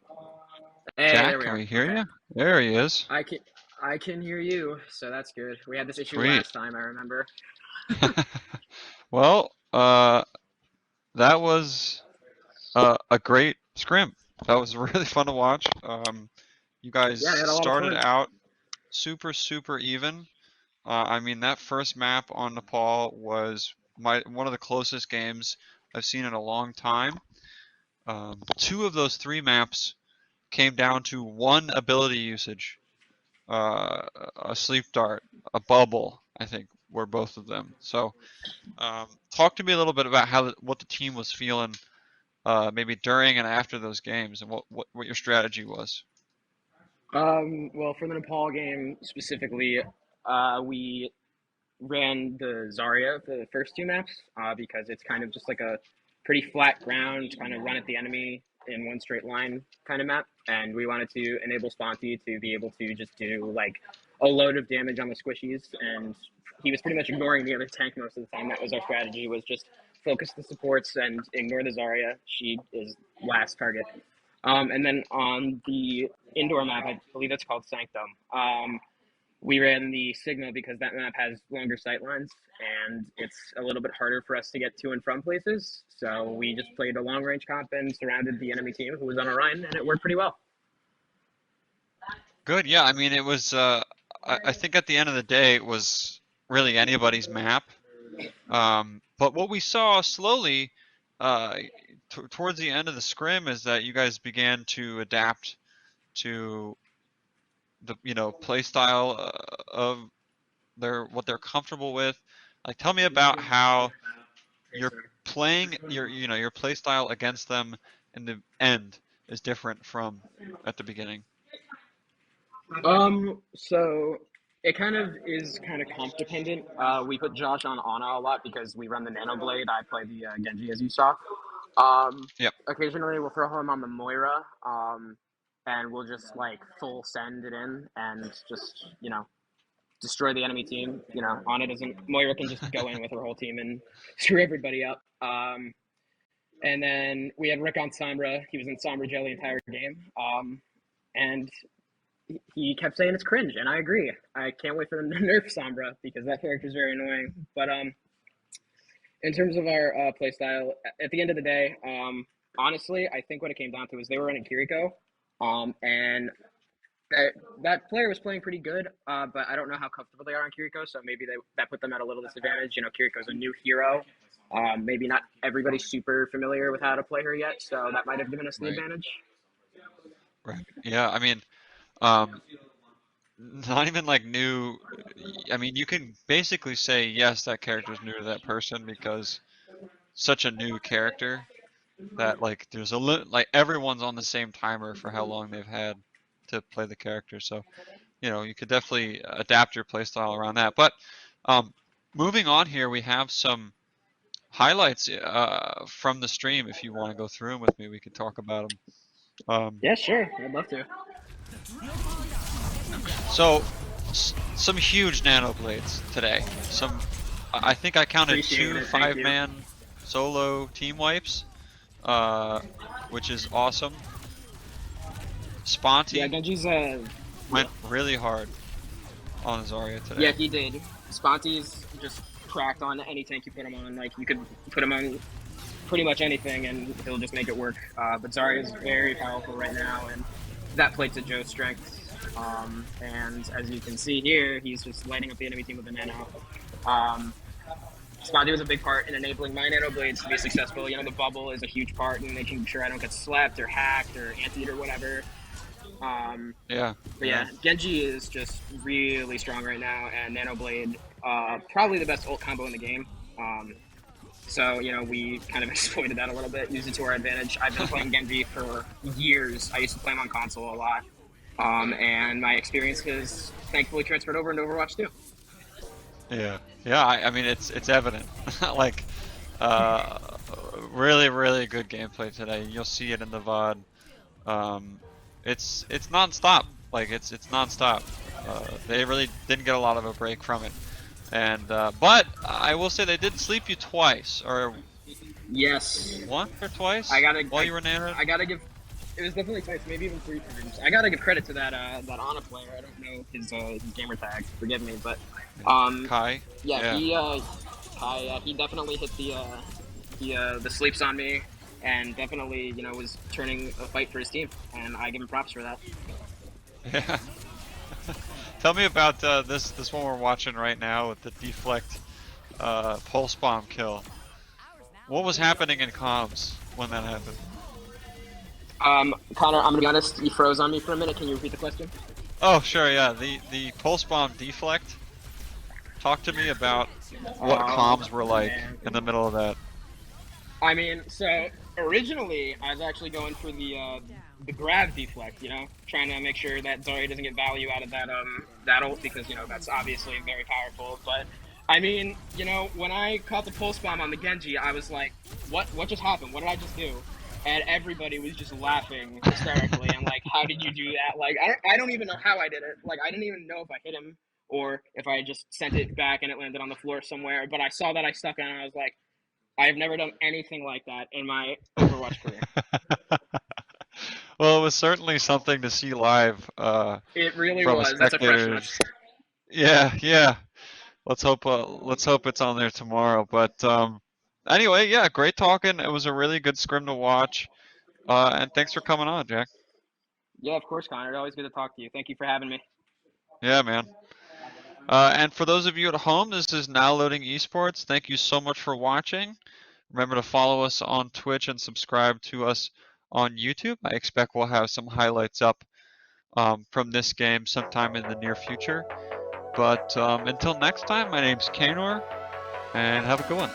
Hey, Jack, there we can are. we hear Okay. you? There he is. I can hear you, so that's good. We had this issue Sweet. last time, I remember. Well, that was a great scrim. That was really fun to watch. You guys Yeah, I had a lot of started fun. out super even. I mean, that first map on Nepal was one of the closest games I've seen in a long time. 2 of those 3 maps came down to one ability usage. A sleep dart, a bubble, I think, were both of them. So, talk to me a little bit about what the team was feeling, maybe during and after those games, and what your strategy was. Well, for the Nepal game specifically, we ran the Zarya for the first 2 maps because it's kind of just like a pretty flat ground, kind of run at the enemy in one straight line kind of map. And we wanted to enable Sponty to be able to just do like a load of damage on the squishies. And he was pretty much ignoring the other tank most of the time. That was our strategy, was just focus the supports and ignore the Zarya. She is last target. And then on the indoor map, I believe it's called Sanctum. We ran the Sigma because that map has longer sight lines and it's a little bit harder for us to get to and from places. So we just played a long range comp and surrounded the enemy team who was on Orion, and it worked pretty well. Good, yeah. I mean, it was. I think at the end of the day, it was really anybody's map. But what we saw slowly, towards the end of the scrim, is that you guys began to adapt to the play style of what they're comfortable with. Like, tell me about how you're playing your play style against them in the end is different from at the beginning. So it kind of is kind of comp dependent. We put Josh on Ana a lot because we run the Nano Blade. I play the Genji, as you saw. Yep. Occasionally we'll throw him on the Moira, and we'll just like full send it in and just destroy the enemy team. Ana doesn't. Moira can just go in with her whole team and screw everybody up. And then we had Rick on Sombra. He was in Sombra Jelly the entire game. And he kept saying it's cringe, and I agree. I can't wait for them to nerf Sombra because that character is very annoying. But in terms of our playstyle, at the end of the day, honestly, I think what it came down to is they were running Kiriko, and that player was playing pretty good, but I don't know how comfortable they are on Kiriko, so maybe that put them at a little disadvantage. Kiriko's a new hero. Maybe not everybody's super familiar with how to play her yet, so that might have given us the advantage. Right. Yeah, I mean, not even like new. I mean, you can basically say yes, that character's new to that person because such a new character that like there's like everyone's on the same timer for how long they've had to play the character. So, you could definitely adapt your playstyle around that. But moving on here, we have some highlights from the stream. If you want to go through them with me, we could talk about them. Yeah, sure. I'd love to. So, some huge nano blades today. I think I counted Appreciate 2 it, thank you. 5-man solo team wipes, which is awesome. Sponty Yeah, Genji's went really hard on Zarya today. Yeah, he did. Sponty's just cracked on any tank you put him on. Like, you could put him on pretty much anything and he'll just make it work. But Zarya's very powerful right now, and that played to Joe's strengths. And as you can see here, he's just lighting up the enemy team with a nano. Sponty was a big part in enabling my nano blades to be successful. The bubble is a huge part in making sure I don't get slept or hacked or anti-ed or whatever. Yeah. But yeah, Genji is just really strong right now, and Nano Blade, probably the best ult combo in the game. So, we kind of exploited that a little bit, used it to our advantage. I've been playing Genji for years. I used to play him on console a lot. And my experience has thankfully transferred over into Overwatch too. Yeah. Yeah, I mean it's evident. Like, uh, really, really good gameplay today. You'll see it in the VoD. Um, it's nonstop. Like it's nonstop. They really didn't get a lot of a break from it. And but I will say they did sleep you twice, or Yes. once or twice I gotta, while you were nanted. I gotta give. It was definitely twice, maybe even 3 times. I gotta give credit to that that Ana player. I don't know his gamer tag. Forgive me, but Kai. yeah, Yeah. he definitely hit the sleeps on me, and definitely was turning a fight for his team, and I give him props for that. Yeah. Tell me about this one we're watching right now with the deflect pulse bomb kill. What was happening in comms when that happened? Connor, I'm gonna be honest. You froze on me for a minute. Can you repeat the question? Oh sure, yeah. The pulse bomb deflect. Talk to me about what comms were like Man. in the middle of that. I mean, so originally I was actually going for the grab deflect, trying to make sure that Zarya doesn't get value out of that ult because that's obviously very powerful. But I mean, when I caught the pulse bomb on the Genji, I was like, what just happened? What did I just do? And everybody was just laughing hysterically and like, how did you do that? Like, I don't even know how I did it. Like, I didn't even know if I hit him or if I just sent it back and it landed on the floor somewhere. But I saw that I stuck it and I was like, I've never done anything like that in my Overwatch career. Well, it was certainly something to see live It really from a was. That's a fresh one. spectator's. Yeah, yeah. Let's hope it's on there tomorrow. But anyway, yeah, great talking. It was a really good scrim to watch. And thanks for coming on, Jack. Yeah, of course, Connor. Always good to talk to you. Thank you for having me. Yeah, man. And for those of you at home, this is Now Loading Esports. Thank you so much for watching. Remember to follow us on Twitch and subscribe to us on YouTube. I expect we'll have some highlights up from this game sometime in the near future. But until next time, my name's Kanor, and have a good one.